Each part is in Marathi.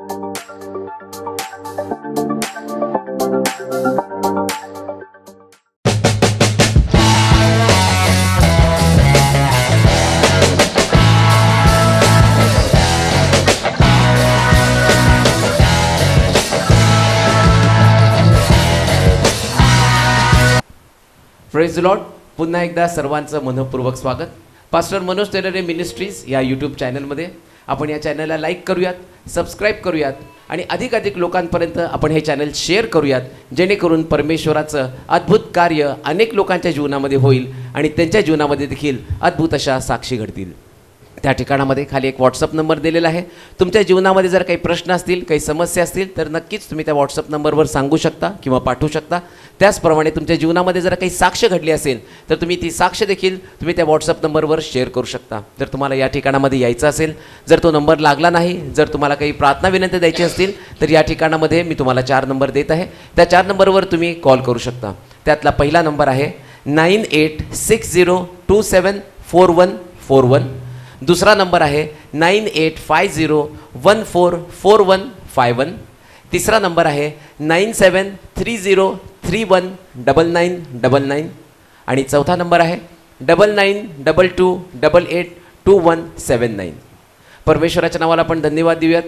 Praise the Lord. पुन्हा एकदा सर्वांचं मनपूर्वक स्वागत. पास्टर मनोज तेलरे मिनिस्ट्रीज या यूट्यूब चॅनलमध्ये आपण या चॅनलला लाईक करूयात, सबस्क्राईब करूयात आणि अधिकाधिक लोकांपर्यंत आपण हे चॅनल शेअर करूयात, जेणेकरून परमेश्वराचं अद्भुत कार्य अनेक लोकांच्या जीवनामध्ये होईल आणि त्यांच्या जीवनामध्ये देखील अद्भुत अशा साक्षी घडतील. त्या ठिकाणामध्ये खाली एक व्हॉट्सअप नंबर दिलेला आहे. तुमच्या जीवनामध्ये जर काही प्रश्न असतील, काही समस्या असतील तर नक्कीच तुम्ही त्या व्हॉट्सअप नंबरवर सांगू शकता किंवा पाठवू शकता. त्याचप्रमाणे तुमच्या जीवनामध्ये जर काही साक्ष घडली असेल तर तुम्ही ती साक्ष देखील तुम्ही त्या व्हॉट्सअप नंबरवर शेअर करू शकता. जर तुम्हाला या ठिकाणामध्ये यायचं असेल, जर तो नंबर लागला नाही, जर तुम्हाला काही प्रार्थना विनंती द्यायची असतील तर या ठिकाणामध्ये मी तुम्हाला 4 नंबर देत आहे. त्या 4 नंबरवर तुम्ही कॉल करू शकता. त्यातला पहिला नंबर आहे 9860274141. दुसरा नंबर आहे 9850144151. तिसरा नंबर आहे 9730319999 आणि चौथा नंबर आहे 9922882179. परमेश्वराच्या नावाला आपण धन्यवाद देऊयात.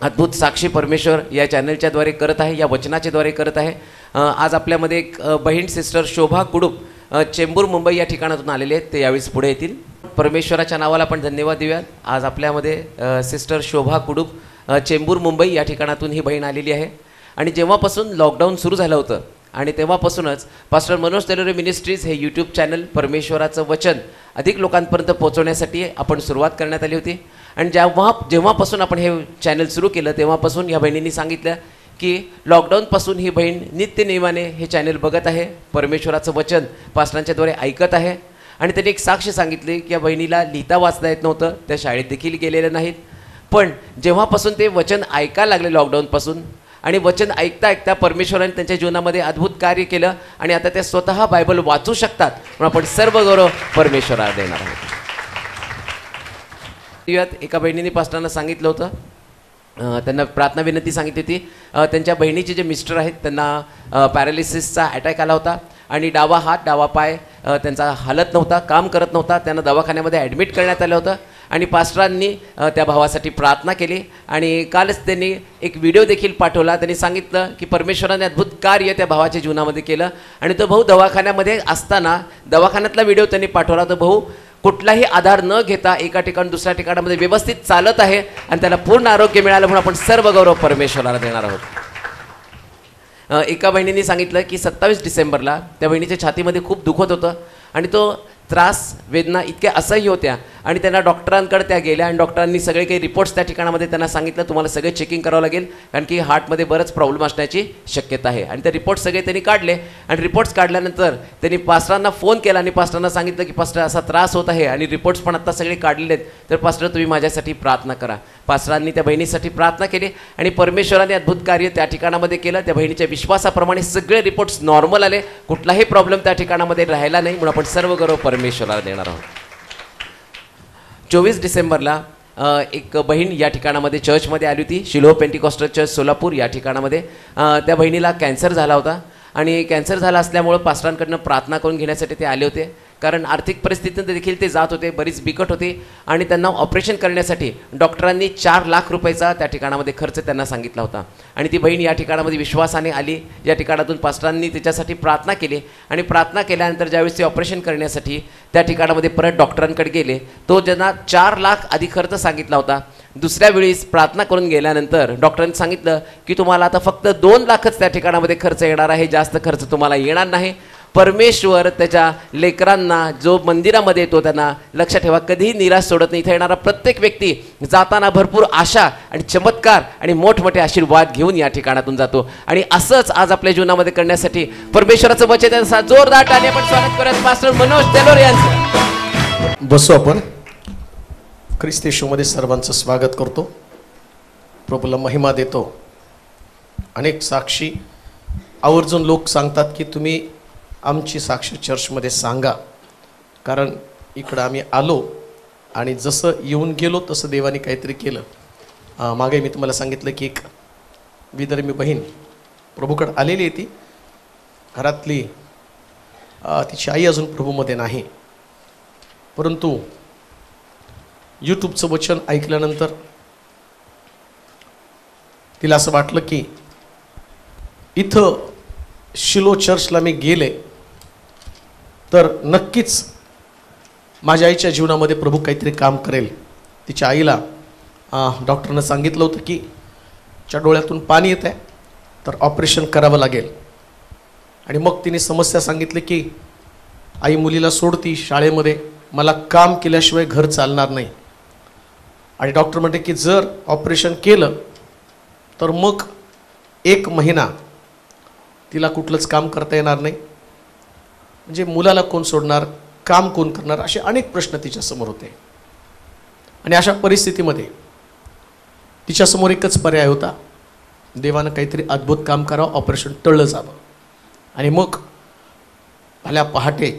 अद्भुत साक्षी परमेश्वर या चॅनलच्याद्वारे करत आहे, या वचनाच्याद्वारे करत आहे. आज आपल्यामध्ये एक बहीण सिस्टर शोभा कुडूप चेंबूर मुंबई या ठिकाणातून आलेले आहेत. ते यावेळेस पुढे येतील. परमेश्वराच्या नावाला आपण धन्यवाद देऊयात. आज आपल्यामध्ये सिस्टर शोभा कुडूप चेंबूर मुंबई या ठिकाणातून ही बहीण आलेली आहे. आणि जेव्हापासून लॉकडाऊन सुरू झालं होतं आणि तेव्हापासूनच पास्टर मनोज तेलरे मिनिस्ट्रीज हे यूट्यूब चॅनल परमेश्वराचं वचन अधिक लोकांपर्यंत पोहोचवण्यासाठी आपण सुरुवात करण्यात आली होती. आणि जेव्हापासून आपण हे चॅनल सुरू केलं तेव्हापासून या बहिणींनी सांगितलं की लॉकडाऊनपासून ही बहीण नित्यनेमाने हे चॅनल बघत आहे, परमेश्वराचं वचन पास्टरांच्याद्वारे ऐकत आहे. आणि त्यांनी एक साक्ष सांगितली की या बहिणीला लिहिता वाचता येत नव्हतं, त्या शाळेत देखील गेलेल्या नाहीत. पण जेव्हापासून ते वचन ऐकायला लागले लॉकडाऊनपासून आणि वचन ऐकता ऐकता परमेश्वराने त्यांच्या जीवनामध्ये अद्भुत कार्य केलं आणि आता ते स्वतः बायबल वाचू शकतात. म्हणून आपण सर्व गौरव परमेश्वराला देणार आहोत. एका बहिणीने पास्टरांना सांगितलं होतं, त्यांना प्रार्थना विनंती सांगितली होती. त्यांच्या बहिणीचे जे मिस्टर आहेत त्यांना पॅरालिसिसचा अटॅक आला होता आणि डावा हात डावा पाय त्यांचा हालत नव्हता, काम करत नव्हता. त्यांना दवाखान्यामध्ये ॲडमिट करण्यात आलं होतं आणि पास्टरांनी त्या भावासाठी प्रार्थना केली. आणि कालच त्यांनी एक व्हिडिओ देखील पाठवला. त्यांनी सांगितलं की परमेश्वराने अद्भुत कार्य त्या भावाच्या जीवनामध्ये केलं. आणि तो भाऊ दवाखान्यामध्ये असताना दवाखान्यातला व्हिडिओ त्यांनी पाठवला. तर भाऊ कुठलाही आधार न घेता एका ठिकाण दुसऱ्या ठिकाणामध्ये व्यवस्थित चालत आहे आणि त्याला पूर्ण आरोग्य मिळालं. म्हणून आपण सर्व गौरव परमेश्वराला देणार आहोत. एका बहिणीने सांगितलं की 27 डिसेंबरला त्या बहिणीच्या छातीमध्ये खूप दुखत होतं आणि तो त्रास वेदना इतक्या असह्य होत्या आणि त्यांना डॉक्टरांकडे त्या गेल्या आणि डॉक्टरांनी सगळे काही रिपोर्ट्स त्या ठिकाणामध्ये त्यांना सांगितलं तुम्हाला सगळे चेकिंग करावं लागेल कारण की हार्टमध्ये बरंच प्रॉब्लेम असण्याची शक्यता आहे. आणि ते रिपोर्ट्स सगळे त्यांनी काढले आणि रिपोर्ट्स काढल्यानंतर त्यांनी पास्टरांना फोन केला आणि पास्टरांना सांगितलं की पास्टर असा त्रास होत आहे आणि रिपोर्ट्स पण आता सगळे काढलेले आहेत, तर पास्टर तुम्ही माझ्यासाठी प्रार्थना करा. पास्टरांनी त्या बहिणीसाठी प्रार्थना केली आणि परमेश्वराने अद्भुत कार्य त्या ठिकाणामध्ये केलं. त्या बहिणीच्या विश्वासाप्रमाणे सगळे रिपोर्ट्स नॉर्मल आले, कुठलाही प्रॉब्लेम त्या ठिकाणामध्ये राहिला नाही. म्हणून आपण सर्व गौरव परमेश्वराला देणार आहोत. 24 डिसेंबरला एक बहीण या ठिकाणामध्ये चर्चमध्ये आली होती, शिलोह पेंटिकॉस्टल चर्च सोलापूर या ठिकाणामध्ये. त्या बहिणीला कॅन्सर झाला होता आणि कॅन्सर झाला असल्यामुळं पास्टरांकडनं प्रार्थना करून घेण्यासाठी ते आले होते. कारण आर्थिक परिस्थितीत देखील ते जात होते, बरीच बिकट होती आणि त्यांना ऑपरेशन करण्यासाठी डॉक्टरांनी 4 लाख रुपयाचा त्या ठिकाणामध्ये खर्च त्यांना सांगितला होता. आणि ती बहीण या ठिकाणामध्ये विश्वासाने आली. या ठिकाणातून पास्टरांनी तिच्यासाठी प्रार्थना केली आणि प्रार्थना केल्यानंतर ज्यावेळेस ते ऑपरेशन करण्यासाठी त्या ठिकाणामध्ये परत डॉक्टरांकडे गेले, तो ज्यांना 4 लाख आधी खर्च सांगितला होता, दुसऱ्या वेळेस प्रार्थना करून गेल्यानंतर डॉक्टरांनी सांगितलं की तुम्हाला आता फक्त 2 लाखच त्या ठिकाणामध्ये खर्च येणार आहे, जास्त खर्च तुम्हाला येणार नाही. परमेश्वर त्याच्या लेकरांना जो मंदिरामध्ये येतो त्यांना लक्षात ठेवा कधीही निराश सोडत नाही. इथे येणारा प्रत्येक व्यक्ती जाताना भरपूर आशा आणि चमत्कार आणि मोठमोठे आशीर्वाद घेऊन या ठिकाणातून जातो. आणि असंच आज आपल्या जीवनामध्ये करण्यासाठी परमेश्वराचं वचन आहे. जोरदार टाळी आपण स्वागत करूया पास्टर मनोज तेलोरे यांचं. बसू आपण. ख्रिस्त येशूमध्ये सर्वांचं स्वागत करतो, प्रभूला महिमा देतो. अनेक साक्षी आवर्जून लोक सांगतात की तुम्ही आमची साक्ष चर्चमध्ये सांगा, कारण इकडं आम्ही आलो आणि जसं येऊन गेलो तसं देवाने काहीतरी केलं. मागे मी तुम्हाला सांगितलं की एक विदर्मी बहीण प्रभूकडे आलेली आहे. ती घरातली तिची आई अजून प्रभूमध्ये नाही, परंतु यूट्यूबचं वचन ऐकल्यानंतर तिला असं वाटलं की इथं शिलो चर्चला मी गेले तर नक्कीच माझ्या आईच्या जीवनामध्ये प्रभू काहीतरी काम करेल. तिच्या आईला डॉक्टरनं सांगितलं होतं की च्या डोळ्यातून पाणी येत आहे, तर ऑपरेशन करावं लागेल. आणि मग तिने समस्या सांगितली की आई मुलीला सोडती शाळेमध्ये, मला काम केल्याशिवाय घर चालणार नाही. आणि डॉक्टर म्हणते की जर ऑपरेशन केलं तर मग 1 महिना तिला कुठलंच काम करता येणार नाही. म्हणजे मुलाला कोण सोडणार, काम कोण करणार, असे अनेक प्रश्न तिच्यासमोर होते. आणि अशा परिस्थितीमध्ये तिच्यासमोर एकच पर्याय होता, देवानं काहीतरी अद्भुत काम करावं, ऑपरेशन टळलं जावं. आणि मग भल्या पहाटे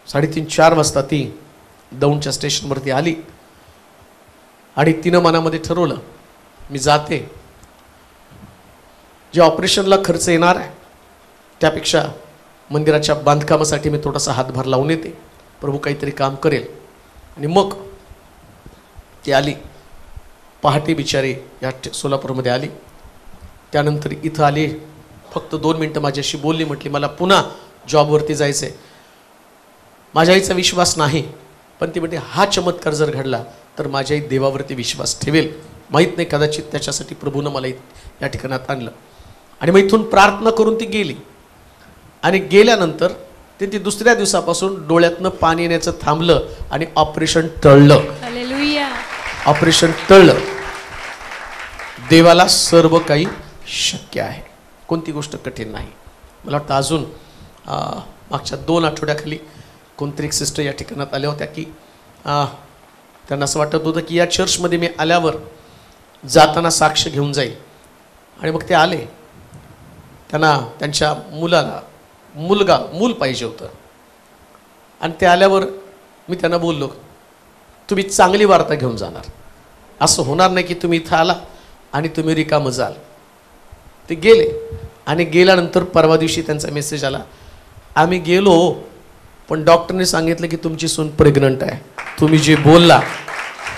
3:30-4 वाजता ती दौंडच्या स्टेशनवरती आली. आणि तिनं मनामध्ये ठरवलं, मी जाते, जे ऑपरेशनला खर्च येणार आहे त्यापेक्षा मंदिराच्या बांधकामासाठी मी थोडासा हातभार लावून येते, प्रभू काहीतरी काम करेल. आणि मग ती आली पहाटे, बिचारी या सोलापूरमध्ये आली. त्यानंतर इथं आली, फक्त 2 मिनटं माझ्याशी बोलली, म्हटली मला पुन्हा जॉबवरती जायचं आहे. माझ्या आईचा विश्वास नाही, पण ती म्हणते हा चमत्कार जर घडला तर माझ्या आई देवावरती विश्वास ठेवेल. माहीत नाही, कदाचित त्याच्यासाठी प्रभूनं मला या ठिकाणात आणलं. आणि मग इथून प्रार्थना करून ती गेली. आणि गेल्यानंतर ती दुसऱ्या दिवसापासून डोळ्यातनं पाणी येण्याचं थांबलं आणि ऑपरेशन टळलं. हालेलुया. ऑपरेशन टळलं. देवाला सर्व काही शक्य आहे, कोणती गोष्ट कठीण नाही. मला वाटतं अजून मागच्या 2 आठवड्याखाली कोणतरी एक सिस्टर या ठिकाणात आल्या होत्या की त्यांना असं वाटत होतं की या चर्चमध्ये मी आल्यावर जाताना साक्ष घेऊन जाईल. आणि मग ते आले. त्यांना त्यांच्या मुलाला मूल पाहिजे होतं. आणि ते आल्यावर मी त्यांना बोललो, तुम्ही चांगली वार्ता घेऊन जाणार, असं होणार नाही की तुम्ही इथं आला आणि तुम्ही रिकामं जाल. ते गेले. आणि गेल्यानंतर परवा दिवशी त्यांचा मेसेज आला, आम्ही गेलो पण डॉक्टरने सांगितलं की तुमची सून प्रेग्नंट आहे. तुम्ही जे बोलला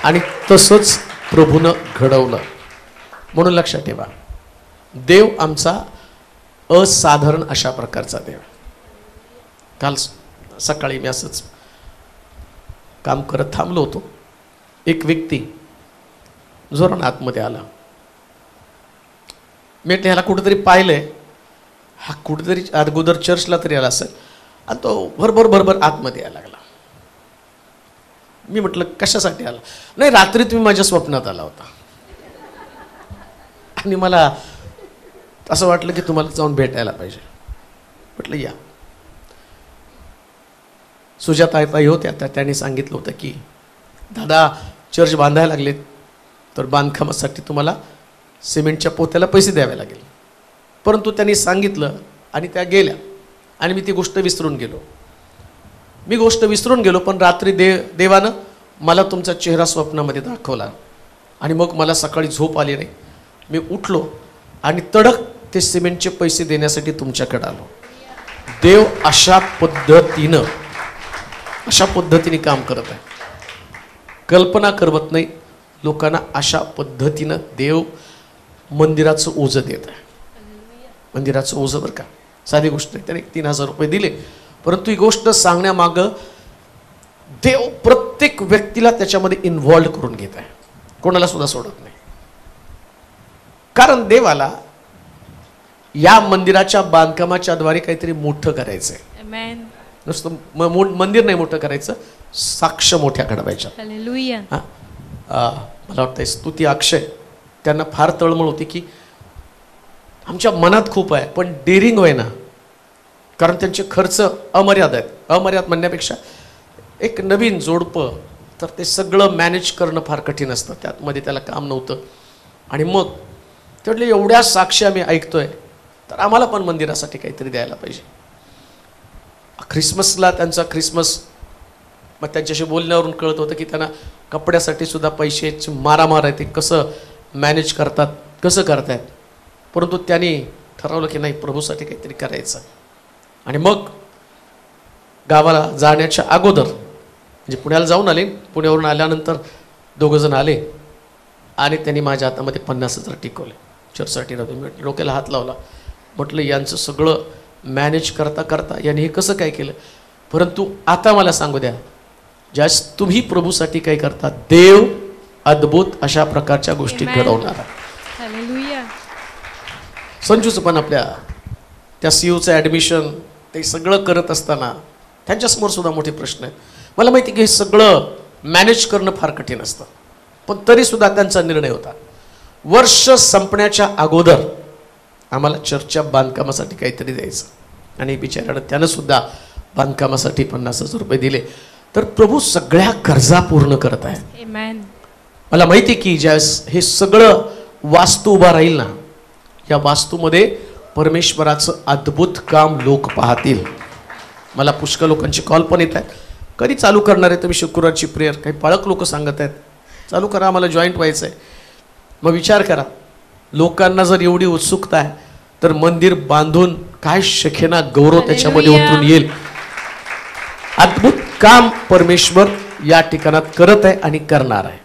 आणि तसंच प्रभूनं घडवलं. म्हणून लक्षात ठेवा, देव आमचा असाधारण अशा प्रकारचा देव. काल सकाळी मी असंच काम करत थांबलो होतो. एक व्यक्ती जोरानं आतमध्ये आला. मी ह्याला कुठेतरी पाहिलंय, हा कुठेतरी अगोदर चर्चला तरी आला असेल. आणि तो भरभर आतमध्ये यायला लागला. मी म्हटलं कशासाठी आला? नाही, रात्री तुम्ही माझ्या स्वप्नात आला होता आणि मला असं वाटलं की तुम्हाला जाऊन भेटायला पाहिजे. म्हटलं या. सुजाताई होत्या, त्यांनी सांगितलं होतं की दादा चर्च बांधायला लागलेत तर बांधकामासाठी तुम्हाला सिमेंटच्या पोत्याला पैसे द्यावे लागेल. परंतु त्यांनी सांगितलं आणि त्या गेल्या. आणि मी ती गोष्ट विसरून गेलो. पण रात्री देवानं मला तुमचा चेहरा स्वप्नामध्ये दाखवला. आणि मग मला सकाळी झोप आली नाही. मी उठलो आणि तडक ते सिमेंटचे पैसे देण्यासाठी तुमच्याकडे आलो. देव अशा पद्धतीने काम करत आहे. कल्पना करवत नाही. लोकांना अशा पद्धतीनं देव मंदिराचं ओझं देत आहे. मंदिराचं ओझं बरं का, साधी गोष्ट नाही. त्याने 3000 रुपये दिले, परंतु ही गोष्ट सांगण्यामागं देव प्रत्येक व्यक्तीला त्याच्यामध्ये इन्व्हॉल्व करून घेत आहे. कोणाला सुद्धा सोडत नाही. कारण देवाला या मंदिराच्या बांधकामाच्या द्वारे काहीतरी मोठं करायचंय. आमेन. नुसतं मंदिर नाही मोठं करायचं, साक्ष मोठ्या घडवायच्या. हालेलुया. मला वाटतं स्तुती अक्षय त्यांना फार तळमळ होती की आमच्या मनात खूप आहे पण डेअरिंग होय ना. कारण त्यांचे खर्च अमर्याद आहेत. अमर्याद म्हणण्यापेक्षा एक नवीन जोडपं तर ते सगळं मॅनेज करणं फार कठीण असतं. त्यातमध्ये त्याला काम नव्हतं. आणि मग ते म्हटले एवढ्या साक्षी आम्ही ऐकतोय तर आम्हाला पण मंदिरासाठी काहीतरी द्यायला पाहिजे. ख्रिसमसला त्यांचा ख्रिसमस, मग त्यांच्याशी बोलण्यावरून कळत होतं की त्यांना कपड्यासाठी सुद्धा पैशाची मारामार आहे. ते कसं मॅनेज करतात, कसं करतायत, परंतु त्यांनी ठरवलं की नाही प्रभूसाठी काहीतरी करायचं. आणि मग गावाला जाण्याच्या अगोदर म्हणजे पुण्याला जाऊन आले, पुण्यावरून आल्यानंतर दोघं जण आले आणि त्यांनी माझ्या हातामध्ये 50,000 टिकवले चर्चसाठी राहतो. मी डोक्याला हात लावला, म्हटलं यांचं सगळं मॅनेज करता करता यांनी हे कसं काय केलं. परंतु आता मला सांगू द्या, ज्यास तुम्ही प्रभूसाठी काय करता, देव अद्भुत अशा प्रकारच्या गोष्टी घडवणार. संजूचं पण आपल्या त्या सीयूचं ॲडमिशन ते सगळं करत असताना त्यांच्यासमोर सुद्धा मोठे प्रश्न आहेत. मला माहिती की हे सगळं मॅनेज करणं फार कठीण असतं, पण तरीसुद्धा त्यांचा निर्णय होता वर्ष संपण्याच्या अगोदर आम्हाला चर्चच्या बांधकामासाठी काहीतरी द्यायचं. आणि बिचाऱ्यानं त्यानं सुद्धा बांधकामासाठी 50,000 रुपये दिले. तर प्रभू सगळ्या गरजा पूर्ण करत आहे. मला माहिती की ज्यावेळेस हे सगळं वास्तू उभा राहील ना, या वास्तूमध्ये परमेश्वराचं अद्भुत काम लोक पाहतील. मला पुष्कळ लोकांचे कॉल पण येत आहेत, कधी चालू करणार आहे तुम्ही शुक्रवारची प्रेयर. काही पाळक लोक सांगत आहेत चालू करा, आम्हाला जॉईंट व्हायचं आहे. मग विचार करा, लोकांना जर एवढी उत्सुकता आहे तर मंदिर बांधून काय शखेना गौरव त्याच्यामध्ये उतरून येईल. अद्भुत काम परमेश्वर या ठिकाणात करत आहे आणि करणार आहे.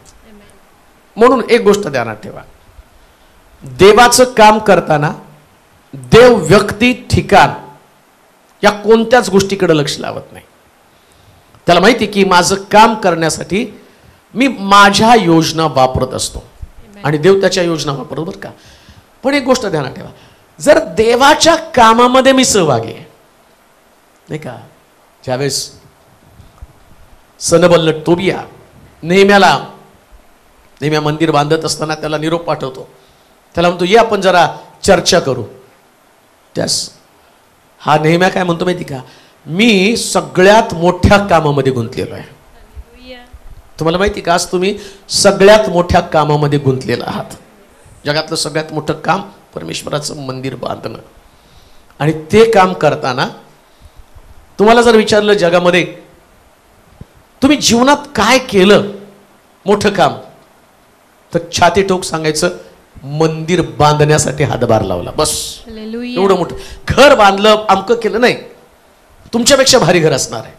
म्हणून एक गोष्ट ध्यानात ठेवा, देवाचं काम करताना देव व्यक्ती ठिकाण या कोणत्याच गोष्टीकडे लक्ष लावत नाही. त्याला माहिती की माझं काम करण्यासाठी मी माझ्या योजना वापरत असतो आणि देव त्याच्या योजना वापरतो बरं का. पण एक गोष्ट ध्यानात ठेवा, जर देवाच्या कामामध्ये मी सहभागी आहे नाही का. ज्यावेळेस सनबल्लट तोबिया नेहम्या मंदिर बांधत असताना त्याला निरोप पाठवतो, त्याला म्हणतो ये आपण जरा चर्चा करू. त्यास हा नेहम्या काय म्हणतो माहिती का, मी सगळ्यात मोठ्या कामामध्ये गुंतलेलो आहे. तुम्हाला माहिती का, आज तुम्ही सगळ्यात मोठ्या कामामध्ये गुंतलेला आहात. जगातलं सगळ्यात मोठं काम परमेश्वराचं मंदिर बांधणं. आणि ते काम करताना तुम्हाला जर विचारलं जगामध्ये तुम्ही जीवनात काय केलं मोठं काम, तर छाती ठोक सांगायचं मंदिर बांधण्यासाठी हातभार लावला, बस. एवढं मोठं घर बांधलं, अमकं केलं नाही, तुमच्यापेक्षा भारी घर असणार आहे.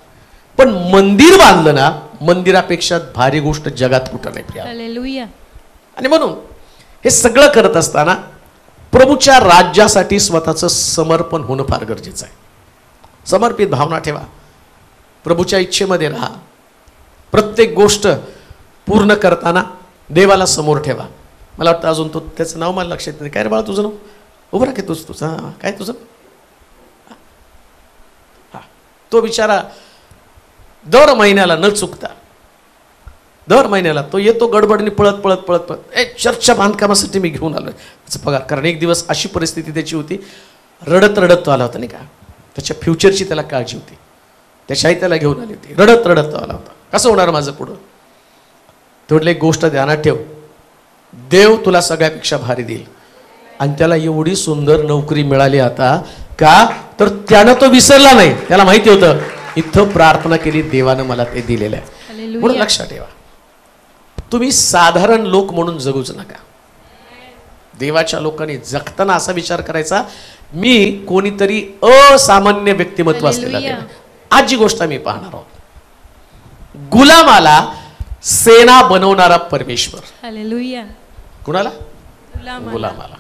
पण मंदिर बांधलं ना, मंदिरापेक्षा भारी गोष्ट जगात कुठं नाही. आणि म्हणून हे सगळं करत असताना प्रभूच्या राज्यासाठी स्वतःचं समर्पण होणं फार गरजेचं आहे. समर्पित भावना ठेवा, प्रभूच्या इच्छेमध्ये राहा. प्रत्येक गोष्ट पूर्ण करताना देवाला समोर ठेवा. मला वाटतं अजून तो त्याचं नाव मला लक्षात नाही. काय रे बाळा तुझं नाव, उभं राहा की तुझं हां काय तुझं हां. तो बिचारा दर महिन्याला न चुकता दर महिन्याला तो येतो गडबडीने पळत चर्चच्या बांधकामासाठी मी घेऊन आलोय त्याचा पगार. कारण एक दिवस अशी परिस्थिती त्याची होती, रडत तो आला होता नाही का, त्याच्या फ्युचरची त्याला काळजी होती, त्याची आई त्याला घेऊन आली होती. रडत तो आला होता, कसं होणार माझं पुढं. तेवढली एक गोष्ट ध्यानात ठेव, देव तुला सगळ्यापेक्षा भारी देईल. आणि त्याला एवढी सुंदर नोकरी मिळाली आता का, तर त्यानं तो विसरला नाही. त्याला माहिती होतं इथं प्रार्थना केली, देवानं मला ते दिलेलं आहे. म्हणून लक्षात ठेवा, तुम्ही साधारण लोक म्हणून जगूच नका. देवाच्या लोकांनी जगताना असा विचार करायचा, मी कोणीतरी असामान्य व्यक्तिमत्व असलेला देव. आज जी गोष्ट मी पाहणार आहोत, गुलामाला सेना बनवणारा परमेश्वर. कुणाला? गुलामाला.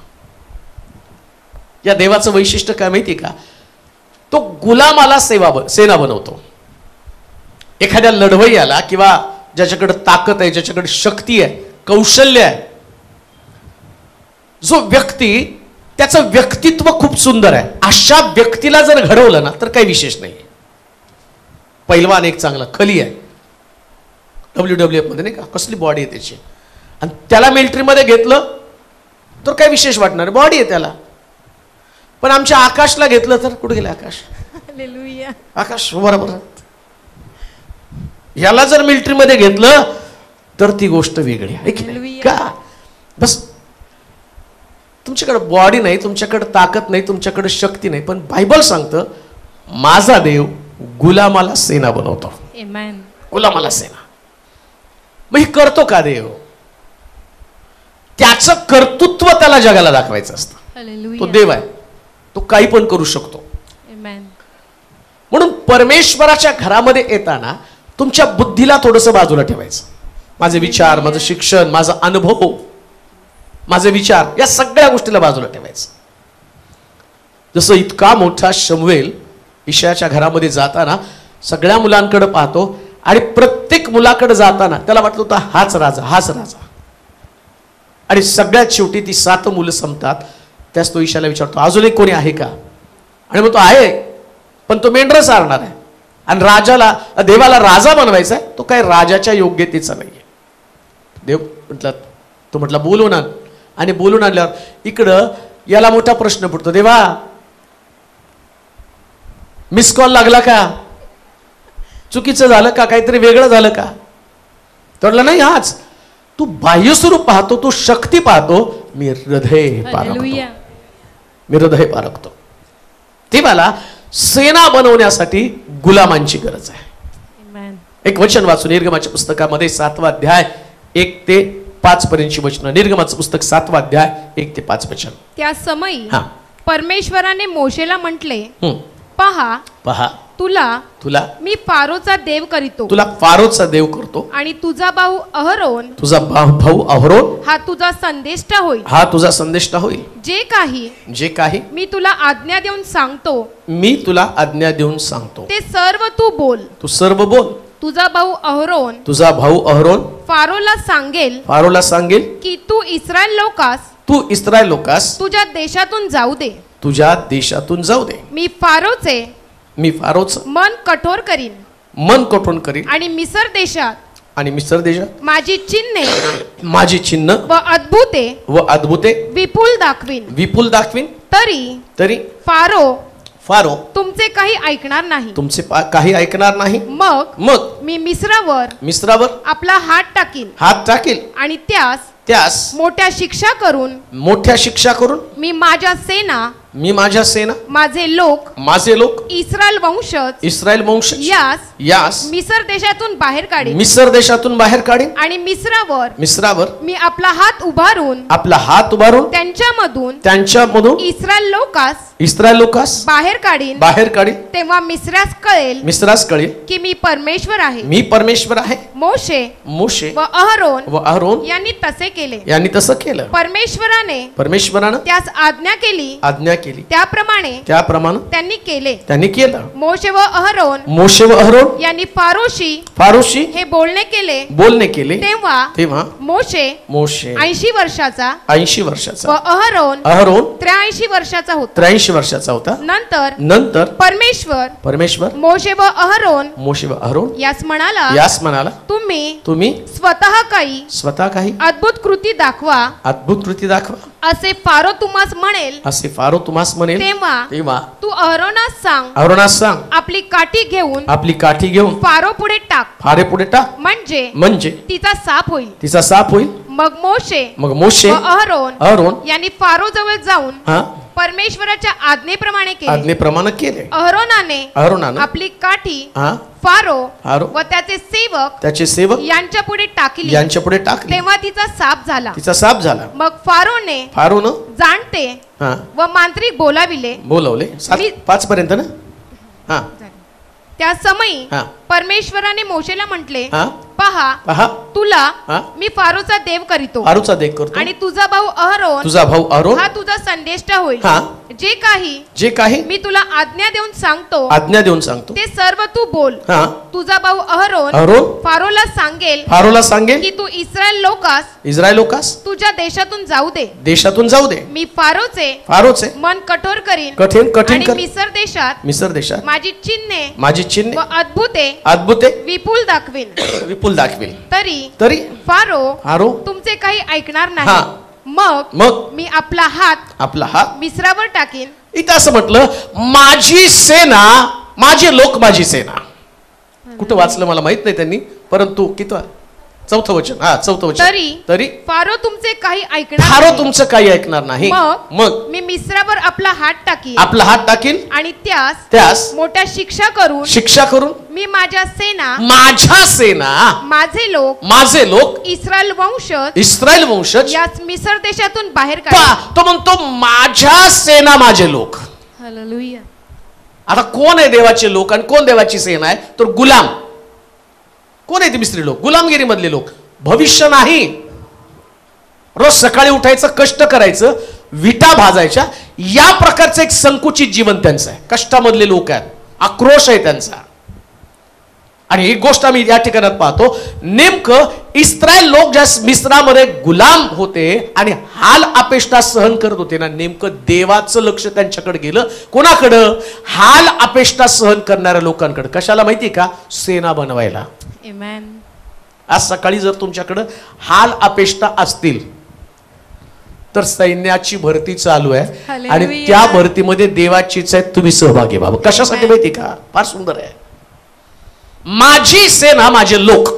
या देवाचं वैशिष्ट्य काय माहिती का, तो गुलामाला सेना बनवतो. एखाद्या लढवय्याला किंवा ज्याच्याकडे ताकद आहे, ज्याच्याकडे शक्ती आहे, कौशल्य आहे, जो व्यक्ती त्याचं व्यक्तित्व खूप सुंदर आहे, अशा व्यक्तीला जर घडवलं ना तर काही विशेष नाही. पैलवान एक चांगला खली आहे WWF मध्ये नाही का, कसली बॉडी आहे त्याची, आणि त्याला मिलिटरीमध्ये घेतलं तर काय विशेष वाटणार, बॉडी आहे त्याला. पण आमच्या आकाशला घेतलं तर कुठे गेलं आकाश, आकाश बरोबर. याला जर मिलिटरीमध्ये घेतलं तर ती गोष्ट वेगळी आहे का. बस तुमच्याकडे बॉडी नाही, तुमच्याकडे ताकद नाही, तुमच्याकडे शक्ती नाही, पण बायबल सांगतं माझा देव गुलामाला सेना बनवतो. गुलामाला सेना. मग हे करतो का देव, त्याचं कर्तृत्व त्याला जगाला दाखवायचं असतं. तो देव आहे, तो काही पण करू शकतो. म्हणून परमेश्वराच्या घरामध्ये येताना तुमच्या बुद्धीला थोडंसं बाजूला ठेवायचं. माझे विचार, माझं शिक्षण, माझा अनुभव, माझे विचार, या सगळ्या गोष्टीला बाजूला ठेवायचं. जसं इतका मोठा शमूएल इशायाच्या घरामध्ये जाताना सगळ्या मुलांकडे पाहतो आणि प्रत्येक मुलाकडे जाताना त्याला वाटलं होतं हाच राजा, हाच राजा. आणि सगळ्यात शेवटी ती 7 मुलं संपतात. त्याच तो इशायाला विचारतो, अजून एक कोणी आहे का? आणि म्हणतो आहे, पण तो मेंढरं चारणार आहे आणि राजाला, देवाला राजा बनवायचा आहे, तो काय राजाच्या योग्यतेचा नाही आहे. देव म्हटलं, तो म्हटला बोलून आण. आणि बोलून आणल्यावर इकडं याला मोठा प्रश्न पडतो, देवा मिस कॉल लागला का? चुकीचं झालं का? काहीतरी वेगळं झालं का? तर म्हटलं नाही, हाच तू बाह्यस्वरूप पाहतो, तू शक्ती पाहतो, मी हृदय पारखतो, मी हृदय पारखतो. तेव्हाला सेना बनवण्यासाठी गुलामांची गरज आहे. एक वचन वाचून निर्गमाच्या पुस्तकामध्ये 7वा अध्याय 1 ते 5 पर्यंतची वचन. निर्गमाचं पुस्तक 7वा अध्याय 1 ते 5 वचन. त्या समयी परमेश्वराने मोशेला म्हटले, पहा पहा तुला मी फारोचा देव करीतो, तुला फारोचा देव करतो, आणि तुझा भाऊ अहरोन, तुझा भाऊ अहरोन हा तुझा संदेष्टा होईल, हा तुझा संदेष्टा होईल. जे काही मी तुला आज्ञा देऊन सांगतो, मी तुला आज्ञा देऊन सांगतो, ते सर्व तू बोल. तू सर्व बोल. तुझा भाऊ अहरोन फारोला सांगेल की तू इस्रायल लोकास तुझ्या देशातून जाऊ दे. मी फारोचं मन कठोर करीन आणि मिस्र देशात माझी चिन्हे व अद्भुते विपुल दाखवीन. तरी फारो तुमचे काही ऐकणार नाही. मग मी मिस्रावर आपला हात टाकील आणि त्यास मोठ्या शिक्षा करून मी माझ्या सेना माझे लोक इस्रायल वंश यास मिस्र देशातून बाहेर काढीन आणि मिस्रावर मी आपला हात उभारून त्यांच्यामधून इस्रायल लोकास बाहेर काढीन. तेव्हा मिस्रास कळेल की मी परमेश्वर आहे. मोशे व अहरोन यांनी तसे केलं. परमेश्वराने त्यास आज्ञा केली त्याप्रमाणे त्यांनी केलं. मोशे व अहरोन यांनी फारोशी हे बोलणे केले. तेव्हा मोशे 80 वर्षाचा व अहरोन 83 वर्षाचा होता. नंतर परमेश्वर मोशे व अहरोन यास म्हणाला, तुम्ही स्वतः काही अद्भुत कृती दाखवा असे फारो तुम्हास म्हणेल. तेव्हा तू अहरोनास सांग आपली काठी घेऊन फारो पुढे टाक म्हणजे तिचा साप होईल. मग मोशे व अहरोन यांनी फारो जवळ जाऊन परमेश्वराच्या आज्ञेप्रमाणे केले. अहरोनाने आपली काठी फारो व त्याचे सेवक यांच्या पुढे टाकली. तेव्हा तिचा साप झाला. मग फारोने जाणते व मांत्रिक बोलाविले. 5 पर्यंत ना. त्या समयी परमेश्वराने मोशेला म्हटले, पहा तुला मी फारोचा देव करीतो आणि तुझा भाऊ अहरोन हा तुझा संदेष्टा होईल. जे काही मी तुला आज्ञा देऊन सांगतो ते सर्व तू बोल. तुझा भाऊ अहरोन फारोला सांगेल की तू इस्रायल लोकास तुझ्या देशातून जाऊ दे. मी फारोचे मन कठोर करीन आणि मिस्र देशात माझी चिन्हे व अद्भुते विपुल दाखवीन. तरी फारो तुमचे काही ऐकणार नाही. मग मी आपला हात मिस्रावर टाकीन. इथं असं म्हटलं, माझी सेना, माझे लोक माझी सेना. कुठं वाचलं मला माहित नाही त्यांनी, परंतु किती चौथं वचन. हा, चौथं वचन. तरी फारो तुमचे काही ऐकणार फारो नाही. तुमचं काही ऐकणार नाही. मग मी मिस्रावर आपला हात टाकीन, आपला हात टाकीन आणि त्यास मोठ्या शिक्षा करून मी माझ्या सेना माझे लोक इस्रायल वंशज याच मिस्र देशातून बाहेर काढेन. तो म्हणतो माझ्या सेना माझे लोक. हालेलुया. आता कोण आहे देवाचे लोक आणि कोण देवाची सेना आहे? तर गुलाम. कोण आहे ते मिस्त्री लोक? गुलामगिरी मधले लोक. भविष्य नाही. रोज सकाळी उठायचं, कष्ट करायचं, विटा भाजायच्या, या प्रकारचं एक संकुचित जीवन त्यांचं आहे. कष्टामधले लोक आहेत, आक्रोश आहे त्यांचा. आणि ही गोष्ट आम्ही या ठिकाणात पाहतो. नेमकं इस्रायल लोक ज्या मिस्रामध्ये गुलाम होते आणि हाल अपेष्टा सहन करत होते ना, नेमकं देवाचं लक्ष त्यांच्याकडे गेलं. कोणाकडं? हाल अपेष्टा सहन करणाऱ्या लोकांकडे. कशाला माहिती का? सेना बनवायला. आज सकाळी जर तुमच्याकडं हाल अपेष्टा असतील तर सैन्याची भरती चालू आहे आणि त्या भरतीमध्ये देवाचीच आहे, तुम्ही सहभागी व्हावं. कशासाठी माहिती का? फार सुंदर आहे. माझी सेना माझे लोक.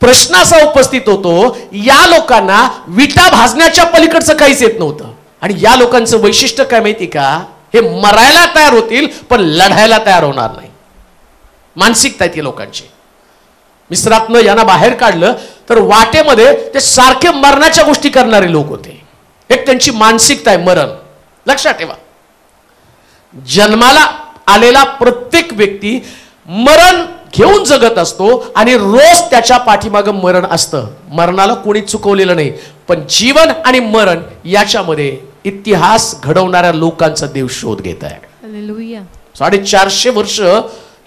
प्रश्न असा उपस्थित होतो, या लोकांना विटा भाजण्याच्या पलीकडचं काहीच येत नव्हतं. आणि या लोकांचं वैशिष्ट्य काय माहिती का? हे मरायला तयार होतील पण लढायला तयार होणार नाही. मानसिकता आहे ती लोकांची. मिस्रातनं यांना बाहेर काढलं तर वाटेमध्ये ते सारखे मरणाच्या गोष्टी करणारे लोक होते. एक त्यांची मानसिकता आहे, मरण. लक्षात ठेवा, जन्माला आलेला प्रत्येक व्यक्ती मरण घेऊन जगत असतो आणि रोज त्याच्या पाठीमागं मरण असतं. मरणाला कोणी चुकवलेलं नाही, पण जीवन आणि मरण याच्यामध्ये इतिहास घडवणाऱ्या लोकांचा देव शोध घेत आहे. 450 वर्ष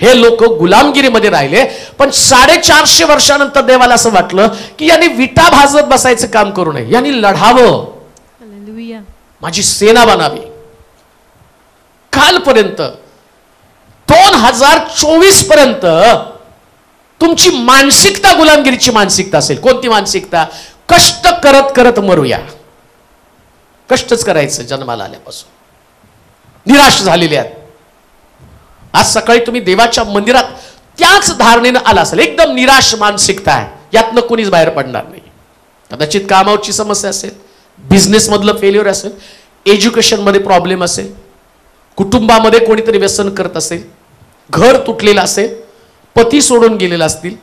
हे लोक गुलामगिरीमध्ये राहिले, पण 450 वर्षानंतर देवाला असं वाटलं की यांनी विटा भाजत बसायचं काम करू नये, यांनी लढावं, माझी सेना बनावी. कालपर्यंत 2024 पर्यंत तुमची मानसिकता गुलामगिरीची मानसिकता असेल. कोणती मानसिकता? कष्ट करत करत मरूया. कष्टच करायचं जन्माला आल्यापासून. निराश झालेले आहेत. आज सकाळी तुम्ही देवाच्या मंदिरात त्याच धारणेनं आला असेल. एकदम निराश मानसिकता आहे, यातनं कोणीच बाहेर पडणार नाही. कदाचित कामावरची समस्या असेल, बिझनेस मधलं फेल्युअर असेल, एज्युकेशन मध्ये प्रॉब्लेम असेल, कुटुंबामध्ये कोणीतरी व्यसन करत असेल, घर तुटलेलं असेल, पती सोडून गेलेला असतील,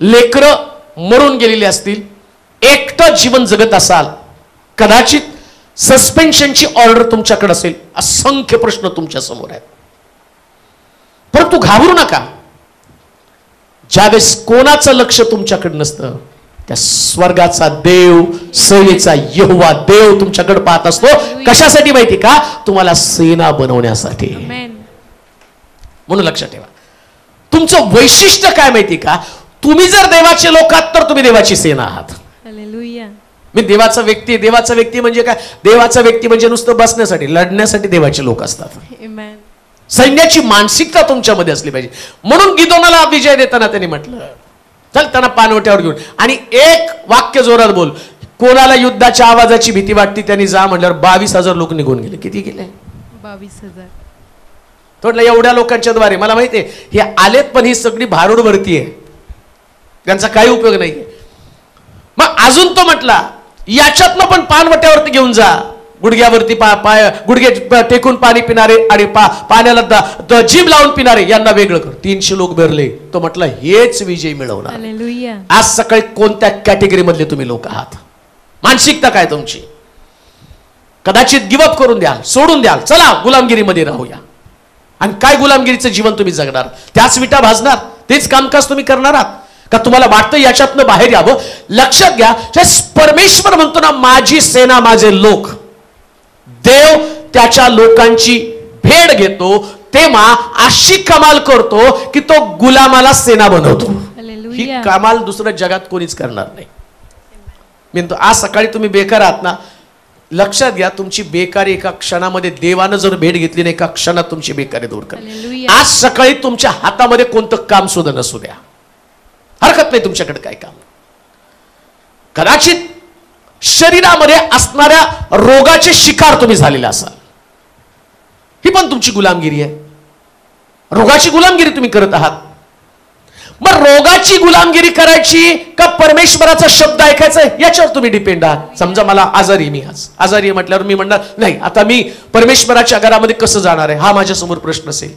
लेकरं मरून गेलेले असतील, एकटं जीवन जगत असाल, कदाचित सस्पेन्शनची ऑर्डर तुमच्याकडे असेल. असंख्य प्रश्न तुमच्या समोर आहेत. परंतु घाबरू नका. ज्यावेळेस कोणाचं लक्ष तुमच्याकडे नसतं, त्या स्वर्गाचा देव, सेनेचा यहोवा देव तुमच्याकडे पाहत असतो. कशासाठी माहिती का? तुम्हाला सेना बनवण्यासाठी. म्हणून लक्षात ठेवा, तुमचं वैशिष्ट्य काय माहिती का? तुम्ही जर देवाचे लोक आहात तर तुम्ही देवाची सेना आहात. मी देवाचा व्यक्ती म्हणजे काय? देवाचा व्यक्ती म्हणजे नुसतं बसण्यासाठी, लढण्यासाठी देवाचे लोक असतात. सैन्याची मानसिकता तुमच्यामध्ये असली पाहिजे. म्हणून गिदोनाला विजय देताना त्यांनी म्हटलं, चल त्यांना पानवट्यावर घेऊन, आणि एक वाक्य जोरात बोल. कोणाला युद्धाच्या आवाजाची भीती वाटते त्यांनी जा म्हटल्यावर 22,000 लोक निघून गेले. किती गेले? 22,000. थोडं एवढ्या लोकांच्या द्वारे मला माहिती आहे हे आलेत, पण ही सगळी भारूड भरती आहे, त्यांचा काही उपयोग नाही. मग अजून तो म्हटला, याच्यातनं पण पानवट्यावरती घेऊन जा. गुडघ्यावरती गुडघे टेकून पाणी पिणारे आणि पाण्याला जीभ लावून पिणारे यांना वेगळं कर. 300 लोक भरले. तो म्हटला हेच विजय मिळवणार. आज सकाळी कोणत्या कॅटेगरी मधले तुम्ही लोक आहात? मानसिकता काय तुमची? कदाचित गिवअप करून द्याल, सोडून द्याल, चला गुलामगिरीमध्ये राहूया. आणि काय गुलामगिरीचं जीवन तुम्ही जगणार? त्याच विटा भाजणार, तेच कामकाज तुम्ही करणार आहात का? तुम्हाला वाटतं याच्यातनं बाहेर यावं? लक्षात घ्या, परमेश्वर म्हणतो ना, माझी सेना माझे लोक. देव त्याच्या लोकांची भेट घेतो तेव्हा अशी कमाल करतो की तो गुलामाला सेना बनवतो. ही कमाल दुसऱ्या जगात कोणीच करणार नाही. मी म्हणतो आज सकाळी तुम्ही बेकार आहात ना, लक्षात घ्या, तुमची बेकारी एका क्षणामध्ये देवानं जर भेट घेतली नाही, एका क्षणात तुमची बेकारी दूर करेल. आज सकाळी तुमच्या हातामध्ये कोणतं काम सुद्धा नसू द्या, हरकत नाही तुमच्याकडे काय काम. कदाचित शरीरामध्ये असणाऱ्या रोगाचे शिकार तुम्ही झालेले असाल, ही पण तुमची गुलामगिरी आहे. रोगाची गुलामगिरी तुम्ही करत आहात. मग रोगाची गुलामगिरी करायची का परमेश्वराचा शब्द ऐकायचा याच्यावर तुम्ही डिपेंड आहात. समजा मला आजारी, मी आज आजारी म्हटल्यावर मी म्हणणार नाही आता मी परमेश्वराच्या घरामध्ये कसं जाणार आहे, हा माझ्यासमोर प्रश्न असेल.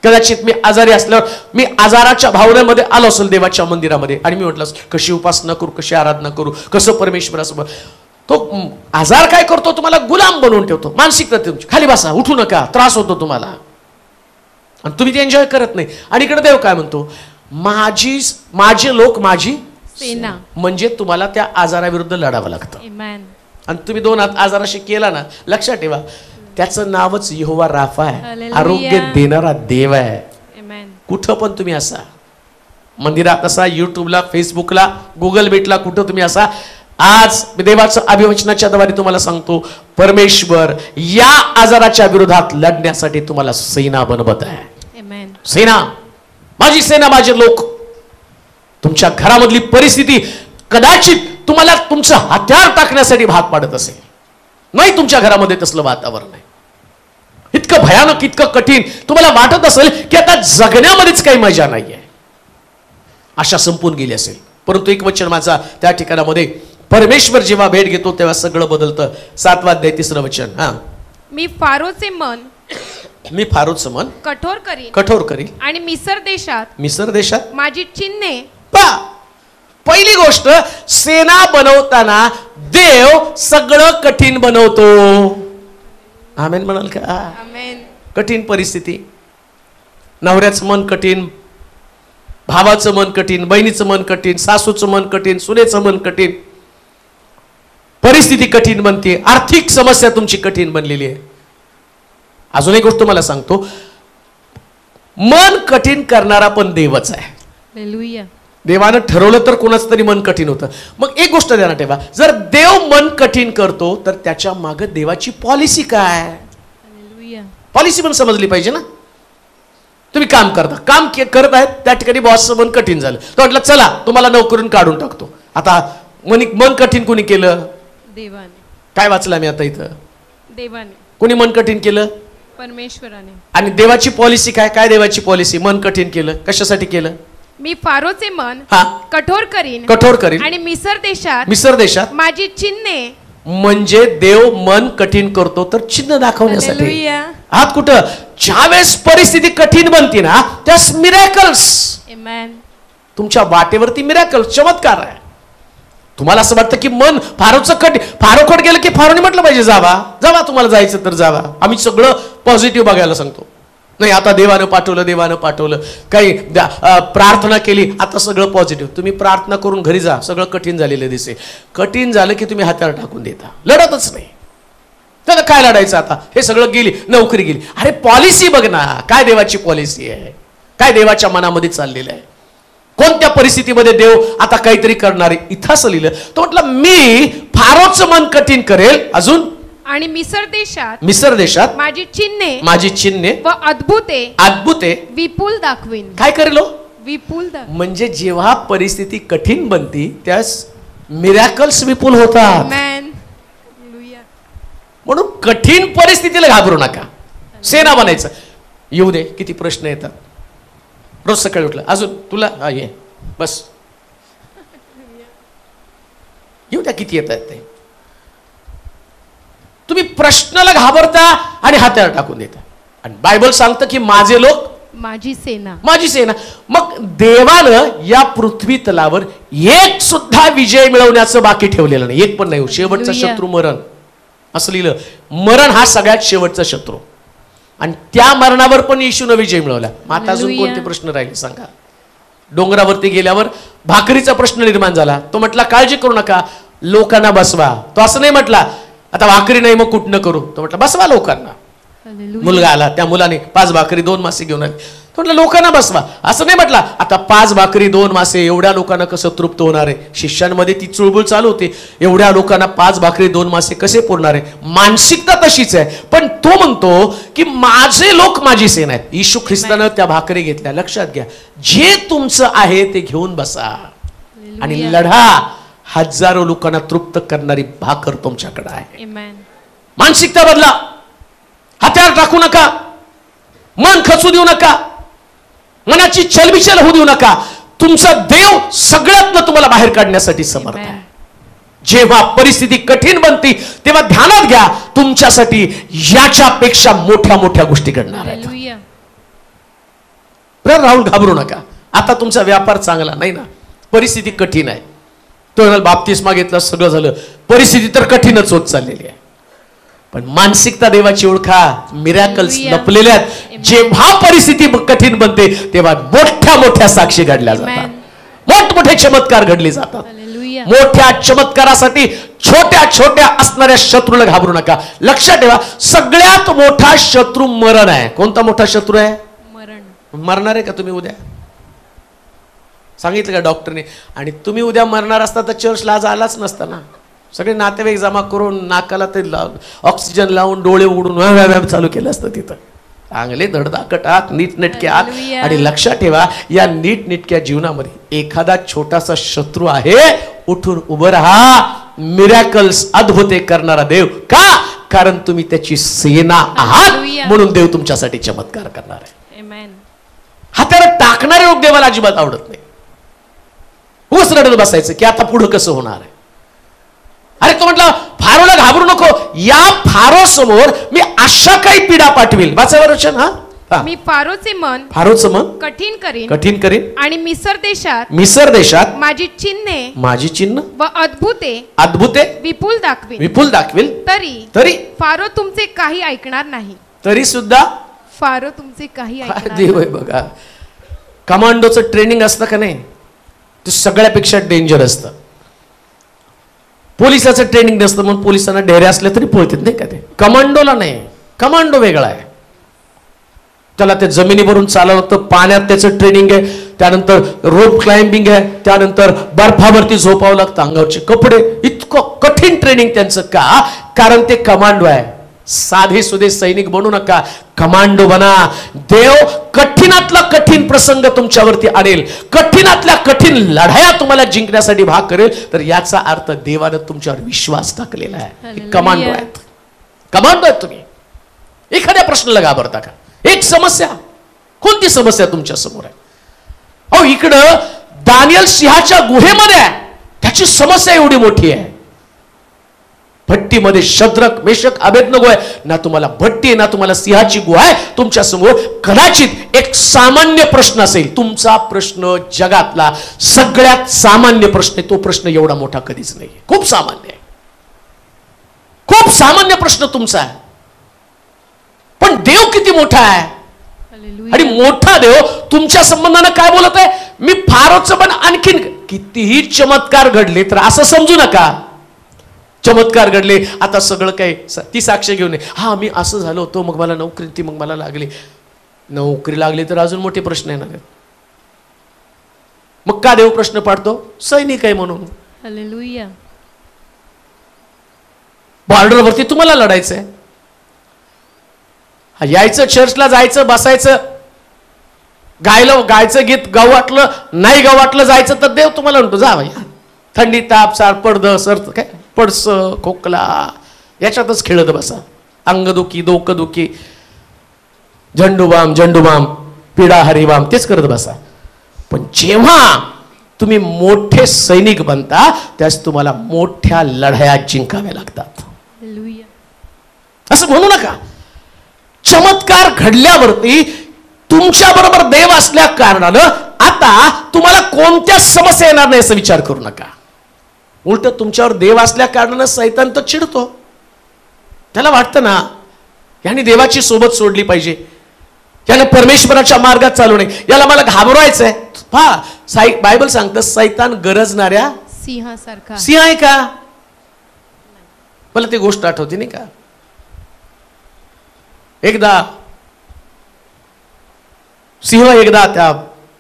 कदाचित मी आजारी असल्यावर मी आजाराच्या भावनेमध्ये आलो असेल देवाच्या मंदिरामध्ये आणि मी म्हटलं कशी उपासना करू, कशी आराधना करू, कसं परमेश्वरासमोर. तो आजार काय करतो, तुम्हाला गुलाम बनवून ठेवतो. मानसिकता तुमची, खाली बसा, उठू नका, त्रास होतो तुम्हाला आणि तुम्ही ते एन्जॉय करत नाही. आणि इकडे देव काय म्हणतो, माझे लोक माझी सेना. म्हणजे तुम्हाला त्या आजाराविरुद्ध लढावं लागतं. आणि तुम्ही 2 हात आजाराशी केला ना, लक्षात ठेवा त्याचं नावच यहोवा राफा आहे, आरोग्य देणारा देव आहे. कुठं पण तुम्ही असा, मंदिरात असा, युट्यूबला, फेसबुकला, गुगल मीटला, कुठं तुम्ही असा, आज देवाचं अभिवचनाच्या द्वारे तुम्हाला सांगतो परमेश्वर या आजाराच्या विरोधात लढण्यासाठी तुम्हाला सेना बनवत आहे. सेना, माझी सेना, माझे लोक. तुमच्या घरामधली परिस्थिती कदाचित तुम्हाला तुमचं हत्यार टाकण्यासाठी भाग पाडत असेल, नाही तुमच्या घरामध्ये तसलं वातावरण आहे, इतकं भयानक, इतकं कठीण, तुम्हाला वाटत असेल की आता जगण्यामध्येच काही मजा नाहीये, आशा संपून गेली असेल. परंतु एक वचन माझा त्या ठिकाणामध्ये, परमेश्वर जेव्हा भेट घेतो तेव्हा सगळं बदलतं. 7वा अध्याय 3रं वचन. मी फारोचे मन कठोर करीन आणि मिसर देशात माझी चिन्हे. पहिली गोष्ट, सेना बनवताना देव सगळं कठीण बनवतो. आमेन म्हणाल का? आमेन. कठीण परिस्थिती, नवऱ्याचं मन कठीण, भावाचं मन कठीण, बहिणीचं मन कठीण, सासूचं मन कठीण, सुनेचं मन कठीण, परिस्थिती कठीण बनते, आर्थिक समस्या तुमची कठीण बनलेली आहे. अजून एक गोष्ट मला सांगतो, मन कठीण करणारा पण देवच आहे. हालेलुया. देवानं ठरवलं तर कोणाचं तरी मन कठीण होतं. मग एक गोष्ट ध्यानात ठेवा, जर देव मन कठीण करतो तर त्याच्या मागे देवाची पॉलिसी काय, पॉलिसी पण समजली पाहिजे ना. तुम्ही काम करत आहेत, त्या ठिकाणी बॉसचं मन कठीण झालं, तो म्हटलं चला तुम्हाला नोकरीतून काढून टाकतो. आता मन कठीण कोणी केलं? देवाने. काय वाचलं मी आता इथं? देवाने. कोणी मन कठीण केलं? परमेश्वराने. आणि देवाची पॉलिसी काय? काय देवाची पॉलिसी? मन कठीण केलं, कशासाठी केलं? मी फारोचे मन कठोर करीन आणि मिसर देशात माझी चिन्हे. म्हणजे देव मन कठीण करतो तर चिन्ह दाखवण्यासाठी. आहात कुठं? ज्यावेळेस परिस्थिती कठीण बनते ना, त्यास मिरॅकल्स, तुमच्या वाटेवरती मिरॅकल्स, चमत्कार आहे. तुम्हाला असं वाटतं की मन फारोकट गेलं की फारोने म्हटलं पाहिजे जावा, तुम्हाला जायचं तर जावा, आम्ही सगळं पॉझिटिव्ह बघायला सांगतो. नाही, आता देवानं पाठवलं, काही प्रार्थना केली, आता सगळं पॉझिटिव्ह. तुम्ही प्रार्थना करून घरी जा, सगळं कठीण झालेलं दिसे. कठीण झालं की तुम्ही हातावर टाकून देता, लढतच नाही. तर काय लढायचं आता? हे सगळं गेली, नोकरी गेली. अरे पॉलिसी बघ ना, काय देवाची पॉलिसी आहे, काय देवाच्या मनामध्ये चाललेलं आहे, कोणत्या परिस्थितीमध्ये देव आता काहीतरी करणार आहे. इथं असं लिहिलं, तो म्हटलं मी फारोचं मन कठीण करेल, अजून आणि मिसर देशात माझी चिन्हे व अद्भुते विपुल दाखवीन. काय करेल? विपुल. म्हणजे जेव्हा परिस्थिती कठीण बनती त्यास मिरॅकल्स विपुल होतात. म्हणून कठीण परिस्थितीला घाबरू नका, सेना बनायचं. येऊ दे, किती प्रश्न येतात रोज सकाळी उठलं, अजून तुला ये बस, येऊ द्या, किती येतात ते. तुम्ही प्रश्नाला घाबरता आणि हातावर टाकून देता. आणि बायबल सांगतं की माझे लोक माझी सेना. मग देवानं या पृथ्वी तलावर एक सुद्धा विजय मिळवण्याचं बाकी ठेवलेलं नाही, एक पण नाही. शेवटचा शत्रू मरण, असं लिहिलं. मरण हा सगळ्यात शेवटचा शत्रू, आणि त्या मरणावर पण येशूने विजय मिळवला. आता अजून कोणते प्रश्न राहिले सांगा? डोंगरावरती गेल्यावर भाकरीचा प्रश्न निर्माण झाला. तो म्हटला काळजी करू नका, लोकांना बसवा. तो असं नाही म्हटला आता भाकरी नाही मग कुठनं करू, तो म्हटलं बसवा लोकांना. मुलगा आला, त्या मुलाने 5 भाकरी 2 मासे घेऊन आले, तो म्हटलं लोकांना बसवा. असं नाही म्हटला आता 5 भाकरी 2 मासे एवढ्या लोकांना कसं तृप्त होणार आहे. शिष्यांमध्ये ती चुळबुळ चालू होती, एवढ्या लोकांना 5 भाकरी 2 मासे कसे पुरणार आहे. मानसिकता तशीच आहे. पण तो म्हणतो की माझे लोक माझी सेना आहेत. येशू ख्रिस्तानं त्या भाकरी घेतल्या. लक्षात घ्या, जे तुमचं आहे ते घेऊन बसा आणि लढा. हजारो लोकांना तृप्त करणारी भाकर तुमच्याकडे आहे. मानसिकता बदला, हत्यार टाकू नका, मन खचू देऊ नका, मनाची चलबिचल होऊ देऊ नका. तुमचा देव सगळ्यातनं तुम्हाला बाहेर काढण्यासाठी समर्थ आहे. जेव्हा परिस्थिती कठीण बनते तेव्हा ध्यानात घ्या, तुमच्यासाठी याच्यापेक्षा मोठ्या मोठ्या गोष्टी घडणार आहेत. राहुल घाबरू नका. आता तुमचा व्यापार चांगला नाही ना, परिस्थिती कठीण आहे. तो बाप्तिस्मा घेतला, सगळं झालं, परिस्थिती तर कठीणच होत चाललेली आहे. पण मानसिकता देवाची ओळखा, मिरॅकल्स लपलेले आहेत. जेव्हा परिस्थिती कठीण बनते तेव्हा मोठ्या मोठ्या साक्षी घडल्या जातात, मोठमोठे चमत्कार घडले जातात. मोठ्या चमत्कारासाठी छोट्या छोट्या असणाऱ्या शत्रूला घाबरू नका. लक्षात ठेवा, सगळ्यात मोठा शत्रू मरण आहे. कोणता मोठा शत्रू आहे? मरणार आहे का तुम्ही उद्या? सांगितलं का डॉक्टरने? आणि तुम्ही उद्या मरणार असता तर चर्चला आज आलाच नसता ना. सगळे नातेवाईक जमा करून नाकाला ते ऑक्सिजन लावून डोळे उघडून चालू केलं असतं तिथं. चांगले धडधाकटात नीटनेटक्यात. आणि लक्षात ठेवा, या नीटनेटक्या जीवनामध्ये एखादा छोटासा शत्रू आहे, उठून उभं राहा. मिरॅकल्स अद्भुते करणारा देव. का? कारण तुम्ही त्याची सेना आहात, म्हणून देव तुमच्यासाठी चमत्कार करणार आहे. हाताला टाकणारे लोक देवाला अजिबात आवडत नाही. उगाच रडत बसायचं की आता पुढं कसं होणार आहे. अरे तो म्हटला फारोला घाबरू नको, या फारो समोर मी अशा काही पीडा पाठवेल. वाचावर वचन. मी फारोचे मन कठीण करीन आणि मिसर देशात माझी चिन्ह व अद्भुते विपुल दाखवेल तरी फारो तुमचे काही ऐकणार नाही. तरी सुद्धा फारो तुमचे काही ऐकणार देव आहे बघा. कमांडोचं ट्रेनिंग असतं का नाही, ते सगळ्यापेक्षा डेंजर असतं. पोलिसाचं ट्रेनिंग नसतं, म्हणून पोलिसांना डेरे असले तरी पळतात नाही का. ते कमांडोला नाही. कमांडो वेगळा आहे. त्याला ते जमिनीवरून चालावं लागतं, पाण्यात त्याचं ट्रेनिंग आहे, त्यानंतर रोप क्लाइम्बिंग आहे, त्यानंतर बर्फावरती झोपावं लागतं, अंगावरचे कपडे. इतकं कठीण ट्रेनिंग त्यांचं. का? कारण ते कमांडो आहे. साधे सुधे सैनिक बनू नका, कमांडो बना. देव कठीणातला कठीण प्रसंग तुमच्यावरती आणेल, कठीणातल्या कठीण लढाया तुम्हाला जिंकण्यासाठी भाग करेल. तर याचा अर्थ देवानं तुमच्यावर विश्वास टाकलेला आहे. कमांडो आहेत, कमांडो आहेत तुम्ही. एखाद्या प्रश्नाला घाबरता का? एक समस्या, कोणती समस्या तुमच्या समोर आहे? अहो, इकडं दानियल सिंहाच्या गुहेमध्ये आहे, त्याची समस्या एवढी मोठी आहे. भट्टीमध्ये शद्रक मेशक अबेदनगो आहे. ना तुम्हाला भट्टी आहे, ना तुम्हाला सिंहाची गुहा आहे तुमच्या समोर. कदाचित एक सामान्य प्रश्न असेल तुमचा. प्रश्न जगातला सगळ्यात सामान्य प्रश्न आहे. तो प्रश्न एवढा मोठा कधीच नाही. खूप सामान्य आहे, खूप सामान्य प्रश्न तुमचा आहे. पण देव किती मोठा आहे. आणि मोठा देव तुमच्या संबंधानं काय बोलत आहे? मी फारोचं पण आणखीन कितीही चमत्कार घडले तर असं समजू नका चमत्कार घडले आता सगळं काही ती साक्ष घेऊन. हा मी असं झालो होतो, मग मला नोकरी ती, मग मला नोकरी लागली तर अजून मोठे प्रश्न येणार आहेत. मग का देव प्रश्न पाडतो? सैनिक आहे म्हणून. हालेलुया. बॉर्डरवरती तुम्हाला लढायचंय. यायचं, चर्चला जायचं, बसायचं, गायचं गीत गाऊ वाटलं, नाही गाऊ वाटलं जायचं तर देव तुम्हाला म्हणतो जा भाई. थंडी, ताप, सार, पडद, सर्द, काय पडस, खोकला याच्यातच खेळत बसा. अंगदुखी, डोकंदुखी, झंडूबाम, पिढा हरिबाम तेच करत बसा. पण जेव्हा तुम्ही मोठे सैनिक बनता त्यास तुम्हाला मोठ्या लढाया जिंकाव्या लागतात. असं म्हणू नका. चमत्कार घडल्यावरती तुमच्या बरोबर देव असल्या कारणानं आता तुम्हाला कोणत्या समस्या येणार नाही असं विचार करू नका. उलट तुमच्यावर देव असल्या कारणानं सैतान तर चिडतो. त्याला वाटतं ना याने देवाची सोबत सोडली पाहिजे, याने परमेश्वराच्या मार्गात चालू नये, याला मला घाबरवायचंय. पहा, बायबल सांगतं सैतान गरजणाऱ्या सिंहासारखा. सिंह आहे का? मला ती गोष्ट आठवते नाही का. सिंह एकदा त्या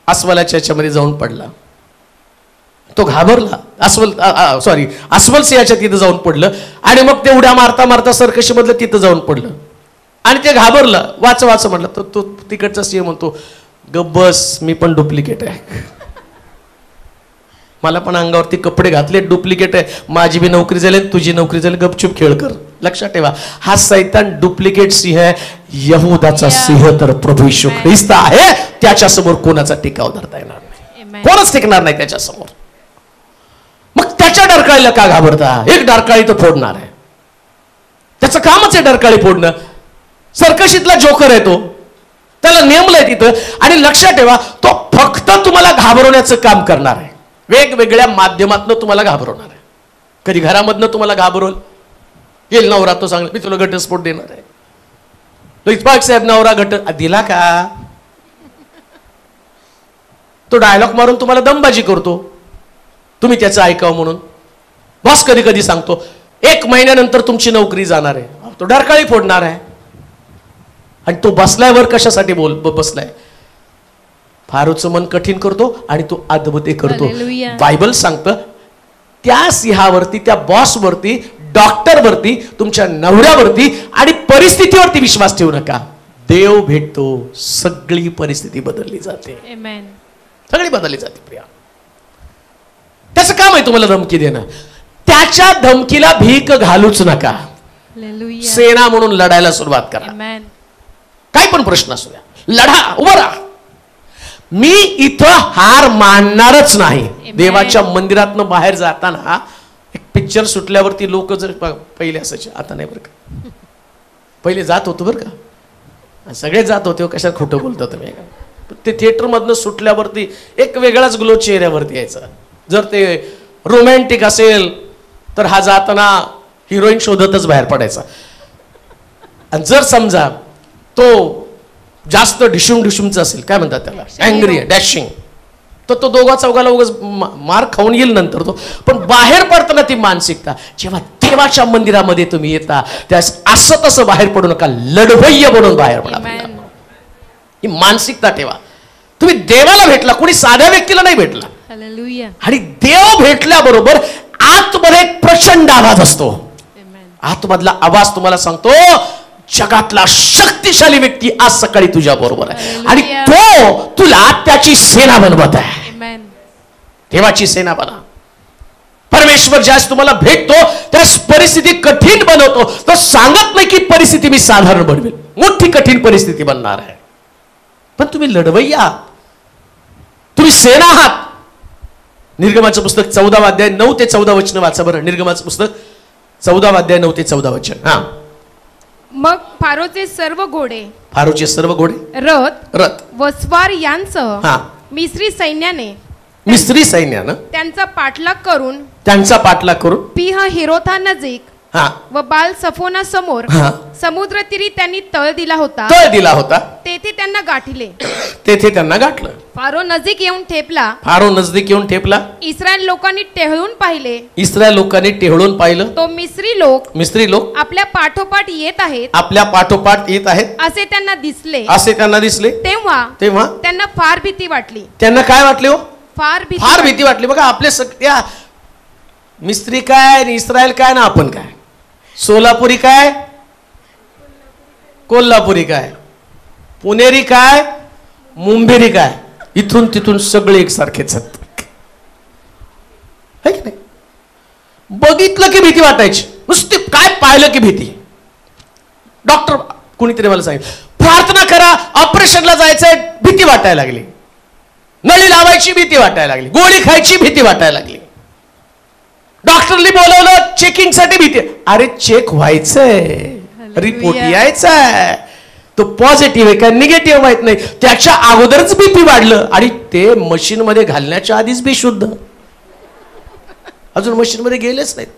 अस्वलाच्या याच्यामध्ये जाऊन पडला. तो घाबरला. अस्वल सिंहाच्या तिथं जाऊन पडलं आणि मग ते उड्या मारता मारता सर्कशी मधलं तिथं जाऊन पडलं आणि ते घाबरलं. वाच म्हणलं तर तो तिकडचा सिंह म्हणतो गब्बस, मी पण डुप्लिकेट आहे, मला पण अंगावरती कपडे घातले डुप्लिकेट आहे, माझी बी नोकरी झाली तुझी नोकरी झाली, गपचूप खेळ कर. लक्षात ठेवा, हा सैतान डुप्लिकेट सिंह आहे. यहूदाचा सिंह तर प्रभू येशू ख्रिस्त आहे, त्याच्या समोर कोणाचा टिकाव धरता येणार नाही. कोणच टिकणार नाही त्याच्यासमोर. मग त्याच्या डरकाळीला का घाबरता? एक डरकाळी तो फोडणार आहे, त्याचं कामच आहे डरकाळी फोडणं. सर्कशीतला जोकर आहे तो, त्याला नेमलंय तिथं. आणि लक्षात ठेवा, तो फक्त तुम्हाला घाबरवण्याचं काम करणार आहे, वेगवेगळ्या माध्यमातून तुम्हाला घाबरवणार आहे. कधी घरामधनं तुम्हाला घाबरवल, येईल नवरा तो सांगेल मी तुला घटस्फोट देणार आहे. इतफाक साहेब नवरा घट दिला का? तो डायलॉग मारून तुम्हाला दमबाजी करतो, तुम्ही त्याचं ऐकावं म्हणून. बॉस कधी कधी सांगतो 1 महिन्यानंतर तुमची नोकरी जाणार आहे, तो डरकाळी फोडणार आहे. आणि तो बसलायवर कशासाठी बसलाय? फारूचं मन कठीण करतो आणि तो अद्भुते करतो. बायबल सांगतं त्या सिंहावरती, त्या बॉसवरती, डॉक्टरवरती, तुमच्या नवऱ्यावरती आणि परिस्थितीवरती विश्वास ठेवू नका. देव भेटतो, सगळी परिस्थिती बदलली जाते. सगळी बदलली जाते प्रिया. त्याचं काम आहे तुम्हाला धमकी देणं. त्याच्या धमकीला भीक घालूच नका. सेना म्हणून लढायला सुरुवात करा. काय पण प्रश्न असू द्या, लढा, उभं राहा. मी इथं हार मानणारच नाही. देवाच्या मंदिरातनं बाहेर जाताना एक पिक्चर सुटल्यावरती लोक जर पहिले असायचे, आता नाही बरं का, पहिले जात होतो बरं का, सगळे जात होते. कशात खोटं बोलतो तुम्ही? ते थिएटर मधनं सुटल्यावरती एक वेगळाच ग्लो चेहऱ्यावरती यायचा. जर ते रोमॅन्टिक असेल तर हा जाताना हिरोईन शोधतच बाहेर पडायचा. आणि जर समजा तो जास्त ढिशूमचा असेल, काय म्हणतात त्याला, अँग्री, डॅशिंग, तर तो दोघा चौघाला उगाच मार खाऊन येईल नंतर तो. पण बाहेर पडताना ती मानसिकता, जेव्हा देवाच्या मंदिरामध्ये तुम्ही येता त्यास असं तसं बाहेर पडू नका, लढवय्य बनून बाहेर पडा. ही मानसिकता ठेवा. तुम्ही देवाला भेटला, कोणी साध्या व्यक्तीला नाही भेटला. आणि देव भेटल्याबरोबर आतमध्ये एक प्रचंड आवाज असतो. आतमधला आवाज तुम्हाला सांगतो जगातला शक्तिशाली व्यक्ती आज सकाळी तुझ्या बरोबर आहे आणि तो तुला त्याची सेना बनवत आहे. देवाची सेना बना. परमेश्वर ज्यास तुम्हाला भेटतो त्यास परिस्थिती कठीण बनवतो. तो सांगत नाही की परिस्थिती मी साधारण बनवेल, मोठी कठीण परिस्थिती बनणार आहे. पण तुम्ही लढवय्या आहात, तुम्ही सेना आहात. निर्गमाचं पुस्तक 14 अध्याय 9 ते 14 वचन वाचा बरं. निर्गमाचं पुस्तक 14 अध्याय 9 ते 14 वचन. हा. मग फारोचे सर्व घोडे, फारोचे सर्व घोडे, रथ व स्वार यांसह मिस्री सैन्यानं त्यांचा पाठलाग करून पीह हिरोथा नजीक व बाल सफोना समोर समुद्र तीरी त्यांनी तळ दिला होता. तेथे त्यांना गाठलं. फारो नजीक येऊन ठेपला. इस्रायल लोकांनी टेहळून पाहिले. तो मिस्री लोक आपल्या पाठोपाठ येत आहेत असे त्यांना दिसले. तेव्हा त्यांना फार भीती वाटली. त्यांना काय वाटले हो? फार भीती वाटली. बघा आपले सगळ्या मिस्त्री काय, इस्रायल काय ना आपण काय, सोलापुरी काय, कोल्हापुरी काय, पुणेरी काय, मुंबेरी काय, इथून तिथून सगळे एकसारखेच आहेत. है की नाही? बघितलं की भीती वाटायची, नुसती काय पाहिलं की भीती. डॉक्टर कुणीतरी मला सांगितलं प्रार्थना करा, ऑपरेशनला जायचंय, भीती वाटायला लागली. नळी लावायची भीती वाटायला लागली, गोळी खायची भीती वाटायला लागली. डॉक्टरनी बोलवलं चेकिंग साठी भीती. अरे चेक व्हायचंय, रिपोर्ट यायचाय, तो पॉझिटिव्ह आहे का निगेटिव्ह माहित नाही, त्याच्या अगोदरच बीपी वाढलं. आणि ते मशीन मध्ये घालण्याच्या आधीच बेशुद्ध, अजून मशीन मध्ये गेलेच नाहीत.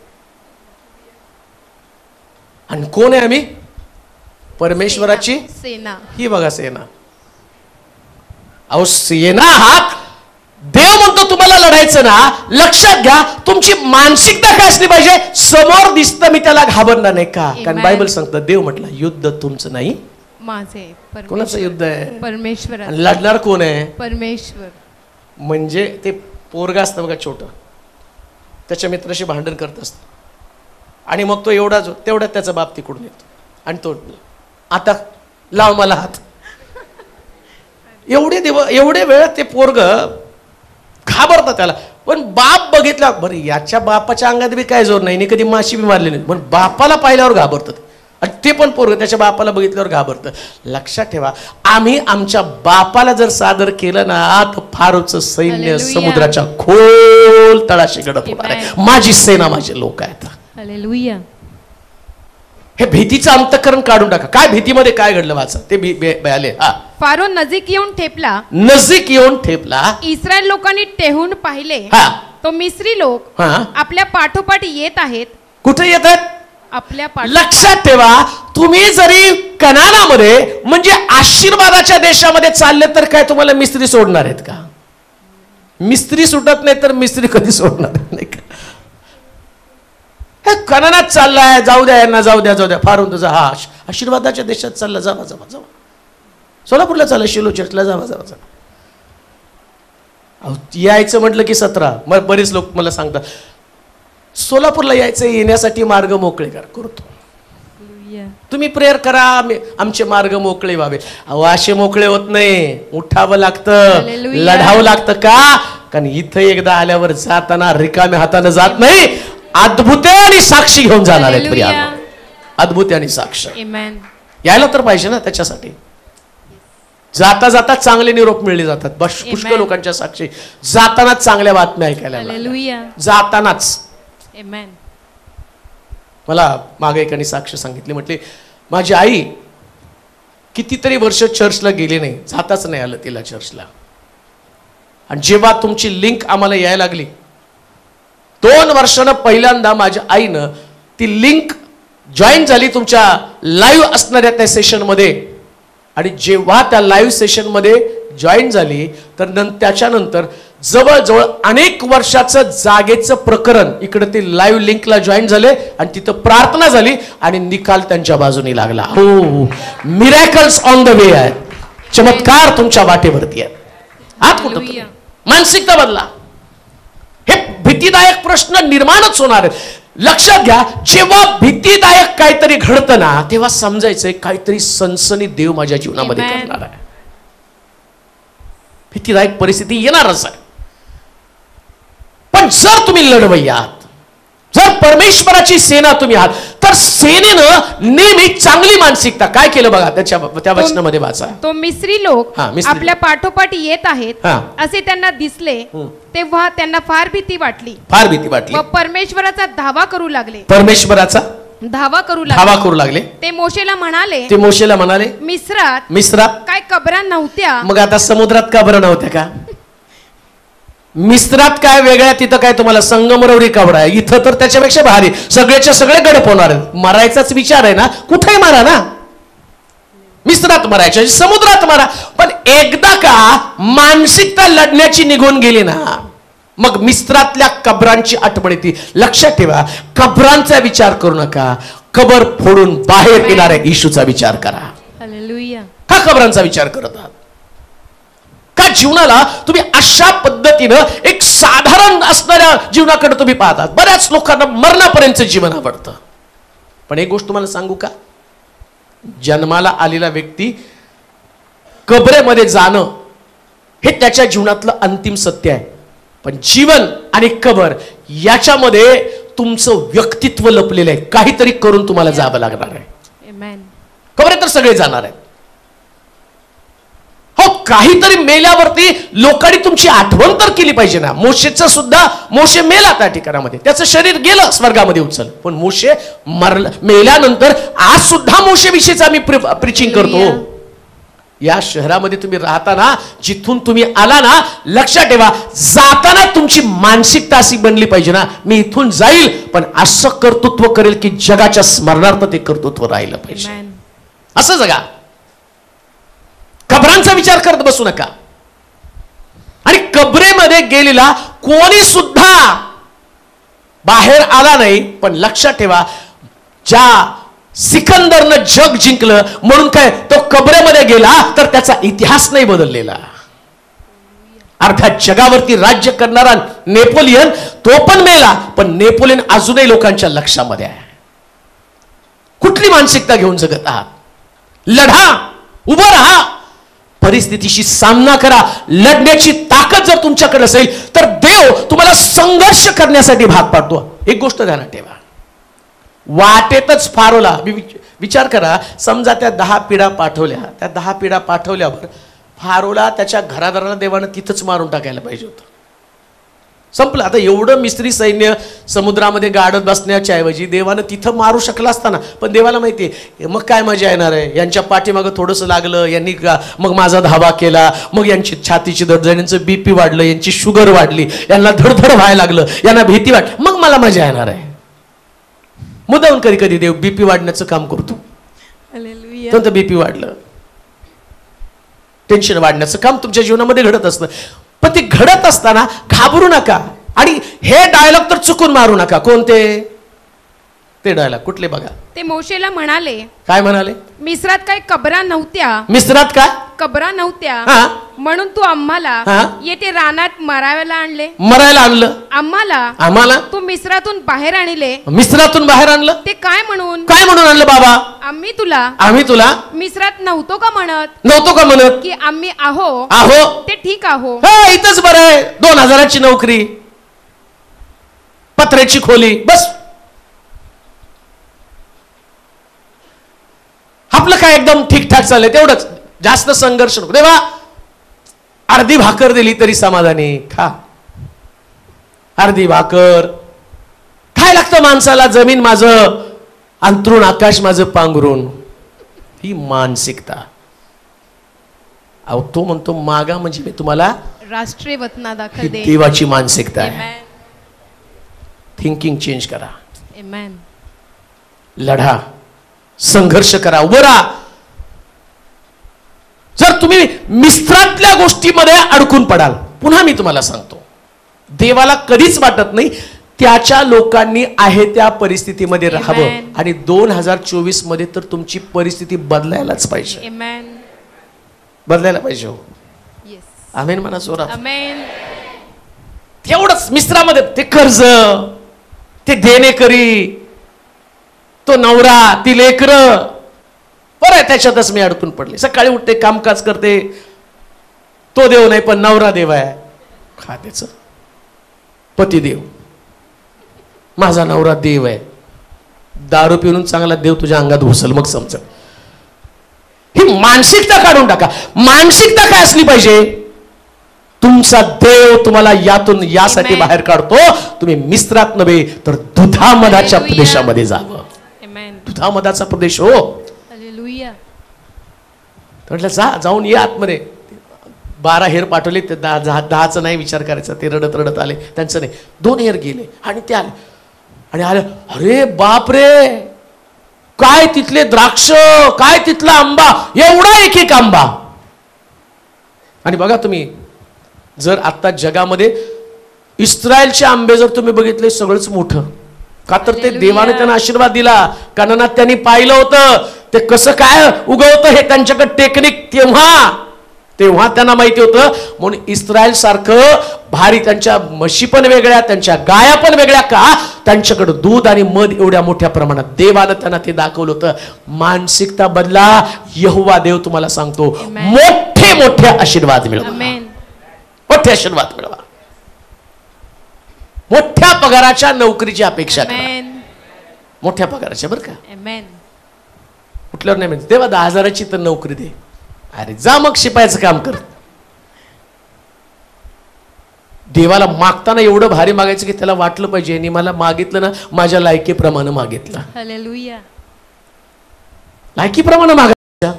आणि कोण आहे आम्ही? परमेश्वराची सेना. ही बघा सेना. अहो सेना आहात. देव म्हणतो तुम्हाला लढायचं ना, लक्षात घ्या तुमची मानसिकता काय असली पाहिजे. समोर दिसतं मी त्याला घाबरणार नाही का? कारण बायबल सांगतं, देव म्हटलं युद्ध तुमचं नाही माझे. कोणाचं युद्ध आहे? परमेश्वर. लढणार कोण आहे? परमेश्वर. म्हणजे ते पोरगा असतं बघा छोटं, त्याच्या मित्राशी भांडण करत असत आणि मग तो तेवढ्यात त्याचा बाप तिकडून येतो आणि तो आता लाव मला हात. एवढे वेळ ते पोरग घाबरतं त्याला. पण बाप बघितला, बरं याच्या बापाच्या अंगात बी काय जोर नाही, कधी माशी बी मारली नाही, पण बापाला पाहिल्यावर घाबरतात. ते पण पोरग त्याच्या बापाला बघितल्यावर घाबरतं. लक्षात ठेवा, आम्ही आमच्या बापाला जर सादर केलं ना तर फारोचं सैन्य समुद्राच्या खोल तळाशी गडप होणार आहे. माझी सेना माझे लोक आहेत. हालेलुया. हे भीतीचं अंतःकरण काढून टाका. काय भीतीमध्ये काय घडलं वाचा ते आले. फारो नजीक येऊन ठेपला. नजीक येऊन ठेपला. इस्रायल लोकांनी टेहून पाहिले, तो मिस्री लोक आपल्या पाठोपाठ येत आहेत. कुठे येत आहेत? आपल्या. लक्षात ठेवा, तुम्ही जरी कनानामध्ये म्हणजे आशीर्वादाच्या देशामध्ये चालले तर काय तुम्हाला मिस्त्री सोडणार आहेत का? मिस्त्री सुटत नाही तर मिस्त्री कधी सोडणार नाही का? हे कनानात चाललाय, जाऊ द्या यांना, जाऊ द्या जाऊ द्या. फारून तुझा हा आशीर्वादाच्या देशात चालला, जावा जावा जावा. सोलापूरला चालला, शिलो चर्चला जावा जावा जावा. यायचं म्हटलं की 17. मग बरेच लोक मला सांगतात सोलापूरला यायचं, येण्यासाठी मार्ग मोकळे करतो. तुम्ही प्रेयर करा आमचे मार्ग मोकळे व्हावे. अहो असे मोकळे होत नाही, उठावं लागतं, लढावं लागतं. का? कारण इथं एकदा आल्यावर जाताना रिकाम्या हाताने जात नाही, अद्भुत आणि साक्षी घेऊन जाणार आहेत. अद्भुत आणि साक्ष यायला तर पाहिजे ना. त्याच्यासाठी जाता जाता चांगले निरोप मिळले जातात. पुष्कळ लोकांच्या साक्षी जातानाच चांगल्या बातम्या ऐकायला जातानाच. मला मागे एकाने साक्ष सांगितली, म्हटले माझी आई कितीतरी वर्ष चर्चला गेली नाही, जाताच नाही आलं तिला चर्चला. आणि जेव्हा तुमची लिंक आम्हाला यायला लागली 2 वर्षानं पहिल्यांदा माझ्या आईनं ती लिंक जॉईन झाली तुमच्या लाईव्ह असणाऱ्या त्या सेशन मध्ये. आणि जेव्हा त्या लाईव्ह सेशन मध्ये जॉईन झाली तर त्याच्यानंतर जवळजवळ अनेक वर्षाचं जागेचं प्रकरण इकडे ते लाईव्ह लिंकला जॉईन झाले आणि तिथं प्रार्थना झाली आणि निकाल त्यांच्या बाजूने लागला. हो, मिरॅकल्स ऑन द वे आहेत. चमत्कार तुमच्या वाटेवरती आहेत. आत कुठं मानसिकता बदला. हे भीतीदायक प्रश्न निर्माणच होणार आहेत. लक्षात घ्या, जेव्हा भीतीदायक काहीतरी घडतं ना तेव्हा समजायचंय काहीतरी सनसनी देव माझ्या जीवनामध्ये करणार आहे. भीतीदायक परिस्थिती येणारच आहे. पण जर तुम्ही लढवय्या आहात, जर परमेश्वराची सेना तुम्ही आहात, तर सेनेनं नेहमी चांगली मानसिकता काय केलं बघा त्या वचनामध्ये वाचा. तो मिस्री लोक आपल्या पाठोपाठ येत आहेत असे त्यांना दिसले, तेव्हा त्यांना फार भीती वाटली. फार भीती वाटली. व परमेश्वराचा धावा करू लागले. परमेश्वराचा धावा करू लागले. ते मोशेला म्हणाले, मिस्रात काय कबरा नव्हत्या? मग आता समुद्रात कबरा नव्हत्या का? मिस्रात काय वेगळ्या, तिथं काय तुम्हाला संगमरवरी कबरा आहे. इथं तर त्याच्यापेक्षा भारी, सगळेच्या सगळे गडप होणार. मरायचाच विचार आहे ना, कुठेही मारा ना. मिस्रात मरायच्या, समुद्रात मारा. पण एकदा का मानसिकता लढण्याची निघून गेली ना मग मिस्रातल्या कबरांची आठवण येते. लक्षात ठेवा, कबरांचा विचार करू नका, कबर फोडून बाहेर येणाऱ्या येशूचा विचार करा. का कबरांचा विचार करत आहात? का जीवनाला तुम्ही अशा पद्धतीनं एक साधारण असणाऱ्या जीवनाकडे तुम्ही पाहतात? बऱ्याच लोकांना मरणापर्यंत जीवन आवडतं. पण एक गोष्ट तुम्हाला सांगू का, जन्माला आलेला व्यक्ती कबरेमध्ये जाणं हे त्याच्या जीवनातलं अंतिम सत्य आहे. पण जीवन आणि कबर याच्यामध्ये तुमचं व्यक्तित्व लपलेलं आहे. काहीतरी करून तुम्हाला जावं लागणार आहे. कबरे तर सगळे जाणार आहेत. हो, काहीतरी मेल्यावरती लोकांनी तुमची आठवण तर केली पाहिजे ना. मोशेचं सुद्धा, मोशे मेला त्या ठिकाणामध्ये, त्याचं शरीर गेलं स्वर्गामध्ये उचल, पण मोशे मेल्यानंतर आज सुद्धा मोशे विषयीच आम्ही प्रीचिंग करतो. या शहरामध्ये तुम्ही राहता ना, जिथून तुम्ही आला ना, लक्षात ठेवा, जाताना तुमची मानसिकता अशी बनली पाहिजे ना, मी इथून जाईल पण असं कर्तृत्व करेल की जगाच्या स्मरणार्थ ते कर्तृत्व राहिलं पाहिजे. असं जगा. कबरांचा विचार करत बसू नका. आणि कबरेमध्ये गेलेला कोणी सुद्धा बाहेर आला नाही. पण लक्षात ठेवा, ज्या सिकंदरनं जग जिंकलं म्हणून काय तो कबरेमध्ये गेला तर त्याचा इतिहास नाही बदललेला. अर्थात जगावरती राज्य करणारा नेपोलियन तो पण मेला, पण नेपोलियन अजूनही लोकांच्या लक्षामध्ये आहे. कुठली मानसिकता घेऊन जगत आहात? लढा, उभं राहा, परिस्थितीशी सामना करा. लढण्याची ताकद जर तुमच्याकडे असेल तर देव तुम्हाला संघर्ष करण्यासाठी भाग पाडतो. एक गोष्ट ध्यानात ठेवा, वाटेतच फारोला विचार करा, समजा त्या 10 पिढ्या पाठवल्या, त्या 10 पिढ्या पाठवल्यावर फारोला त्याच्या घरादाराला देवानं तिथंच मारून टाकायला पाहिजे होतं. संपलं. आता एवढं मिस्त्री सैन्य समुद्रामध्ये गाडत बसण्याच्या ऐवजी देवानं तिथं मारू शकला असताना, पण देवाला माहिती आहे मग काय मजा येणार आहे. यांच्या पाठीमागं थोडंसं लागलं, यांनी मग माझा धावा केला, मग यांची छातीची धडधड, यांचं BP वाढलं, यांची शुगर वाढली, यांना धडधड व्हायला लागलं, यांना भीती वाटली, मग मला मजा येणार आहे. मुद्दाम कधी कधी देव BP वाढण्याचं काम करतो. तर BP वाढलं, टेन्शन वाढण्याचं काम तुमच्या जीवनामध्ये घडत असतं. पण ते घडत असताना घाबरू नका. आणि हे डायलॉग तर चुकून मारू नका. कोणते ते डायलॉग? कुठले बघा. ते मोशेला म्हणाले. काय म्हणाले? मिस्रात काय कबरा नव्हत्या. मिस्रात काय कबरा नव्हत्या, म्हणून तू आम्हाला येथे रानात मरायला आणले. मरायला आणलं आम्हाला तू मिस्रातून बाहेर आणले. मिस्रातून बाहेर आणलं ते काय म्हणून आणलं बाबा? आम्ही तुला मिस्रात नव्हतो का म्हणत की आम्ही आहो ते ठीक आहो. इथंच बरं आहे. 2000ची नोकरी, पत्र्याची खोली, बस. आपलं काय एकदम ठीकठाक चाललंय, तेवढंच. जास्त संघर्ष नको. देवा अर्धी भाकर दिली तरी समाधानी. खा अर्धी भाकर. काय लागतं माणसाला? जमीन माझं अंतरून, आकाश माझं पांघरून. ही मानसिकता. अहो तो म्हणतो मागा म्हणजे मी तुम्हाला राष्ट्रीय वतना दाखल दे. देवाची मानसिकता आहे. थिंकिंग चेंज करा. लढा, संघर्ष करा, उभं राहा. जर तुम्ही मिस्त्रातल्या गोष्टीमध्ये अडकून पडाल, पुन्हा मी तुम्हाला सांगतो, देवाला कधीच वाटत नाही त्याच्या लोकांनी आहे त्या परिस्थितीमध्ये राहावं. आणि 2024 मध्ये तर तुमची परिस्थिती बदलायलाच पाहिजे. बदलायला पाहिजे. हो, आमेन म्हणा जोरात. एवढंच. मिस्त्रामध्ये ते कर्ज, ते देणेकरी, तो नवरा, ती लेकरं, बरं त्याच्यातच मी अडकून पडले. सकाळी उठते, कामकाज करते, तो देव नाही पण नवरा देव आहे. त्याच पती देव, माझा नवरा देव आहे. दारू पिऊन चांगला देव तुझ्या अंगात घुसल, मग समज. ही मानसिकता काढून टाका. मानसिकता काय असली पाहिजे? तुमचा देव तुम्हाला यातून यासाठी बाहेर काढतो. तुम्ही मिस्त्रात नव्हे तर दुधामधाच्या प्रदेशामध्ये जावं. दुधामधाचा प्रदेश. हो, म्हटलं जाऊन ये आतमध्ये. 12 हेर पाठवले, 10चा नाही विचार करायचा. ते रडत रडत आले. त्यांचं नाही, 2 हेर गेले आणि ते आले आणि आले. अरे बाप रे, काय तिथले द्राक्ष, काय तिथला आंबा, एवढा एक एक आंबा. आणि बघा तुम्ही, जर आता जगामध्ये इस्रायलचे आंबे जर तुम्ही बघितले, सगळंच मोठं. का तर ते देवाने त्यांना आशीर्वाद दिला. कानात त्यांनी पाहिलं होतं ते कसं काय उगवतं, हे त्यांच्याकडे टेक्निक तेव्हा त्यांना माहिती होतं. म्हणून इस्रायल सारखं भारी, त्यांच्या म्हशी पण वेगळ्या, त्यांच्या गाया पण वेगळ्या. का? त्यांच्याकडे दूध आणि मध एवढ्या मोठ्या प्रमाणात. देवानं त्यांना ते दाखवलं होतं. मानसिकता बदला. यहोवा देव तुम्हाला सांगतो, मोठे मोठे आशीर्वाद मिळवा. मोठे आशीर्वाद मिळवा. मोठ्या पगाराच्या नोकरीची अपेक्षा करा. मोठ्या पगाराच्या, बरं का. कुठल्यावर नाही म्हणते देवा 10,000ची तर नोकरी दे. अरे जा मग शिपायाचं काम कर. देवाला मागताना एवढं भारी मागायचं की त्याला वाटलं पाहिजे आणि मला मागितलं ना माझ्या लायकीप्रमाणे मागितलं. हालेलुया. लायकीप्रमाणे मागायचं.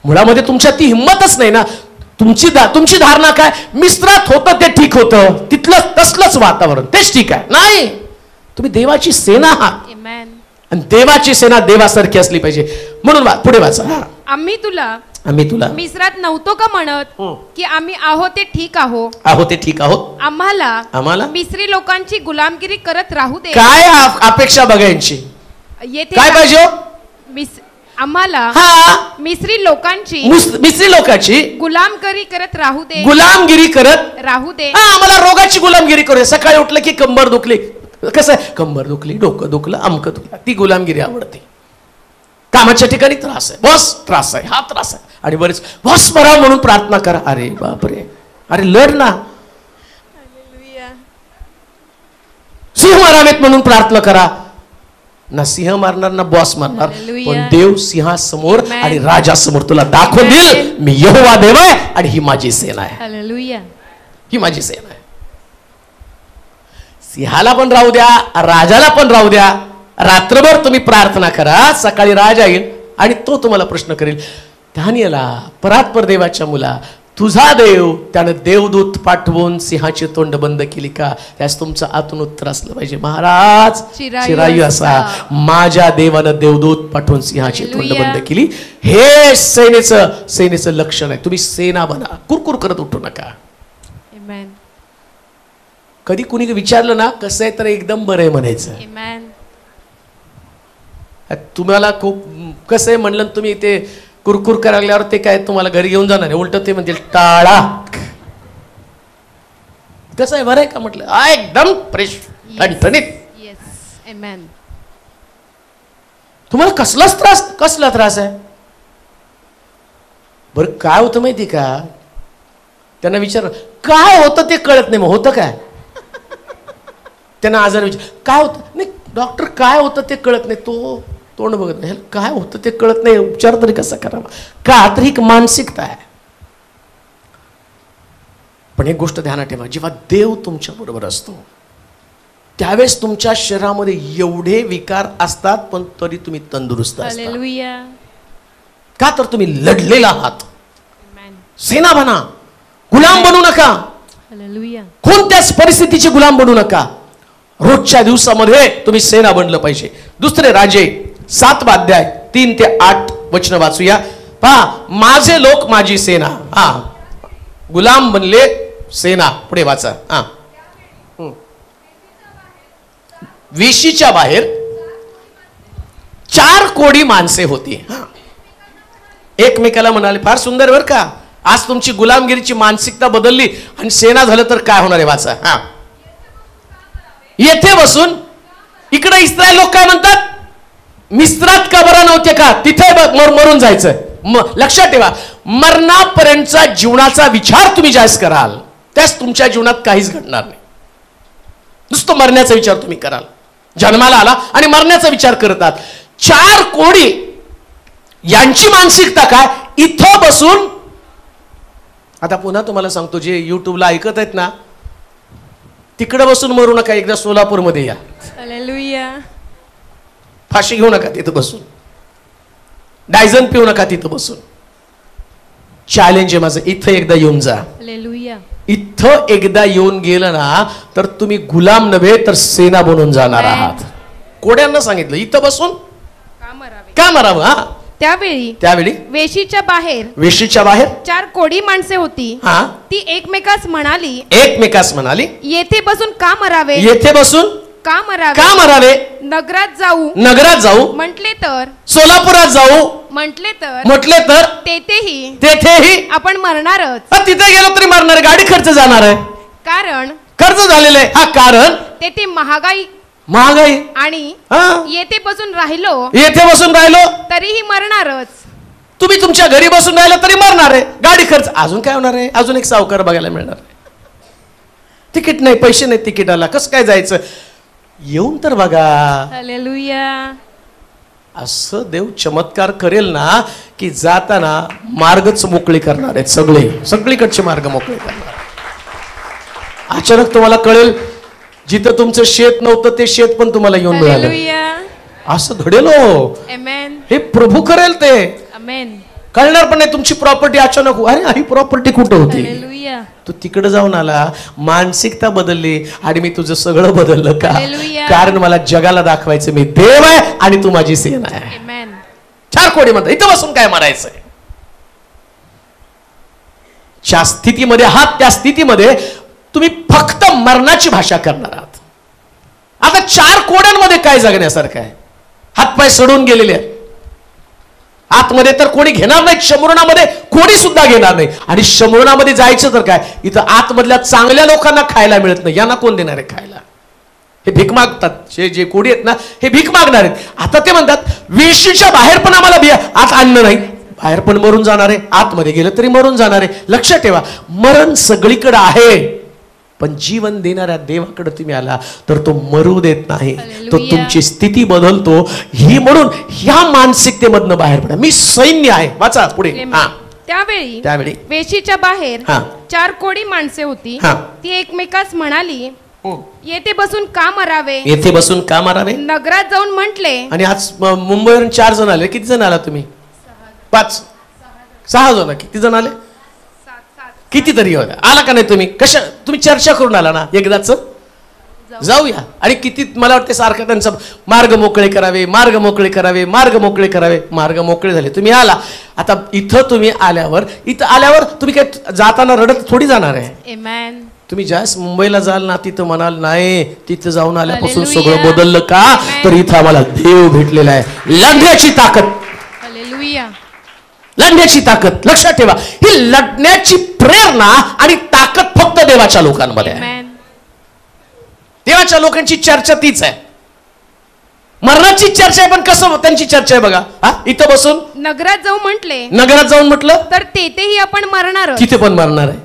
मुळामध्ये तुमच्या ती हिंमतच नाही ना. तुमची धारणा काय? मिस्त्रात होतं ते ठीक होतं, तिथलं तसलंच वातावरण, तेच ठीक आहे. नाही, तुम्ही देवाची सेना आहात. आणि देवाची सेना देवासारखी असली पाहिजे. म्हणून पुढे वाचा. आम्ही तुला मिस्रात नव्हतो का म्हणत की आम्ही आहो ते ठीक आहोत. आम्हाला मिस्री लोकांची गुलामगिरी करत राहू दे. काय अपेक्षा बघायची? काय पाहिजे? आम्हाला मिस्री लोकांची गुलामगिरी करत राहू दे. आम्हाला रोगाची गुलामगिरी करू दे. सकाळी उठलं की कंबर दुखली, कसं कंबर दुखली, डोकं दुखलं, अमकं दुखलं, ती गुलामगिरी आवडते. कामाच्या ठिकाणी त्रास आहे, बॉस त्रास आहे, हा त्रास आहे, आणि बरेच बॉस बरा म्हणून प्रार्थना करा. अरे बापरे, अरे लढ ना. सिंह मारावेत म्हणून प्रार्थना करा. ना सिंह मारणार ना बॉस मारणार, Hallelujah. पण देव सिंहासमोर Amen. आणि राजासमोर तुला दाखवून देईल, मी यहोवा देव आहे आणि ही माझी सेना आहे. हालेलुया. ही माझी सेना आहे. सिंहाला पण राहू द्या, राजाला पण राहू द्या. रात्रभर तुम्ही प्रार्थना करा, सकाळी राजा येईल आणि तो तुम्हाला प्रश्न करेल, दानियेला, परात्पर देवाच्या मुला, तुझा देव त्यानं देवदूत पाठवून सिंहाची तोंड बंद केली का? त्यास तुमचं आतून उत्तर असलं पाहिजे, महाराज चिरायू असा माझ्या देवानं देवदूत पाठवून सिंहाची तोंड बंद केली. हे सेनेचं लक्षण आहे. तुम्ही सेना बना, कुरकुर करत उठू नका. Amen. कधी कुणी विचारलं ना कसं आहे तर एकदम बरं आहे म्हणायचं. Amen. तुम्हाला खूप कसं आहे म्हणलं तुम्ही ते कुरकुर करायला लागल्यावर ते काय तुम्हाला घरी घेऊन जाणार आहे, उलट ते म्हणतील टाळा. कसं आहे बरं आहे का म्हटलं, एकदम फ्रेश ठणठणीत. Yes. Amen. तुम्हाला कसला त्रास आहे बरं? काय होतं माहिती का? त्यांना विचार काय होतं ते कळत नाही, मग होतं काय? त्यांना आजार विचार काय होतं, नाही डॉक्टर काय होतं ते कळत नाही, तो तोंड बघत नाही, काय होतं ते कळत नाही, उपचार तरी कसा करावा? का तर ही मानसिकता आहे. पण एक गोष्ट ध्यानात ठेवा, जेव्हा देव तुमच्या बरोबर असतो त्यावेळेस तुमच्या शरीरामध्ये एवढे विकार असतात पण तरी तुम्ही तंदुरुस्त असता. हालेलुया. का तर तुम्ही लढलेला आहात. Amen. सेना बना, गुलाम बनू नका. हालेलुया. कोणत्याच परिस्थितीचे गुलाम बनू नका. रोजच्या दिवसामध्ये तुम्ही सेना बनलं पाहिजे. दुसरे राजे 7 अध्याय 3 ते 8 वचन वाचूया. पहा, माझे लोक माझी सेना. हा, गुलाम बनले, सेना. पुढे वाचा. हा, वेशीच्या बाहेर 4 कोडी माणसे होती. एकमेकाला म्हणाले, फार सुंदर बर का, आज तुमची गुलामगिरीची मानसिकता बदलली आणि सेना झालं तर काय होणार आहे? वाचा. हा, येथे बसून, इकडे इस्रायल लोक काय म्हणतात, मिस्रात का बरं नव्हते का, तिथे मरून जायचं. लक्षात ठेवा, मरणापर्यंतचा जीवनाचा विचार तुम्ही ज्यास कराल त्यास तुमच्या जीवनात काहीच घडणार नाही. नुसतं मरण्याचा विचार तुम्ही कराल. जन्माला आला आणि मरण्याचा विचार करतात. 4 कोडी यांची मानसिकता काय, इथं बसून. आता पुन्हा तुम्हाला सांगतो, जे युट्यूबला ऐकत आहेत ना, तिकडे बसून मरू नका, एकदा सोलापूरमध्ये या. हालेलुया. फाशी घेऊ नका तिथं बसून, डायझन पिऊ नका तिथं बसून. चॅलेंज आहे माझं, इथं एकदा येऊन जा. हालेलुया. इथं एकदा येऊन गेलं ना तर तुम्ही गुलाम नव्हे तर सेना बनून जाणार आहात. कोड्यांना सांगितलं इथं बसून का मरावं. हा, त्यावेळी वेशीच्या बाहेर 4 कोडी माणसे होती. हा, ती एकमेकास म्हणाली, येथे बसून का मरावे, का मरावे, नगरात जाऊ म्हटले तर, सोलापुरात जाऊ म्हटले तर, तेथेही आपण मरणारच. तिथे गेलो तरी मरणार, गाडी खर्च जाणार आहे, कारण कर्ज झालेलं आहे. हा, कारण तेथे महागाई आणि येथे बसून राहिलो तरीही मरणारच. तुम्ही तुमच्या घरी बसून राहिलं तरी मरणार आहे. गाडी खर्च, अजून काय होणार आहे? अजून एक सावकार बघायला मिळणार आहे. तिकीट नाही, पैसे नाही तिकिटाला, कसं काय जायचं? येऊन तर बघा. हालेलुया. असं देव चमत्कार करेल ना की जाताना मार्गच मोकळे करणार आहेत. सगळीकडचे मार्ग मोकळे करणार. अचानक तुम्हाला कळेल, जिथं तुमचं शेत नव्हतं ते शेत पण तुम्हाला येऊन मिळालं. असं घडेल. हे प्रभू करेल. ते कळणार पण नाही. तुमची प्रॉपर्टी अचानक, अरे ही प्रॉपर्टी कुठं होती? तू तिकडे जाऊन आला, मानसिकता बदलली आणि मी तुझं सगळं बदललं. का? कारण मला जगाला दाखवायचं मी देव आहे आणि तू माझी सेना आहे. 4 कोडी म्हणतात, इथं बसून काय मारायचंय? ज्या स्थितीमध्ये आहात त्या स्थितीमध्ये तुम्ही फक्त मरणाची भाषा करणार आहात. आता 4 कोड्यांमध्ये काय जगण्यासारखं आहे? हातपाय सडून गेलेले आहेत. आतमध्ये तर कोणी घेणार नाही, शमरुणामध्ये कोणी सुद्धा घेणार नाही. आणि शमरुणामध्ये जायचं तर काय, इथं आतमधल्या चांगल्या लोकांना खायला मिळत नाही. यांना कोण देणार आहे खायला? हे भीक मागतात. जे कोडी आहेत ना, हे भीक मागणार आहेत. आता ते म्हणतात, वेशीच्या बाहेर पण आम्हाला आत अन्न नाही, बाहेर पण मरून जाणार आहे, आतमध्ये गेलं तरी मरून जाणार आहे. लक्षात ठेवा, मरण सगळीकडे आहे. पण जीवन देणाऱ्या देवाकडे तुम्ही आला तर तो मरू देत नाही, तो Hallelujah. तुमची स्थिती बदलतो. ही म्हणून ह्या मानसिकतेमधनं बाहेर पडा. मी सैन्य आहे. वाचा पुढे. त्यावेळी वेशीच्या बाहेर 4 कोडी माणसे होती. ती एकमेकास म्हणाली, येथे बसून का मरावे, येथे बसून का मारावे. नगरात जाऊन म्हटले. आणि आज मुंबईवरून 4 जण आले. किती जण आला तुम्ही? 5 6 जण. किती जण आले? कितीतरी आला का नाही तुम्ही? कशा तुम्ही चर्चा करून आला ना एकदाच. जाऊया. आणि किती मला वाटते सारखं त्यांचा मार्ग मोकळे करावे, मार्ग मोकळे करावे, मार्ग मोकळे करावे. मार्ग मोकळे झाले, तुम्ही आला. आता इथं तुम्ही आल्यावर तुम्ही काय जाताना रडत थोडी जाणार आहे. Amen. तुम्ही ज्यास मुंबईला जाल ना तिथं म्हणाल नाही, तिथं जाऊन आल्यापासून Hallelujah. सगळं बदललं का, तर इथं आम्हाला देव भेटलेला आहे. लढण्याची ताकद, Hallelujah. लढण्याची ताकद. लक्षात ठेवा, ही लढण्याची प्रेरणा आणि ताकद फक्त देवाच्या लोकांमध्ये आहे. Amen. देवाच्या लोकांची चर्चा तीच आहे. मरणाची चर्चा आहे, पण कसं त्यांची चर्चा आहे बघा. इथं बसून नगरात जाऊ म्हटले. नगरात जाऊन म्हटलं तर तेथेही आपण मरणार, तिथे पण मरणार आहे.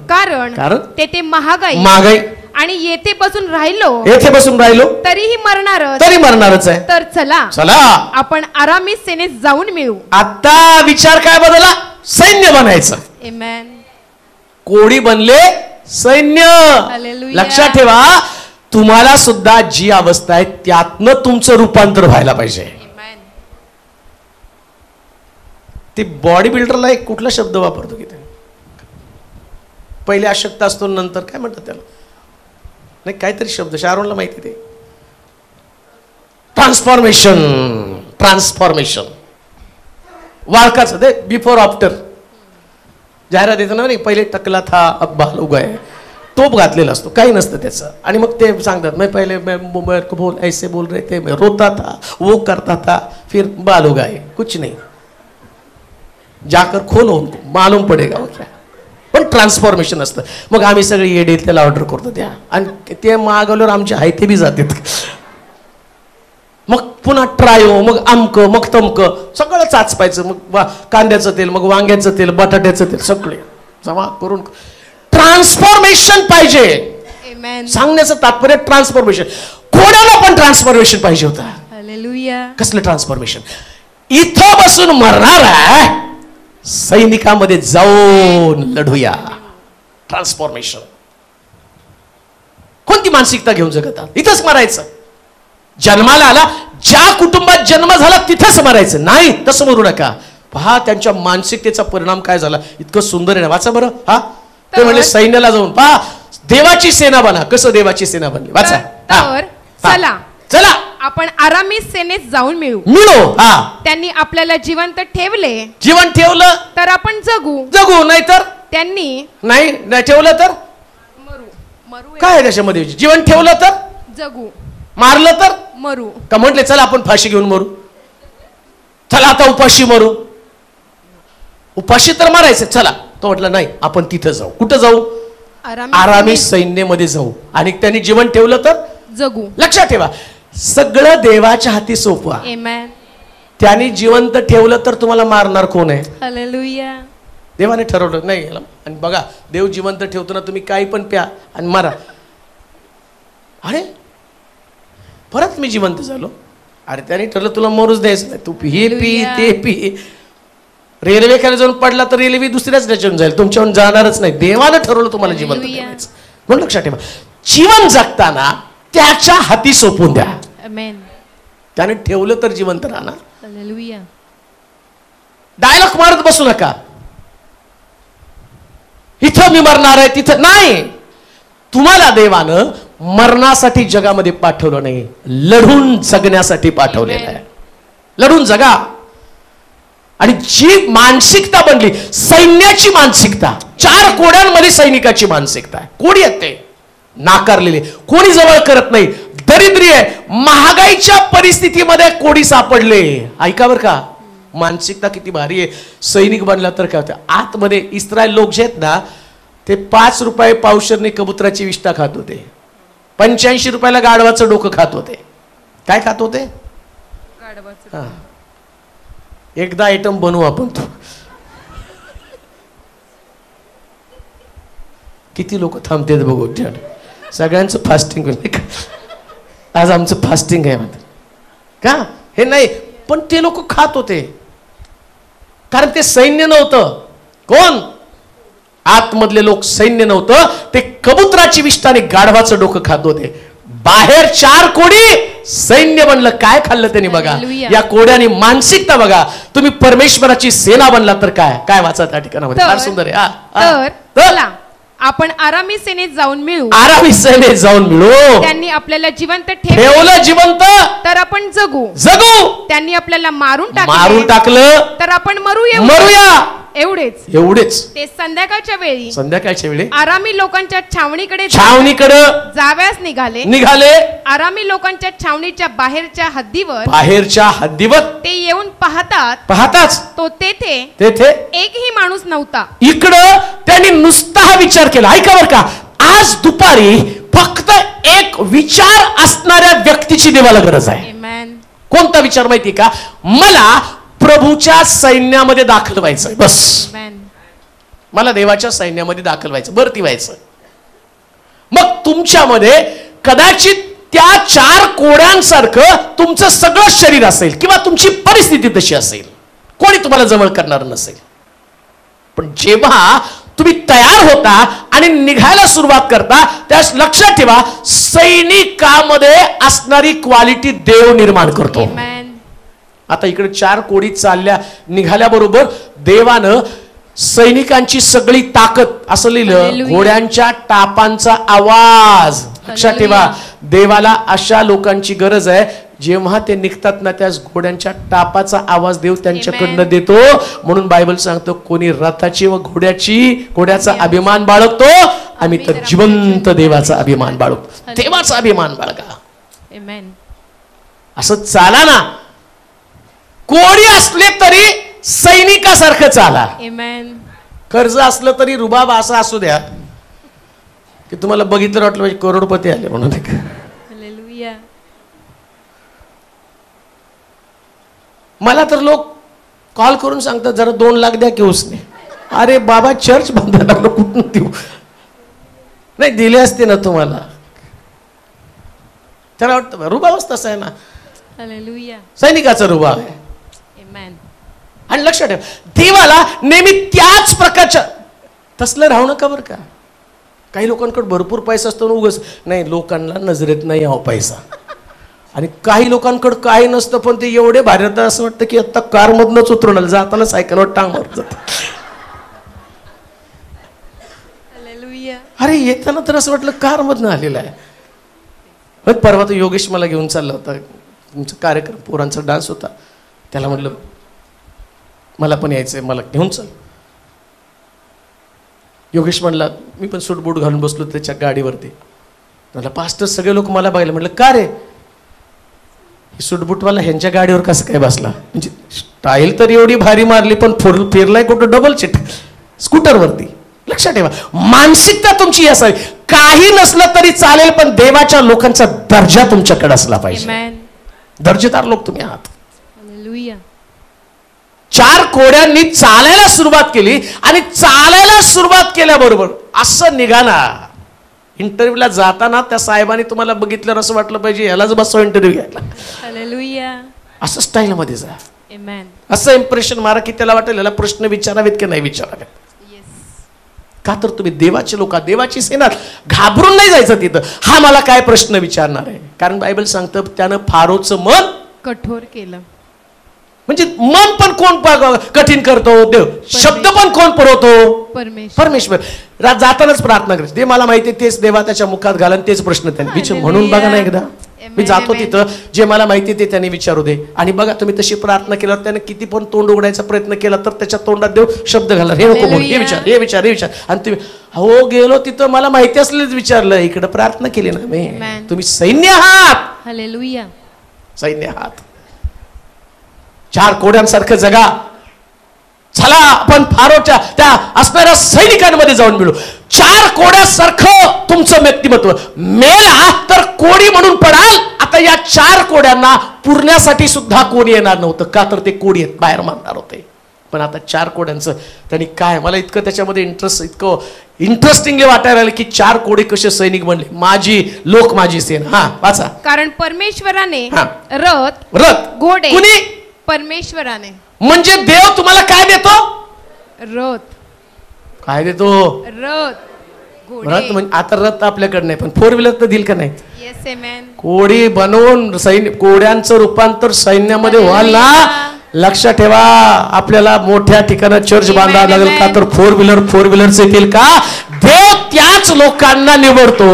कारण तेथे महागाई आणि येथे बसून राहिलो तरीही मरणारच आहे. तर चला चला आपण आरामी सेनेत जाऊन मिळू. आता विचार काय बदलला? सैन्य बनायचं. Amen. कोडी बनले सैन्य. Hallelujah. लक्षात ठेवा, तुम्हाला सुद्धा जी अवस्था आहे त्यातनं तुमचं रूपांतर व्हायला पाहिजे. Amen. ते बॉडी बिल्डरला एक कुठला शब्द वापरतो की ते पहिले अशक्त असतो, नंतर काय म्हणतात त्याला, नाही काहीतरी शब्द शारोनला माहिती. ते ट्रान्सफॉर्मेशन वाळकाच ते बिफोर आफ्टर जाहिरात येतं ना. पहिले टकला था अब बाल उगाए, टोप घातलेला असतो, काही नसतं त्याचं. आणि मग ते सांगतात मैं पहिले मैं बोल ऐसे बोल रहे थे, मैं रोता था, वो करता था, फिर बाल उगाए, कुछ नहीं, जाकर खोलो उनको मालूम पडेगा वो क्या. पण ट्रान्सफॉर्मेशन असतं. मग आम्ही सगळे येडे त्याला ऑर्डर करतो त्या, आणि ते मागवल्यावर आमचे आहे ते बी जातात. मग पुन्हा ट्रायो, मग आमक, मग तमक, सगळं चाचपायचं. मग कांद्याचं तेल, मग वांग्याचं तेल, बटाट्याचं तेल, सगळे जमा करून ट्रान्सफॉर्मेशन पाहिजे. Amen. सांगण्याचं तात्पर्य ट्रान्सफॉर्मेशन. कोणाला पण ट्रान्सफॉर्मेशन पाहिजे होता. Hallelujah. कसलं ट्रान्सफॉर्मेशन? इथं बसून मरणार आहे, सैनिकामध्ये जाऊन लढूया. ट्रान्सफॉर्मेशन. कोणती मानसिकता घेऊन जगतात? इथंच मरायचं. जन्माला आला, ज्या कुटुंबात जन्म झाला तिथंच मरायचं नाही, तसं मरू नका. पहा त्यांच्या मानसिकतेचा परिणाम काय झाला. इतकं सुंदर आहे. वाचा बरं. ते म्हणजे सैन्याला जाऊन पहा, देवाची सेना बना. कसं देवाची सेना बनली? वाचा. चला आपण आरामी सेनेत जाऊन मिळू. त्यांनी आपल्याला जिवंत ठेवलं तर आपण जगू, नाही तर त्यांनी नाही ठेवलं तर मरू. काय त्याच्यामध्ये जीवन ठेवलं तर जगू, मारलं तर मरू. का म्हटले चला आपण फाशी घेऊन मरू, चला आता उपाशी मरू. उपाशी तर मारायचं, चला. तो म्हटलं नाही, आपण तिथं जाऊ. कुठं जाऊ? आरामी सैन्यामध्ये जाऊ. आणि त्यांनी जीवन ठेवलं तर जगू. लक्षात ठेवा, सगळं देवाच्या हाती सोपवा. Amen. त्यांनी जिवंत ठेवलं तर तुम्हाला मारणार कोण आहे? Hallelujah. देवाने ठरवलं नाही. आणि बघा, देव जिवंत ठेवतो ना, तुम्ही काही पण प्या आणि मारा. अरे परत मी जिवंत झालो. अरे त्याने ठरलं तुला मरूच द्यायचं नाही, तू हे पी ते पी. रेल्वे खाली जाऊन पडला तर रेल्वे दुसऱ्याच त्याच्यावर जाईल, तुमच्यावर जाणारच नाही. देवानं ठरवलं तुम्हाला जिवंत ठेवायचं. म्हणून लक्षात ठेवा, जीवन जगताना त्याच्या हाती सोपून द्या. Amen. त्याने ठेवलं तर जिवंत राहणार. Hallelujah. डायलॉग मारत बसू नका, इथं मी मरणार आहे तिथं नाही. तुम्हाला देवानं मरणासाठी जगामध्ये पाठवलं नाही, लढून जगण्यासाठी पाठवलेलं आहे. लढून जगा. आणि जी मानसिकता बनली सैन्याची मानसिकता, 4 कोड्यांमध्ये सैनिकाची मानसिकता आहे. कोडी आहेत ते नाकारलेले, कोणी जवळ करत नाही, दरिद्री आहे, महागाईच्या परिस्थितीमध्ये कोडी सापडले. ऐका बरं का, मानसिकता किती भारी आहे. सैनिक बनला तर काय होतं, आतमध्ये इस्रायल लोक जे आहेत ना, ते 5 रुपये पावशरने कबुतराची विष्ठा खात होते, 85 रुपयाला गाढवाचं डोकं खात होते. काय खात होते? एकदा आयटम बनवू आपण तो. किती लोक थांबतेत बघू. सगळ्यांचं फास्टिंग होईल आज आमचं फास्टिंग आहे म्हणते का हे नाही पण ते लोक खात होते कारण ते सैन्य नव्हतं कोण आतमधले लोक सैन्य नव्हतं ते कबुतराची विष्ठा आणि गाढवाचं डोकं खात होते बाहेर 4 कोडी सैन्य बनलं काय खाल्लं त्यांनी बघा या कोड्याने मानसिकता बघा तुम्ही परमेश्वराची सेना बनला तर काय काय वाचा त्या ठिकाणामध्ये फार सुंदर आहे तर आपण आरामी सेनेत जाऊन मिळू त्यांनी आपल्याला जिवंत ठेवलं जिवंत तर आपण जगू त्यांनी आपल्याला मारून टाकलं तर आपण मरूया एवढेच ते संध्याकाळच्या वेळी आरामी लोकांच्या छावणीकडे जाव्यास निघाले आरामी लोकांच्या छावणीच्या बाहेरच्या हद्दीवर ते येऊन पाहताच तो तेथे एकही माणूस नव्हता इकडं त्यांनी नुसता हा विचार केला ऐका बरं का आज दुपारी फक्त एक विचार असणाऱ्या व्यक्तीची देवाला गरज आहे कोणता विचार माहिती का मला प्रभूच्या सैन्यामध्ये दाखल व्हायचं बस मला देवाच्या सैन्यामध्ये दाखल व्हायचं भरती व्हायचं मग तुमच्यामध्ये कदाचित त्या 4 कोड्यांसारखं तुमचं सगळं शरीर असेल किंवा तुमची परिस्थिती तशी असेल कोणी तुम्हाला जवळ करणार नसेल पण जेव्हा तुम्ही तयार होता आणि निघायला सुरुवात करता त्यास लक्षात ठेवा सैनिकामध्ये असणारी क्वालिटी देव निर्माण करतो आता इकडे 4 कोडी चालल्या निघाल्याबरोबर देवानं सैनिकांची सगळी ताकद असं लिहिलं घोड्यांच्या टापांचा आवाज लक्षात ठेवा देवाला अशा लोकांची गरज आहे जेव्हा ते निघतात ना त्या घोड्यांच्या टापाचा आवाज देव त्यांच्याकडनं देतो म्हणून बायबल सांगतो कोणी रथाची व घोड्याचा अभिमान बाळगतो आम्ही तर जिवंत देवाचा अभिमान बाळगतो देवाचा अभिमान बाळगा असं चाला ना कोडी असले तरी सैनिकासारखं चाला कर्ज असलं तरी रुबाब असा असू द्या की तुम्हाला बघितलं वाटलं म्हणजे करोडपती आले म्हणून मला तर लोक कॉल करून सांगतात जरा 2 लाख द्या की उसने अरे बाबा चर्च बांधायला लागलो कुठून देऊ नाही दिले असते ना तुम्हाला त्याला वाटतं रुबाबच तसा आहे ना सैनिकाचा रुबाब आहे आणि लक्षात ठेव देवाला नेहमी त्याच प्रकारच्या तसलं राहू नका बरं का काही लोकांकडे भरपूर पैसा असतो उगाच नाही लोकांना नजरेत नाही यावं पैसा आणि काही लोकांकडे काही नसतं पण ते एवढे भारी होतं असं वाटतं की आता कार मधनच उतरून जाताना सायकलवर टांग मारत जात अरे येताना तर असं वाटलं कार मधनं आलेलं आहे परवा तर योगेश मला घेऊन चालला होता तुमचा कार्यक्रम पोरांचा डान्स होता त्याला म्हटलं मला पण यायचंय मला घेऊन चल योगेश म्हणला मी पण सूट बूट घालून बसलो त्याच्या गाडीवरती मला पास्टर सगळे लोक मला बघायला म्हटलं का रे सूटबूटवाला ह्यांच्या गाडीवर कसं काय बसला म्हणजे स्टाईल तर एवढी भारी मारली पण फिरलाय कुठं डबल सीट स्कूटरवरती लक्षात ठेवा मानसिकता तुमची असावी काही नसलं तरी चालेल पण देवाच्या लोकांचा दर्जा तुमच्याकडे असला पाहिजे दर्जेदार लोक तुम्ही आहात 4 कोड्यांनी चालायला सुरुवात केली आणि चालायला सुरुवात केल्याबरोबर असं निघाला इंटरव्ह्यूला जाताना त्या साहेबांनी तुम्हाला बघितलं असं वाटलं पाहिजे यालाच बसवा इंटरव्ह्यू घ्यायला असं स्टाईल मध्ये जा असं इम्प्रेशन मारा की त्याला वाटेल याला प्रश्न विचारावेत की नाही विचारावेत का तर तुम्ही देवाचे लोक देवाची सेना घाबरून नाही जायचं तिथं हा मला काय प्रश्न विचारणार आहे कारण बायबल सांगतं त्यानं फारोचं मन कठोर केलं म्हणजे मन पण कोण कठीण करतो देव शब्द पण कोण पुरवतो परमेश्वर जातानाच प्रार्थना करायची ते मला माहिती तेच देवा त्याच्या मुखात घालन तेच प्रश्न त्यांनी विचार म्हणून बघा ना एकदा मी जातो तिथं जे मला माहिती ते त्यांनी विचारू दे आणि बघा तुम्ही तशी प्रार्थना केल्यावर त्याने किती पण तोंड उघडायचा प्रयत्न केला तर त्याच्या तोंडात देव शब्द घालणार हे नको बोल हे विचार आणि तुम्ही हो गेलो तिथं मला माहिती असलेच विचारलं इकडे प्रार्थना केली ना मी तुम्ही सैन्य आहात सैन्य आहात 4 कोड्यांसारखं जगा चला आपण फारोच्या त्या असणाऱ्या सैनिकांमध्ये जाऊन मिळू 4 कोड्यासारखं तुमचं व्यक्तिमत्व मेला तर कोडी म्हणून पडाल आता या 4 कोड्यांना पुरण्यासाठी सुद्धा कोणी येणार नव्हतं का तर ते कोडी बाहेर मारणार होते पण आता 4 कोड्यांचं त्यांनी काय, मला इतकं त्याच्यामध्ये इतकं इंटरेस्टिंगली वाटायला लागलं की 4 कोडे कसे सैनिक बनले. माझी लोक माझी सेना. हा वाचा. कारण परमेश्वराने रथ घोडे कुणी? परमेश्वराने. म्हणजे देव तुम्हाला काय देतो? रथ. काय देतो? रथ. रथ म्हणजे आता रथ आपल्याकडे नाही, पण 4 व्हीलर तर दिल का नाही? येस आमेन. कोडी बनवून कोड्यांचं रूपांतर सैन्यामध्ये व्हाल ना. लक्षात ठेवा, आपल्याला मोठ्या ठिकाणी चर्च बांधावं लागेल का तर 4 व्हीलर्स येतील का? देव त्याच लोकांना निवडतो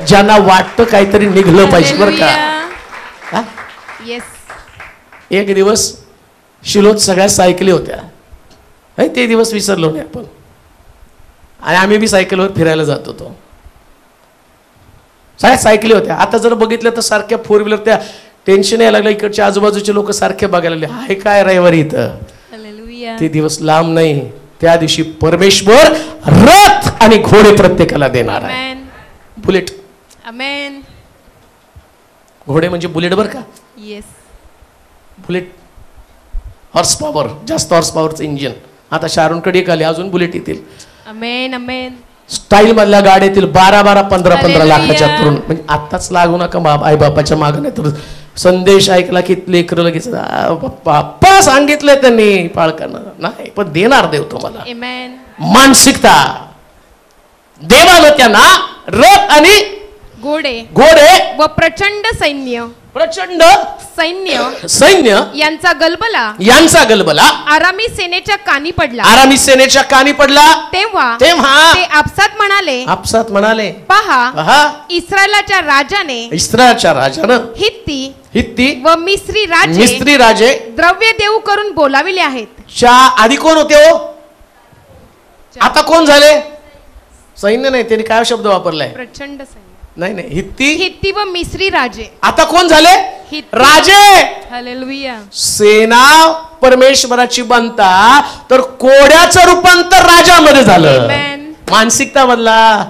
ज्यांना वाटतं काहीतरी निघलं पाहिजे. बरं का? येस. एक दिवस शिलोत सगळ्या सायकली होत्या. ते दिवस विसरलो नाही आपण. आणि आम्ही बी सायकलवर फिरायला जात होतो. सगळ्या सायकली होत्या. आता जर बघितलं तर सारख्या 4 व्हीलर, त्या टेन्शन यायला लागलं. इकडच्या आजूबाजूचे लोक सारखे बघायला लागले, हाय काय रविवारी इथं. ते दिवस लांब नाही. त्या दिवशी परमेश्वर रथ आणि घोडे प्रत्येकाला देणार आहे. बुलेट. आमेन. घोडे म्हणजे बुलेट बर का? येस. बुलेट हॉर्स पॉवर, जास्त हॉर्स पॉवरचं इंजिन. आता शाहरूनकडे एक आले, अजून बुलेट येतील. आमेन आमेन. स्टाईल मधल्या गाड्या येतील 12-12, 15-15 लाखाच्या तरुण. म्हणजे आत्ताच लागू नका आई बापाच्या मागे, नाही तर संदेश ऐकला की लेकरं लगेच पप्पा सांगितलंय त्यांनी पाळकांना. नाही, पण देणार देव तुम्हाला. आमेन. मानसिकता देवाला त्यांना रथ आणि घोडे व प्रचंड सैन्य. प्रचंड सैन्य यांचा गलबला आरामी सेनेच्या कानी पडला. तेव्हा ते आपसात म्हणाले, पहा इस्रायलाच्या राजानं हित्ती व मिस्री राजे द्रव्य देऊ करून बोलाविले आहेत. आधी कोण होते हो? आता कोण झाले? सैन्य नाही, त्यांनी काय शब्द वापरलाय? प्रचंड सैन्य. नाही, हित्ती व मिस्री राजे. आता कोण झाले? राजे. हालेलुया. सेना परमेश्वराची बनता तर कोड्याचं रूपांतर राजामध्ये झालं. मानसिकता बदला.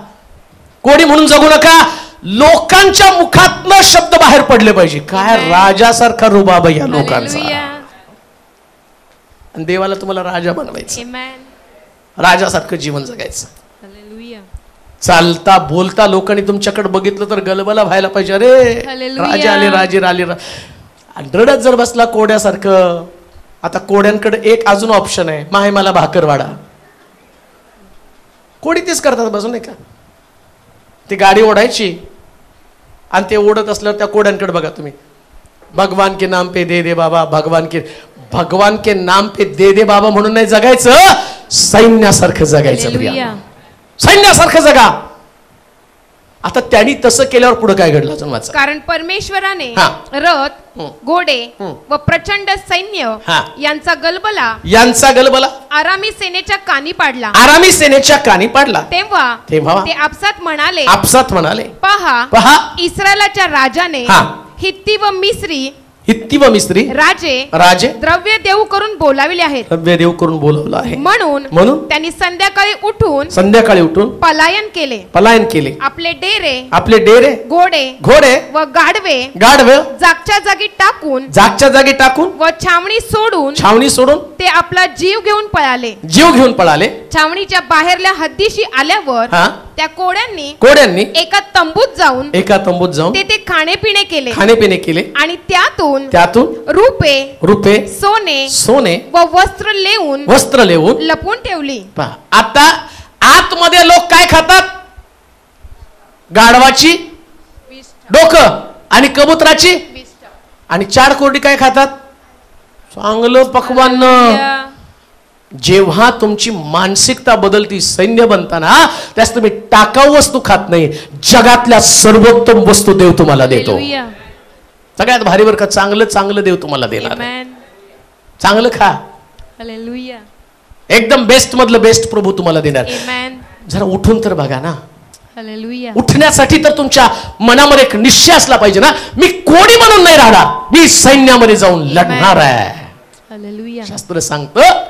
कोडी म्हणून जगू नका. लोकांच्या मुखातनं शब्द बाहेर पडले पाहिजे. काय राजासारखा रुबाब या लोकांचा. आणि देवाला तुम्हाला राजा बनवायचं, राजासारखं जीवन जगायचं. चालता बोलता लोकांनी तुमच्याकडे बघितलं तर गलबला व्हायला पाहिजे. अरे राजे आले. रडत जर बसला कोड्यासारखं. आता कोड्यांकडे एक अजून ऑप्शन आहे, माहे मला भाकर वाढा. कोडी तेच करतात बसून, नाही का? ती गाडी ओढायची आणि ते ओढत असल्यावर त्या कोड्यांकडे बघा तुम्ही. भगवान के नाम पे दे दे बाबा, भगवान के नाम पे दे दे बाबा म्हणून नाही जगायचं, सैन्यासारखं जगायचं. सैन्यासारखं जगा. आता त्यांनी तसं केल्यावर पुढे काय घडलं अजून वाचा. कारण परमेश्वराने रथ घोडे व प्रचंड सैन्य यांचा गलबला आरामी सेनेच्या कानी पाडला. तेव्हा ते आपसात म्हणाले, पहा इस्रायलाच्या राजाने हित्ती व मिस्री राजे द्रव्य देऊ करून बोलाविले आहेत. बोलवलं आहे. म्हणून त्यांनी संध्याकाळी उठून पलायन केले. आपले डेरे घोडे व गाढवे जागच्या जागी टाकून व छावणी सोडून ते आपला जीव घेऊन पळाले. छावणीच्या बाहेरल्या हद्दीशी आल्यावर त्या कोड्यांनी एका तंबूत जाऊन ते खाणेपिणे केले आणि त्यातून रूपे सोने व वस्त्र लेवून लपवून ठेवली. आता आतमध्ये लोक काय खातात? गाढवाची डोकं आणि कबुतराची आणि 4 कोरडी काय खातात? चांगलं पक्वान्न. जेव्हा तुमची मानसिकता बदलती, सैन्य बनताना त्यास तुम्ही टाकाऊ वस्तू खात नाही, जगातल्या सर्वोत्तम वस्तू देव तुम्हाला देतो. सगळ्यात भारी बर का, चांगलं देव तुम्हाला देणार. चांगलं खा. एकदम बेस्ट मधलं बेस्ट प्रभू तुम्हाला देणार. जरा उठून तर बघा ना. उठण्यासाठी तर तुमच्या मनामध्ये एक निश्चय असला पाहिजे ना. मी कोणी म्हणून नाही राहणार, मी सैन्यामध्ये जाऊन लढणार आहे. शास्त्र सांगतं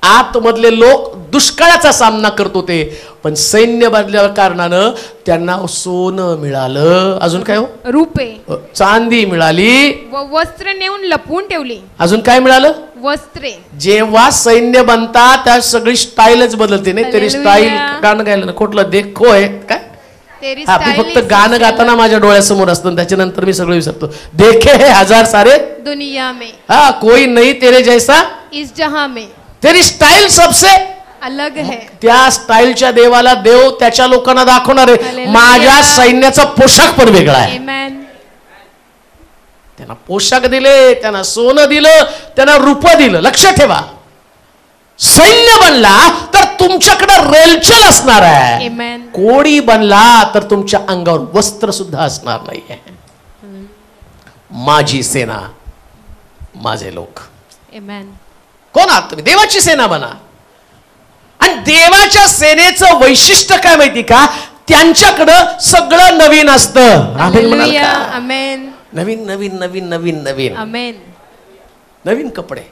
आतमधले लोक दुष्काळाचा सामना करत होते, पण सैन्य बांधल्या कारणानं त्यांना सोनं मिळालं. अजून काय हो? रूपे चांदी मिळाली व वस्त्र नेऊन लपवून ठेवली. अजून काय मिळालं? वस्त्रे. जेव्हा सैन्य बनतात त्या सगळी स्टाईलच बदलते. नाही तरी स्टाईल गाणं गायला ना कुठलं देखो आहे काय फक्त गाणं गाताना माझ्या डोळ्यासमोर असतं त्याच्यानंतर मी सगळं विसरतो. देखे है हजार सारे दुनिया में, हा कोई नहीं तेरे जैसा इस जहां में, तेरी स्टाईल सबसे अलग है. त्या स्टाईलच्या देवाला देव त्याच्या लोकांना दाखवणार आहे माझ्या सैन्याचा पोशाख पण वेगळा आहे. त्यांना पोशाख दिले, त्यांना सोनं दिलं, त्यांना रूप दिलं. लक्ष ठेवा, सैन्य बनला तर तुमच्याकडे रेलचल असणार आहे. कोडी बनला तर तुमच्या अंगावर वस्त्र सुद्धा असणार नाहीये. माझी सेना माझे लोक. कोण आहात तुम्ही? देवाची सेना बना. आणि देवाच्या सेनेचं वैशिष्ट्य काय माहिती का? त्यांच्याकडं सगळं नवीन असतं. आमेन. नवीन नवीन नवीन नवीन नवीन आमेन. नवीन कपडे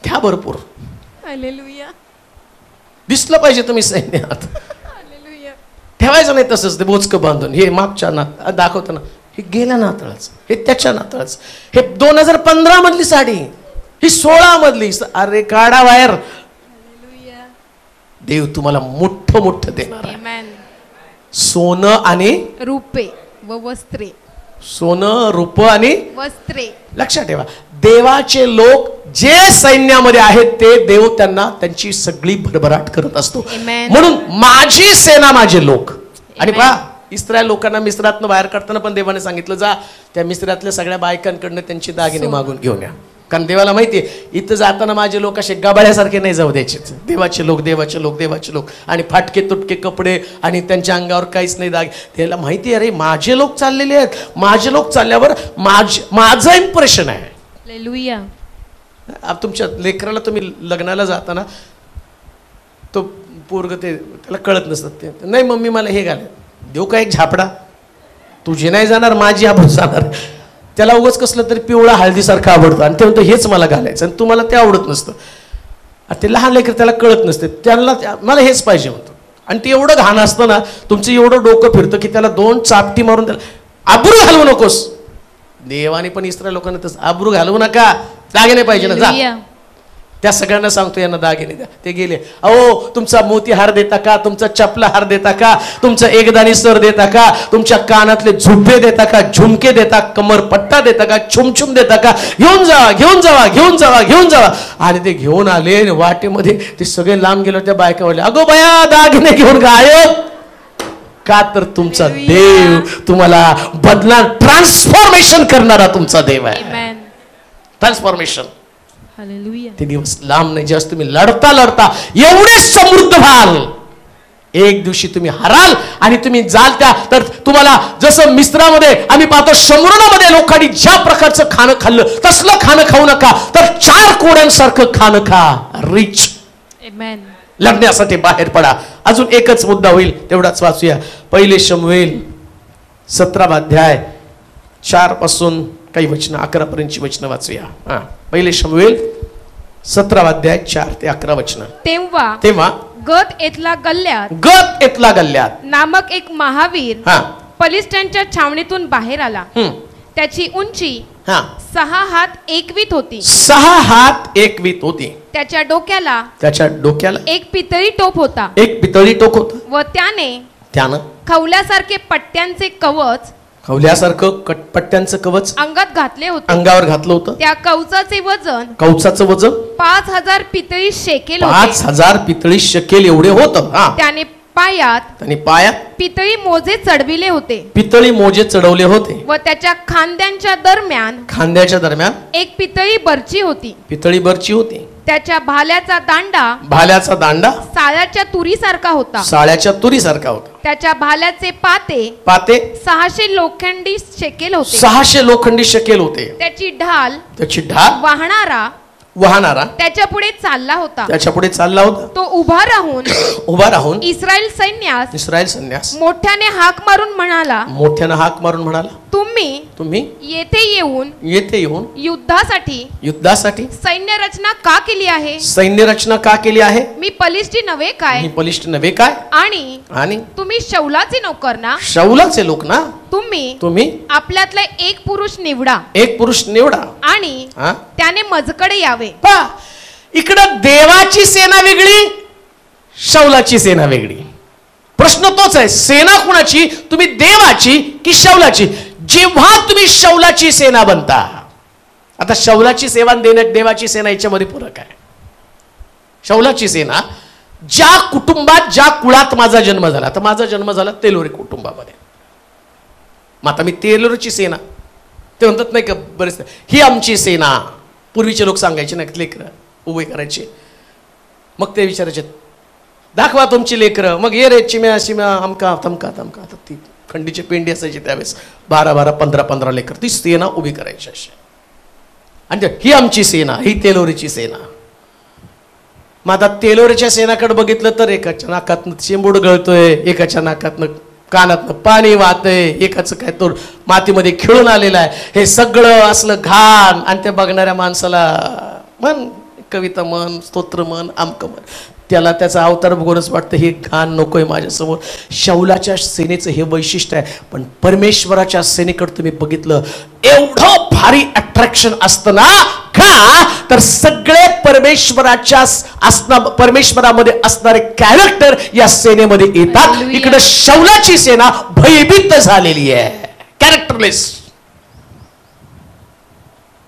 त्या भरपूर. दिसलं पाहिजे तुम्ही सैन्यात. ठेवायचं नाही तसंच ते बोचकं बांधून. हे मागच्या ना दाखवताना हे गेल्या नातळच, हे त्याच्या नातळच, हे 2015 मधली साडी, ही 16 मधली. अरे काढा बाहेर. देव तुम्हाला मोठं मोठं देणार आहे. सोनं आणि रूपे व वस्त्रे. सोनं रूप आणि वस्त्रे. लक्षात ठेवा, देवाचे लोक जे सैन्यामध्ये आहेत ते देव त्यांना त्यांची सगळी भरभराट करत असतो. म्हणून माझी सेना माझे लोक. आणि पहा इस्रायल लोकांना मिस्रातनं बाहेर काढताना पण देवाने सांगितलं जा त्या मिस्रातल्या सगळ्या बायकांकडनं त्यांची दागिने मागून घेऊन या. कारण देवाला माहितीये इथं जाताना माझे लोक असे गबाळ्यासारखे नाही जाऊ द्यायचे. देवाचे लोक देवाचे लोक देवाचे लोक. आणि फाटके तुटके कपडे आणि त्यांच्या अंगावर काहीच नाही दाग. त्याला माहिती अरे माझे लोक चाललेले आहेत. माझे लोक चालल्यावर माझं इम्प्रेशन आहे. तुमच्या लेकराला तुम्ही लग्नाला जाताना तो पोरग ते त्याला कळत नसतं. ते नाही मम्मी मला हे घाल देऊ का एक झापडा. तुझी नाही जाणार माझी आपण जाणार. त्याला उगाच कसलं तरी पिवळा हळदीसारखं आवडतं आणि ते म्हणतो हेच मला घालायचं आणि तुम्हाला ते आवडत नसतं. ते लहान लेकर त्याला कळत नसते. त्यांना मला हेच पाहिजे म्हणतो. आणि ते एवढं घाण असतं ना तुमचं एवढं डोकं फिरतं की त्याला 2 चापटी मारून त्याला आबरू घालवू नकोस. देवाने पण इस्रायल लोकांना तसं आबरू घालवू नका. दागिने पाहिजे ना जा. त्या सगळ्यांना सांगतो यांना दागिने द्या. ते गेले. अहो तुमचा मोती हार देता का? तुमचा चपला हार देता का? तुमचा एकदानी सर देता का? तुमच्या कानातले झुब्बे देता का? झुमके देता? कमर पट्टा देता का? छुमछुम देता का? घेऊन जावा घेऊन जावा घेऊन जावा घेऊन जावा. आणि ते घेऊन आले. वाटेमध्ये ते सगळे लांब गेलो. त्या बायका म्हणल्या अगो बया दागिने घेऊन गायब. का तर तुमचा देव तुम्हाला बदला ट्रान्सफॉर्मेशन करणारा तुमचा देव आहे. ट्रान्सफॉर्मेशन. ते दिवस लांब नाही. जास्त तुम्ही लढता लढता एवढे समृद्ध व्हाल. एक दिवशी तुम्ही हराल आणि तुम्ही जाल त्या तर तुम्हाला जसं मिस्रामध्ये आम्ही पाहतो शमरोनामध्ये लोकांनी ज्या प्रकारचं खाणं खाल्लं तसलं खाणं खाऊ नका. तर 4 कोड्यांसारखं खाणं खा. रिच. लढण्यासाठी बाहेर पडा. अजून एकच मुद्दा होईल तेवढाच वाचूया. 1 शमूएल 17 अध्याय 4 पासून काही वचन 11 पर्यंतची वचनं वाचूया. 1 शमूएल 17 अध्याय 4 ते 11 वचन. तेव्हा गत एतला गल्ल्यात नामक एक महावीर पलिस्त्यांच्या छावणीतून बाहेर आला. त्याची उंची 6 हात 1 वीत होती. 6 हात 1 वीत होती. त्याच्या डोक्याला एक पितळी टोप होता. व त्यानं खवल्यासारखे पट्ट्यांचे कवच पट्ट्यांचं कवच अंगात घातले होते. अंगावर घातलं होतं. त्या कवचाचं वजन 5000 पितळी शेकेल. 5000 पितळी शेकेल एवढे होतं. त्याने पायात पितळी मोजे चढविले होते. व त्याच्या खांद्याच्या दरम्यान एक पितळी बर्ची होती. त्याच्या भाल्याचा दांडा साळ्याच्या तुरीसारखा होता. त्याच्या भाल्याचे पाते 600 लोखंडी शेकेल होते. त्याची ढाल वाहणारा त्याच्या पुढे चालला होता. तो उभा राहून इस्रायल सैन्यास मोठ्याने हाक मारून म्हणाला तुम्ही येथे येऊन युद्धासाठी सैन्य रचना का केली आहे? मी पलिष्टी नव्हे काय? आणि तुम्ही शौलाचे लोक ना? तुम्ही आपल्यातला एक पुरुष निवडा, एक पुरुष निवडा आणि त्याने मजकडे यावे. इकडं देवाची सेना वेगळी, शौलाची सेना वेगळी. प्रश्न तोच आहे, सेना कुणाची? तुम्ही देवाची की शौलाची? जेव्हा तुम्ही शौलाची सेना बनता, आता शौलाची सेवा देवाची सेना याच्यामध्ये फरक आहे. शौलाची सेना ज्या कुटुंबात, ज्या कुळात माझा जन्म झाला, आता माझा जन्म झाला तेलोरी कुटुंबामध्ये, मग आता मी तेलोरीची सेना, ते म्हणतात नाही का बरेच, ही आमची सेना. पूर्वीचे लोक सांगायचे ना, लेकरं उभे करायचे, मग ते विचारायचे दाखवा तुमची लेकरं, मग ये रे चिम्या शिम्या अमका तमका तमका. आता ती खंडीची पेंडी असायची त्यावेळेस, 12-12, 15-15 लेकर, ती सेना उभी करायची अशी. आणि ही आमची सेना, ही तेलोरीची सेना. मग आता तेलोरीच्या सेनाकडे बघितलं तर एकाच्या नाकातनं शेंबूड गळतोय, एकाच्या नाकातनं कानातनं पाणी वाहतंय, एकाचं काय तो मातीमध्ये खिळून आलेलं आहे. हे सगळं असलं घाण, आणि त्या बघणाऱ्या माणसाला मन कविता मन, स्तोत्र मन, आमक मन, त्याला त्याचा अवतार बघूनच वाटतं हे घाण नकोय माझ्यासमोर. शौलाच्या सेनेचं हे वैशिष्ट्य आहे. पण परमेश्वराच्या सेनेकडे तुम्ही बघितलं, एवढं भारी अट्रॅक्शन असतं ना. का तर सगळे परमेश्वरामध्ये असणारे कॅरेक्टर या सेनेमध्ये येतात. इकडे शौलाची सेना भयभीत झालेली आहे, कॅरेक्टरलेस.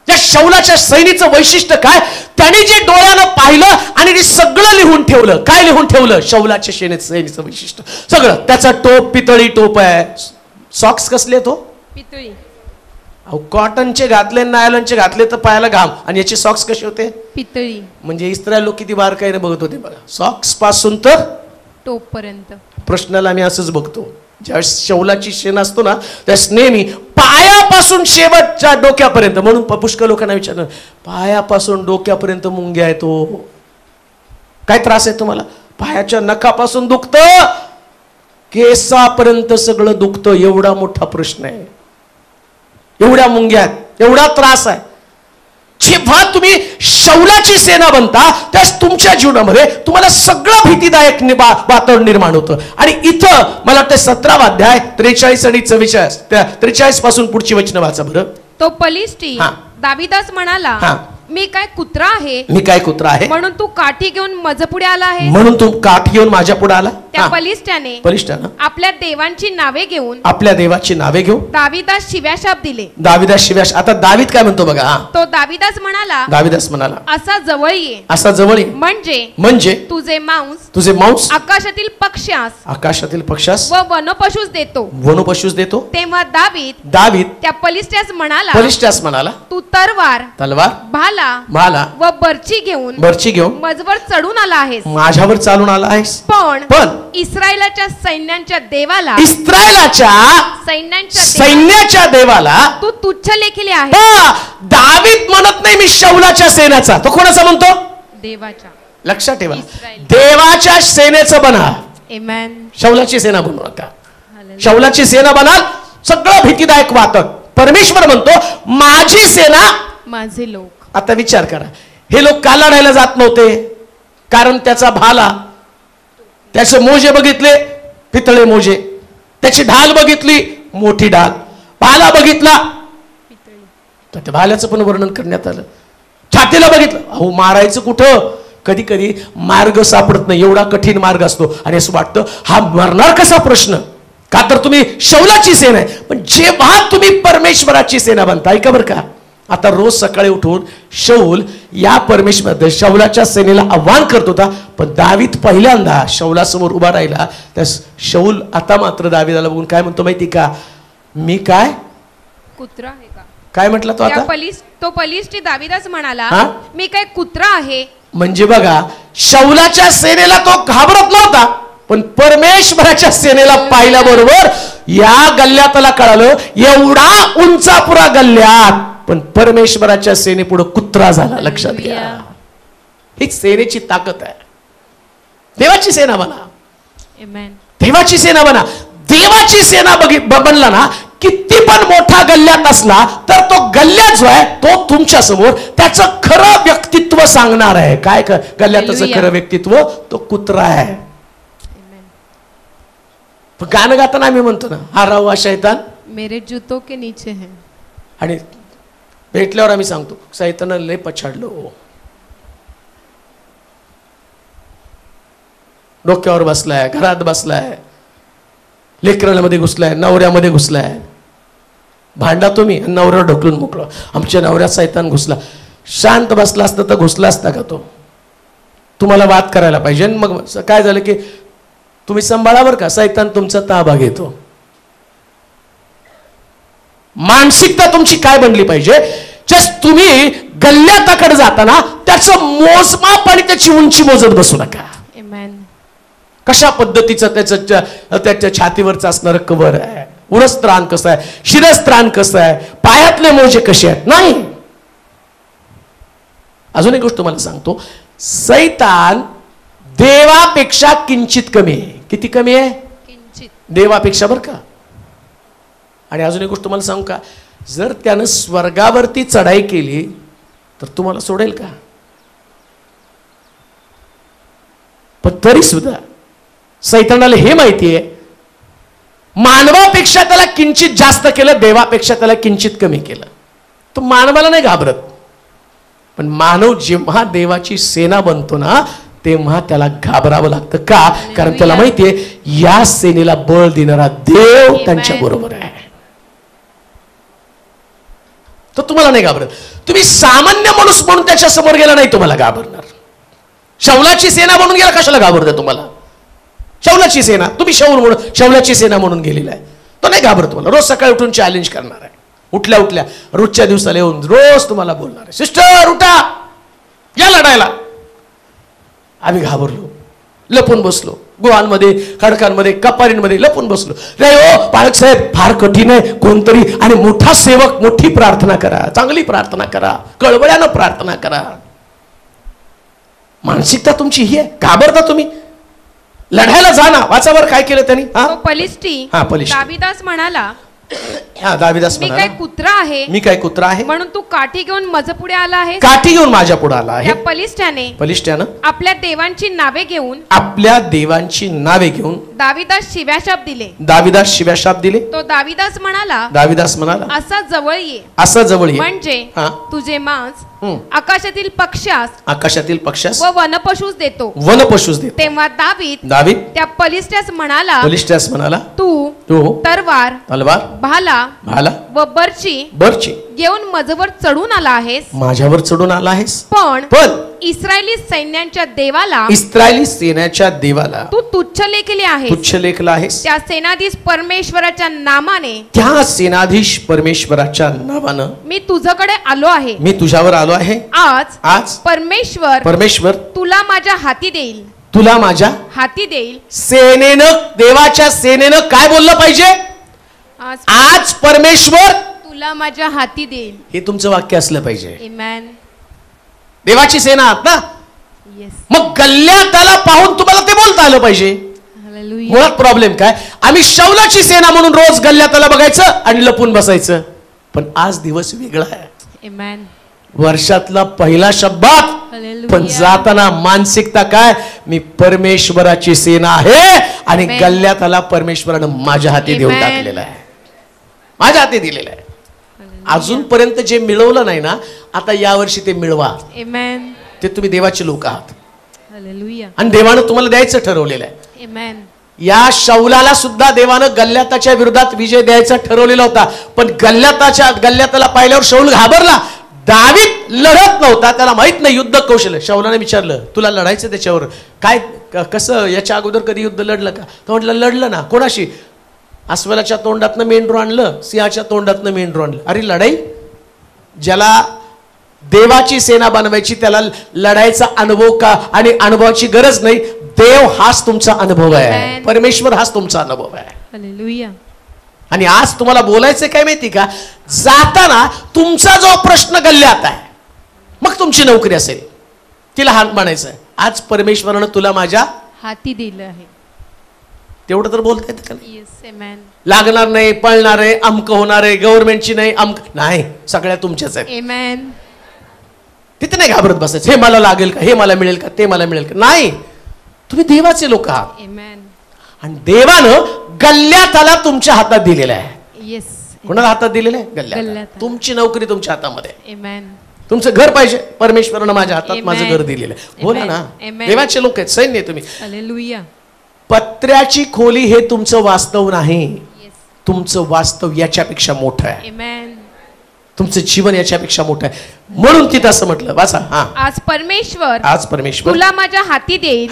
या शौलाच्या सैनीचं वैशिष्ट्य काय? त्याने जे डोळ्यानं पाहिलं आणि ते सगळं लिहून ठेवलं. काय लिहून ठेवलं? शौलाच्या सैनीचं वैशिष्ट्य सगळं. त्याचा टोप पितळी टोप आहे. सॉक्स कसले तो? पितळी. अहो कॉटनचे घातले, नायलॉनचे घातले तर पायाला घाम, आणि याचे सॉक्स कसे होते? पितळी. म्हणजे इस्रायल लोक किती बारकाईने बघत होते बघा, सॉक्स पासून तर टोप पर्यंत. प्रश्नाला आम्ही असंच बघतो, ज्यावेळेस शौलाची सेना असतो ना, त्यास नेहमी पायापासून शेवटच्या डोक्यापर्यंत. म्हणून पुष्कळ लोकांना विचारलं, पायापासून डोक्यापर्यंत मुंग्या आहे तो, काय त्रास आहे तुम्हाला? पायाच्या नखापासून दुखतं, केसापर्यंत सगळं दुखतं. एवढा मोठा प्रश्न आहे, एवढ्या मुंग्या, एवढा त्रास आहे. जेव्हा तुम्ही शौलाची सेना बनता, त्यास तुमच्या जीवनामध्ये तुम्हाला सगळं भीतीदायक वातावरण निर्माण होतं. आणि इथं मला वाटतं 17वा अध्याय 43 आणि 44, त्या 43 पासून पुढची वचनं वाचा बरं. तो पलिष्टी दाविदास म्हणाला, मी काय कुत्रा आहे? मी काय कुत्रा आहे म्हणून तू काठी घेऊन माझ्यापुढे आला आहे? म्हणून तू काठी घेऊन माझ्या पुढे आला? त्या पलिष्ठाने आपल्या देवांची नावे घेऊन, आपल्या देवाची नावे घेऊन दाविदास शिव्याशाप दिले. दाविदास शिव्याशाप. आता दावीद काय म्हणतो बघा. तो दाविदास म्हणाला, असा जवळ ये, असा जवळ ये, म्हणजे तुझे मांस आकाशातील पक्ष्यास व वनपशूस देतो. तेव्हा दावीद त्या पलिष्ठास म्हणाला, तू तलवार भाला व बर्ची घेऊन माझ्यावर चढून आला आहेस, माझ्यावर चालून आला आहेस. पण इस्रायलाच्या सैन्याच्या देवाला तू तुच्छ लेखिले आहे. दावीद म्हणत नाही मी शौलाच्या सेनेचा, तो कोणाचा म्हणतो? देवाच्या. लक्षात ठेवा, देवाच्या सेनेचं बना. आमेन. शौलाची सेना बनवू नका. शौलाची सेना बनाल, सगळं भीतीदायक वाटत. परमेश्वर म्हणतो माझी सेना, माझे लोक. आता विचार करा, हे लोक का लढायला जात नव्हते? कारण त्याचा भाला, त्याचे मोजे बघितले पितळे मोजे, त्याची ढाल बघितली मोठी ढाल, भाला बघितला, तर त्या भाल्याचं पण वर्णन करण्यात आलं. छातीला बघितलं, अहो मारायचं कुठं? कधी कधी मार्ग सापडत नाही, एवढा कठीण मार्ग असतो, आणि असं वाटतं हा मरणार कसा प्रश्न. का तर तुम्ही शौलाची सेना आहे. पण जेव्हा तुम्ही परमेश्वराची सेना बनता, ऐका बरं का, आता रोज सकाळी उठून शौल या परमेश्वर शौलाच्या सेनेला आव्हान करत होता. पण दावीद पहिल्यांदा शौलासमोर उभा राहिला. त्या शौल आता मात्र दावीदाला बघून काय म्हणतो माहिती का? मी काय कुत्रा आहे का? काय म्हटला तो? आता तो पलिष्ठी दावीदास म्हणाला, मी काय कुत्रा आहे? म्हणजे बघा, शौलाच्या सेनेला तो घाबरत नव्हता, पण परमेश्वराच्या सेनेला पाहिल्याबरोबर या गल्ल्यातला कळालं, एवढा उंचापुरा गल्ल्यात पण परमेश्वराच्या सेनेपुढे कुत्रा झाला. लक्षात घ्या, ही सेनेची ताकद आहे. देवाची सेना बना. देवाची सेना बना. देवाची सेना बनला ना, किती पण मोठा गल्ल्यात असला तर तो गल्ल्या जो आहे तो तुमच्या समोर त्याचं खरं व्यक्तित्व सांगणार आहे. काय गल्ल्याचं खरं व्यक्तित्व? तो कुत्रा आहे. गाणं गाताना आम्ही म्हणतो ना, हारावा शैतान मेरे जूतों के नीचे है. आणि भेटल्यावर आम्ही सांगतो सैतान लय पछाडलो, डोक्यावर बसलाय, घरात बसलाय, लेकरांमध्ये घुसलाय, नवऱ्यामध्ये घुसलाय. भांडा तुम्ही, नवऱ्यावर ढकलून मोकळं. आमच्या नवऱ्यात सैतान घुसला. शांत बसला असता तर घुसला असता का तो? तुम्हाला वाद करायला पाहिजे. मग काय झालं की तुम्ही सांभाळावर का, सैतान तुमचा ताबा घेतो. मानसिकता तुमची काय बनली पाहिजे? जस्ट तुम्ही गल्ल्याताकडे जाताना त्याचं मोजमाप आणि त्याची उंची मोजत बसू नका. कशा पद्धतीचं त्याच्या छातीवरचं असणारं कवर आहे, उरस्त्राण कसं आहे, शिरस्त्राण कसं आहे, पायातले मोजे कसे आहेत, नाही. अजून एक गोष्ट तुम्हाला सांगतो, सैतान देवापेक्षा किंचित कमी आहे. किती कमी आहे? किंचित. देवापेक्षा बरं का. आणि अजून एक गोष्ट तुम्हाला सांगू का, जर त्यानं स्वर्गावरती चढाई केली तर तुम्हाला सोडेल का? पण तरी सुद्धा सैतानाला हे माहिती आहे, मानवापेक्षा त्याला किंचित जास्त केलं, देवापेक्षा त्याला किंचित कमी केलं. तो मानवाला नाही घाबरत. पण मानव जेव्हा देवाची सेना बनतो ना, तेव्हा त्याला घाबरावं लागतं. का? कारण त्याला माहितीये या सेनेला बळ देणारा देव त्यांच्या बरोबर आहे. तो तुम्हाला नाही घाबरत. तुम्ही सामान्य माणूस म्हणून त्याच्या समोर गेला नाही, तुम्हाला घाबरणार. शौलाची सेना म्हणून गेला, कशाला घाबरते तुम्हाला? शौलाची सेना, तुम्ही शौल म्हणून शौलाची सेना म्हणून गेलेला आहे, तो नाही घाबरत तुम्हाला. रोज सकाळी उठून चॅलेंज करणार आहे, उठल्या उठल्या रोजच्या दिवसाला येऊन रोज तुम्हाला बोलणार आहे, सिस्टर उठा, या लढायला. आम्ही घाबरलो, लपून बसलो, गुहांमध्ये, खडकांमध्ये, कपारींमध्ये लपून बसलो. रे ओ पालक साहेब, फार कठीण आहे. कोणतरी आणि मोठा सेवक, मोठी प्रार्थना करा, चांगली प्रार्थना करा, कळवळ्यानं प्रार्थना करा. मानसिकता तुमची ही आहे, घाबरता तुम्ही. लढायला जा ना. वाचावर काय केलं त्यांनी? पलिष्टी दाविदास म्हणाला, दाविदास मी काय कुत्रा आहे, मी काय कुत्रा आहे म्हणून तू काठी घेऊन माझ्या पुढे आला आहे. काठी घेऊन माझ्या पुढे आला आहे. पलिष्ठ्यानं आपल्या देवांची नावे घेऊन, आपल्या देवांची नावे घेऊन दाविदास शिव्याशाप दिले. दाविदास शिव्याशाप दिले. तो दाविदास म्हणाला, असा जवळ ये, असा जवळ ये, म्हणजे तुझे मांस आकाशातील पक्ष्यास व वनपशूस देतो. तेव्हा दावीद त्या पलिष्ठ्यास म्हणाला, तू तलवार भाला व बर्ची घेऊन माझ्यावर चढून आला आहेस, माझ्यावर चढून आला आहेस. पण इस्रायली सैन्याच्या देवाला तू तुच्छ लेखले आहेस. त्या सेनाधीश परमेश्वराच्या नामाने मी तुझ्याकडे आलो आहे, मी तुझ्यावर आलो आहे. आज परमेश्वर तुला माझ्या हाती देईल. सेनेनं, देवाच्या सेनेनं काय बोललं पाहिजे? आज परमेश्वर तुला माझ्या हाती देईल. हे तुमचं वाक्य असलं पाहिजे. आमेन. देवाची सेना आहात ना, मग गल्ल्याताला पाहून तुम्हाला ते बोलता आलं पाहिजे. मुळात प्रॉब्लेम काय, आम्ही शौलाची सेना म्हणून रोज गल्ल्याताला बघायचं आणि लपून बसायचं. पण आज दिवस वेगळा आहे. आमेन. वर्षातला पहिला शब्दात, पण जाताना मानसिकता काय, मी परमेश्वराची सेना आहे आणि गल्ल्याताला परमेश्वरानं माझ्या हाती देऊन टाकलेला आहे, माझ्या हाती दिलेला आहे. अजूनपर्यंत जे मिळवलं नाही ना, आता यावर्षी ते मिळवा. ते तुम्ही देवाचे लोक आहात आणि देवानं तुम्हाला द्यायचं ठरवलेलं आहे. या शौलाला सुद्धा देवानं गल्ल्याताच्या विरोधात विजय द्यायचा ठरवलेला होता. पण गल्ल्याताला पाहिल्यावर शौल घाबरला. दावीद लढत नव्हता, त्याला माहित नाही युद्ध कौशल्य. शौलाने विचारलं, तुला लढायचं त्याच्यावर काय, कसं, याच्या अगोदर कधी युद्ध लढलं का? तो म्हटलं लढलं ना. कोणाशी? अस्वलाच्या तोंडातनं मेंढरू आणलं, सिंहाच्या तोंडातनं मेंढरू आणलं. अरे लढाई, ज्याला देवाची सेना बनवायची त्याला लढायचा अनुभव का आणि अनुभवाची गरज नाही. देव हाच तुमचा अनुभव आहे, परमेश्वर हाच तुमचा अनुभव आहे. हालेलुया. आणि आज तुम्हाला बोलायचं काय माहिती का, जाताना तुमचा जो प्रश्न गल्ल्यात आहे, मग तुमची नोकरी असेल, तिला हात म्हणायचं आहे, आज परमेश्वरानं तुला माझ्या हाती दिलं आहे. तेवढं तर बोलता येतं का? लागणार नाही, पळणार आहे, अमक होणार आहे, गव्हर्नमेंटची नाही, अमक नाही, सगळ्या तुमच्याच आहेत. तिथे नाही घाबरत बसायचं, हे मला लागेल का, हे मला मिळेल का, ते मला मिळेल का. नाही, तुम्ही देवाचे लोक आहात आणि देवानं गल्ल्याताला तुमच्या हातात दिलेला आहे. कोणाला हातात दिलेलं आहे? गल्ल्यात. तुमची नोकरी तुमच्या हातामध्ये, तुमचं घर पाहिजे, परमेश्वरानं माझ्या हातात माझं घर दिलेलं आहे. बोला ना, देवाचे लोक आहेत, सैन्य आहे तुम्ही. पत्र्याची खोली हे तुमचं वास्तव नाही, तुमचं वास्तव याच्यापेक्षा मोठं आहे. तुमचं जीवन याच्यापेक्षा मोठं आहे. म्हणून तिथं असं म्हटलं, वाचा. आज परमेश्वर तुला माझ्या हाती देईल,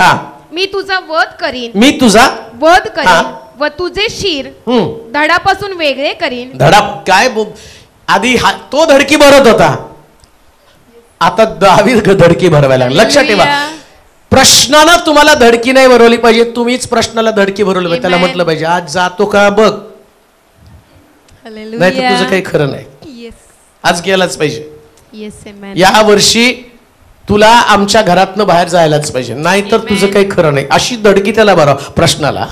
मी तुझा वध करीन, मी तुझा वध करीन व तुझे शिर धडापासून वेगळे करीन. धडा काय? आधी तो धडकी भरत होता, आता दावीद धडकी भरवायला लागला. लक्षात ठेवा, प्रश्नानं तुम्हाला धडकी नाही भरवली पाहिजे, तुम्हीच प्रश्नाला धडकी भरवली पाहिजे. त्याला म्हटलं पाहिजे आज जातो का बघ, नाही तर तुझं काही खरं नाही. आज गेलाच पाहिजे. या वर्षी तुला आमच्या घरातनं बाहेर जायलाच पाहिजे, नाहीतर तुझं काही खरं नाही. अशी धडकी त्याला भराव प्रश्नाला.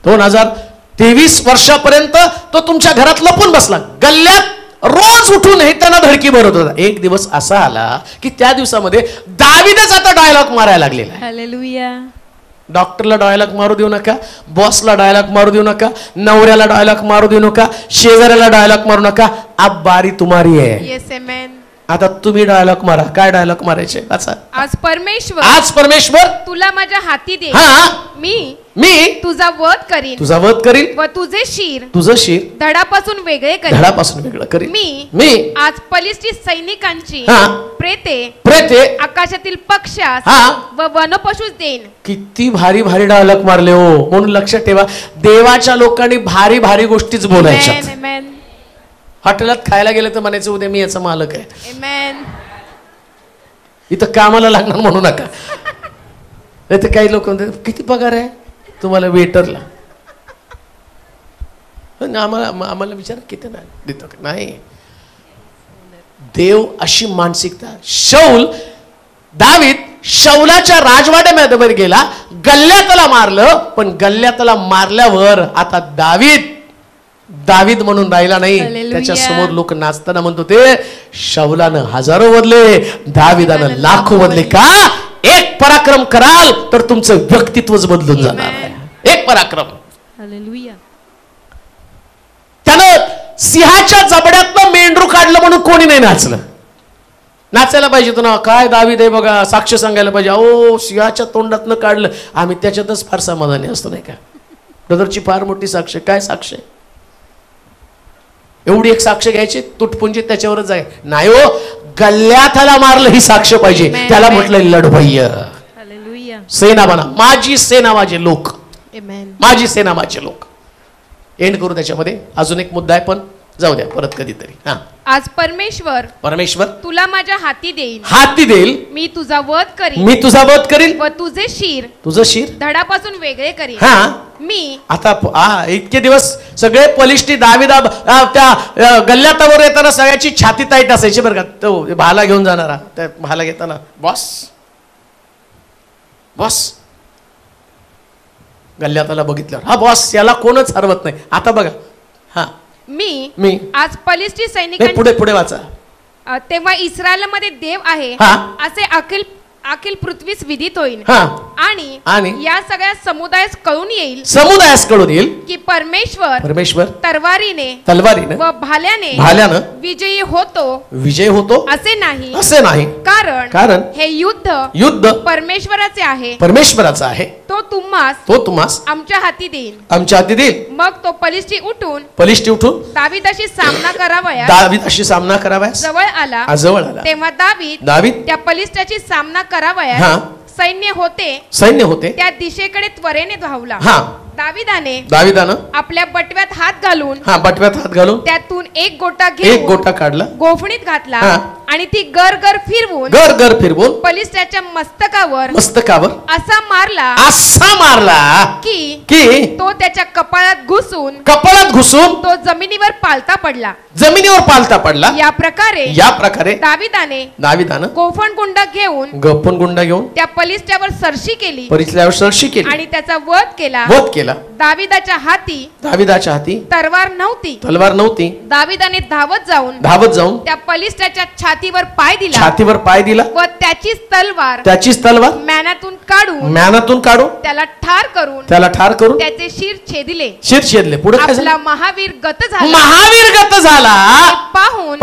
2023 वर्षापर्यंत तो तुमच्या घरात लपून बसला, गल्ल्यात रोज उठून हे त्यांना धडकी भरत होता. एक दिवस असा आला की त्या दिवसामध्ये दावीदच आता डायलॉग मारायला लागलेला. डॉक्टरला डायलॉग मारू देऊ नका, बॉसला डायलॉग मारू देऊ नका, नवऱ्याला डायलॉग मारू देऊ नका, शेजाऱ्याला डायलॉग मारू नका. अब बारी तुम्हारी आहे. आता तुम्ही डायलॉग मारा. काय डायलॉग मारायचे? आज परमेश्वर तुला माझ्या हाती दे, मी तुझा वध करीन व तुझे शिर धडापासून वेगळे करीन. मी आज पलिष्टी सैनिकांची प्रेते आकाशातील पक्षास व वनपशूस देईन. किती भारी भारी डायलॉग मारले हो. म्हणून लक्षात ठेवा, देवाच्या लोकांनी भारी भारी गोष्टीच बोलायच्या. हॉटेलात खायला गेलं तर म्हणायचं उद्या मी याचा मालक आहे, इथं कामाला लागणार म्हणू नका. नाही तर काही लोक म्हणतात किती पगार आहे तुम्हाला वेटरला, आम्हाला विचार किती देतो. नाही, देव अशी मानसिकता. दावीद शौलाच्या राजवाड्यामध्ये गेला, गल्ल्यातला मारलं, पण गल्ल्यातला मारल्यावर आता दावीद म्हणून राहिला नाही. त्याच्या समोर लोक नाचताना म्हणत होते, शौलानं हजारो बदले, दाविदानं लाखो बदले. का? एक पराक्रम कराल तर तुमचं व्यक्तित्वच बदलून जाणार आहे. एक पराक्रम. त्यानं सिंहाच्या जबड्यातनं मेंढरू काढलं म्हणून कोणी नाही नाचलं. नाचायला पाहिजे तो ना, काय दावीद आहे बघा, साक्ष सांगायला पाहिजे. ओ सिंहाच्या तोंडातनं काढलं. आम्ही त्याच्यातच फार समाधानी असतो नाही का. ब्रदरची फार मोठी साक्ष. काय साक्ष? एवढी एक साक्ष घ्यायची तुटपुंजी त्याच्यावरच जाय नाही हो. गल्ल्यातला मारलं ही साक्ष पाहिजे. त्याला म्हटलं लढवय्य सेना बना, माझी सेना माझे लोक, माझी सेना माझे लोक. एंड करू त्याच्यामध्ये. अजून एक मुद्दा आहे पण जाऊ द्या परत कधीतरी. आज परमेश्वर तुला माझ्या हाती देईल, मी तुझा वध करीन व तुझे शिर धडापासून वेगळे करीन. मी आता इतके दिवस सगळे पलिष्टी दाविदा त्या गल्ल्यातावर येताना सगळ्याची छाती ताईट असायची बरं का. तो भाला घेऊन जाणारा, त्या भाला घेताना बॉस गल्ल्याताला बघितल्यावर हा बॉस, याला कोणच हरवत नाही. आता बघा, मी आज पलिष्टी सैनिकांची, पुढे वाचा. तेव्हा इस्रायलमध्ये देव आहे असे अखिल पृथ्वीस विदित होईल, आणि या सगळ्या समुदायास कळून येईल की परमेश्वर तलवारीने व भाल्याने विजयी होतो असे नाही. कारण हे युद्ध परमेश्वराचे आहे. तो तुम्हास आमच्या हाती देईल. मग तो पलिष्टी उठून दावीदाशी सामना करावयास जवळ आला. तेव्हा दावीद त्या पलिष्टाची सामना करावयास सैन्य होते त्या दिशेकडे त्वरेने धावला. दाविदाने आपल्या बटव्यात हात घालून त्यातून एक गोटा काढला, गोफणीत घातला आणि ती गर फिरवून पलिष्ठाच्या मस्तकावर असा मारला की तो त्याच्या कपाळात घुसून तो जमिनीवर पालता पडला. या प्रकारे दाविदाने गोफण गुंड घेऊन त्या पलिष्ठावर सरशी केली आणि त्याचा वध केला. दाविदाच्या हाती तलवार नव्हती. दाविदाने धावत जाऊन त्या पलिष्ठाच्या छातीवर पाय दिला, छातीवर पाय दिला व त्याचीच तलवार म्यानातून काढून त्याला ठार करून त्याचे शिर छेदले. पुढे आपला महावीर गत झाला पाहून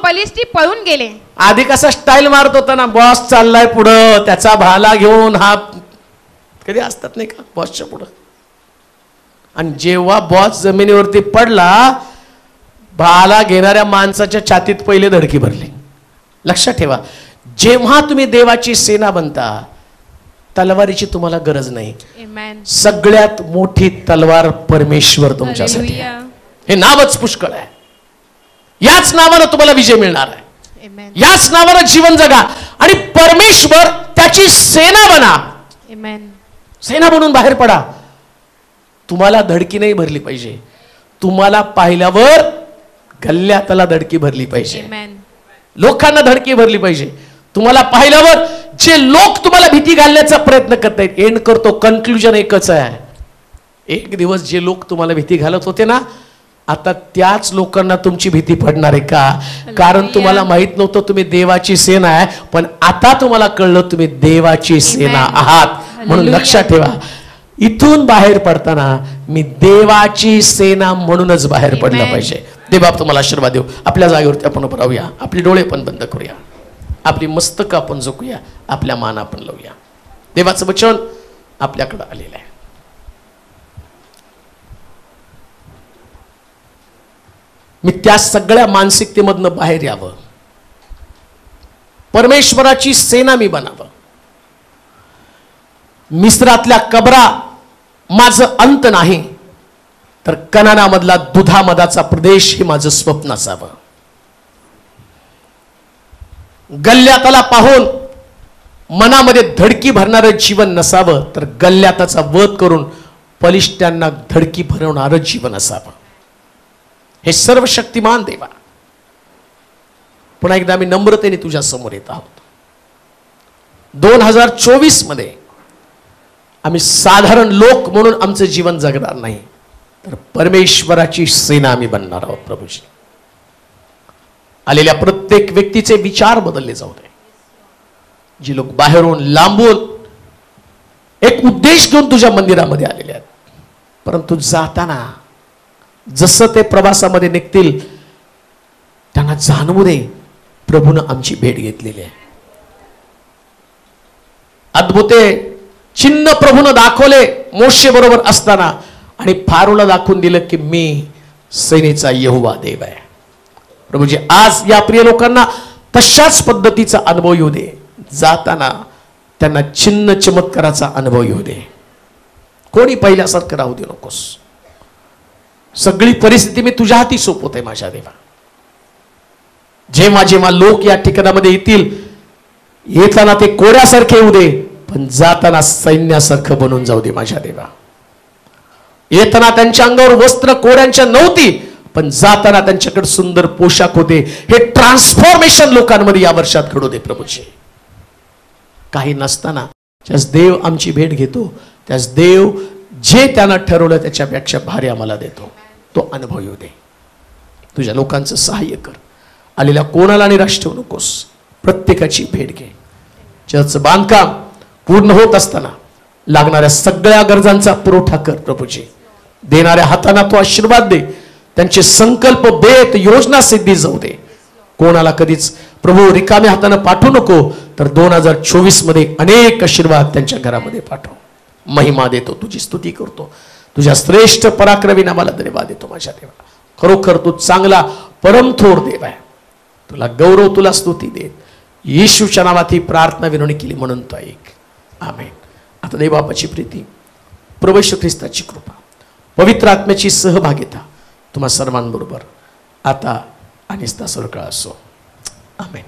पलिष्टी पळून गेले. आधी कसा स्टाईल मारत होता ना, बॉस चाललाय पुढं, त्याचा भाला घेऊन हा कधी असतात नाही का बॉसच्या पुढं, आणि जेव्हा बॉस जमिनीवरती पडला भाला घेणाऱ्या माणसाच्या छातीत पहिले धडकी भरली. लक्षात ठेवा, जेव्हा तुम्ही देवाची सेना बनता तलवारीची तुम्हाला गरज नाही. सगळ्यात मोठी तलवार परमेश्वर तुमच्यासाठी, हे नावच पुष्कळ आहे. याच नावानं तुम्हाला विजय मिळणार आहे. याच नावानं जीवन जगा आणि परमेश्वर त्याची सेना बना. सेना बनून बाहेर पडा. तुम्हाला धडकी नाही भरली पाहिजे, तुम्हाला पाहिल्यावर गल्ल्यातला धडकी भरली पाहिजे, लोकांना धडकी भरली पाहिजे. तुम्हाला पाहिल्यावर जे लोक तुम्हाला भीती घालण्याचा प्रयत्न करतायत, एंड करतो, कन्क्लुजन एकच आहे. एक दिवस जे लोक तुम्हाला भीती घालत होते ना, आता त्याच लोकांना तुमची भीती पडणार आहे का? कारण तुम्हाला माहित नव्हतं तुम्ही देवाची सेना आहे, पण आता तुम्हाला कळलं तुम्ही देवाची सेना आहात. म्हणून लक्षात ठेवा, इथून बाहेर पडताना मी देवाची सेना म्हणूनच बाहेर पडलं पाहिजे. देवबाप तुम्हाला आशीर्वाद देऊ. आपल्या जागेवरती आपण उभं राहूया, आपले डोळे पण बंद करूया, आपली मस्तक आपण झोकूया, आपल्या मान आपण लावूया. देवाचं वचन आपल्याकडे आलेलं आहे. मी त्या सगळ्या मानसिकतेमधनं बाहेर यावं, परमेश्वराची सेना मी बनावं. मिस्रातल्या कबरा माझं अंत नाही, तर कनानामधला दुधामधाचा प्रदेश हे माझं स्वप्न असावं. गल्ल्याताला पाहून मनामध्ये धडकी भरणारं जीवन नसावं, तर गल्ल्याताचा वध करून बलिष्ठांना धडकी भरवणारं जीवन असावं. हे सर्वशक्तिमान देवा, पुन्हा एकदा आम्ही नम्रतेने तुझ्या समोर येत आहोत. 2024 मध्ये आम्ही साधारण लोक म्हणून आमचं जीवन जगणार नाही, तर परमेश्वराची सेना आम्ही बनणार आहोत. प्रभूजी, आलेल्या प्रत्येक व्यक्तीचे विचार बदलले जाऊ दे. जी लोक बाहेरून लांबून एक उद्देश घेऊन तुझ्या मंदिरामध्ये आलेले आहेत, परंतु जाताना जसं ते प्रवासामध्ये निघतील त्यांना जाणवू दे प्रभूनं आमची भेट घेतलेली आहे. अद्भुते चिन्ह प्रभूनं दाखवले मोशे बरोबर असताना, आणि फारोला दाखवून दिलं की मी सेनेचा यहोवा देव आहे. प्रभूजी, आज या प्रिय लोकांना तशाच पद्धतीचा अनुभव येऊ दे. जाताना त्यांना चिन्ह चमत्काराचा अनुभव येऊ दे. कोणी पहिल्यासारखं राहू दे नकोस. सगळी परिस्थिती मी तुझ्या हाती सोपवते माझ्या देवा. जेव्हा जेव्हा लोक या ठिकाणामध्ये येतील, येताना ते कोड्यासारखे येऊ दे, पण जाताना सैन्यासारखं बनून जाऊ दे माझ्या देवा. येताना त्यांच्या अंगावर वस्त्र कोड्यांच्या नव्हती, पण जाताना त्यांच्याकडे सुंदर पोशाख होते. हे ट्रान्सफॉर्मेशन लोकांमध्ये या वर्षात घडू दे प्रभूजी. काही नसताना ज्यास देव आमची भेट घेतो, त्यास देव जे त्यानं ठरवलं त्याच्यापेक्षा भारी आम्हाला देतो. तो अनुभव येऊ दे. तुझ्या लोकांचं सहाय्य कर. आलेल्या कोणाला निराश ठेवू नकोस. प्रत्येकाची भेट घे. चर्चचं बांधकाम पूर्ण होत असताना लागणाऱ्या सगळ्या गरजांचा पुरवठा कर प्रभूजी. देणाऱ्या हातांना तो आशीर्वाद दे. त्यांचे संकल्प, बेत, योजना सिद्धी जाऊ दे. कोणाला कधीच प्रभू रिकाम्या हातानं पाठवू नको, तर 2024 मध्ये अनेक आशीर्वाद त्यांच्या घरामध्ये पाठव. महिमा देतो, तुझी स्तुती करतो. तुझ्या श्रेष्ठ पराक्रमी नामाला धन्यवाद देतो माझ्या देवा. खरोखर तू चांगला परमथोर देव आहे. तुला गौरव, तुला स्तुती देत येशूच्या नावात ही प्रार्थना विनवणी केली म्हणून तो ऐक. आमेन. आता देवबापाची प्रीती, प्रभू येशू ख्रिस्ताची कृपा, पवित्र आत्म्याची सहभागिता तुम्हा सर्वांबरोबर आता आणि सदा सर्वकाळ असो. आमेन.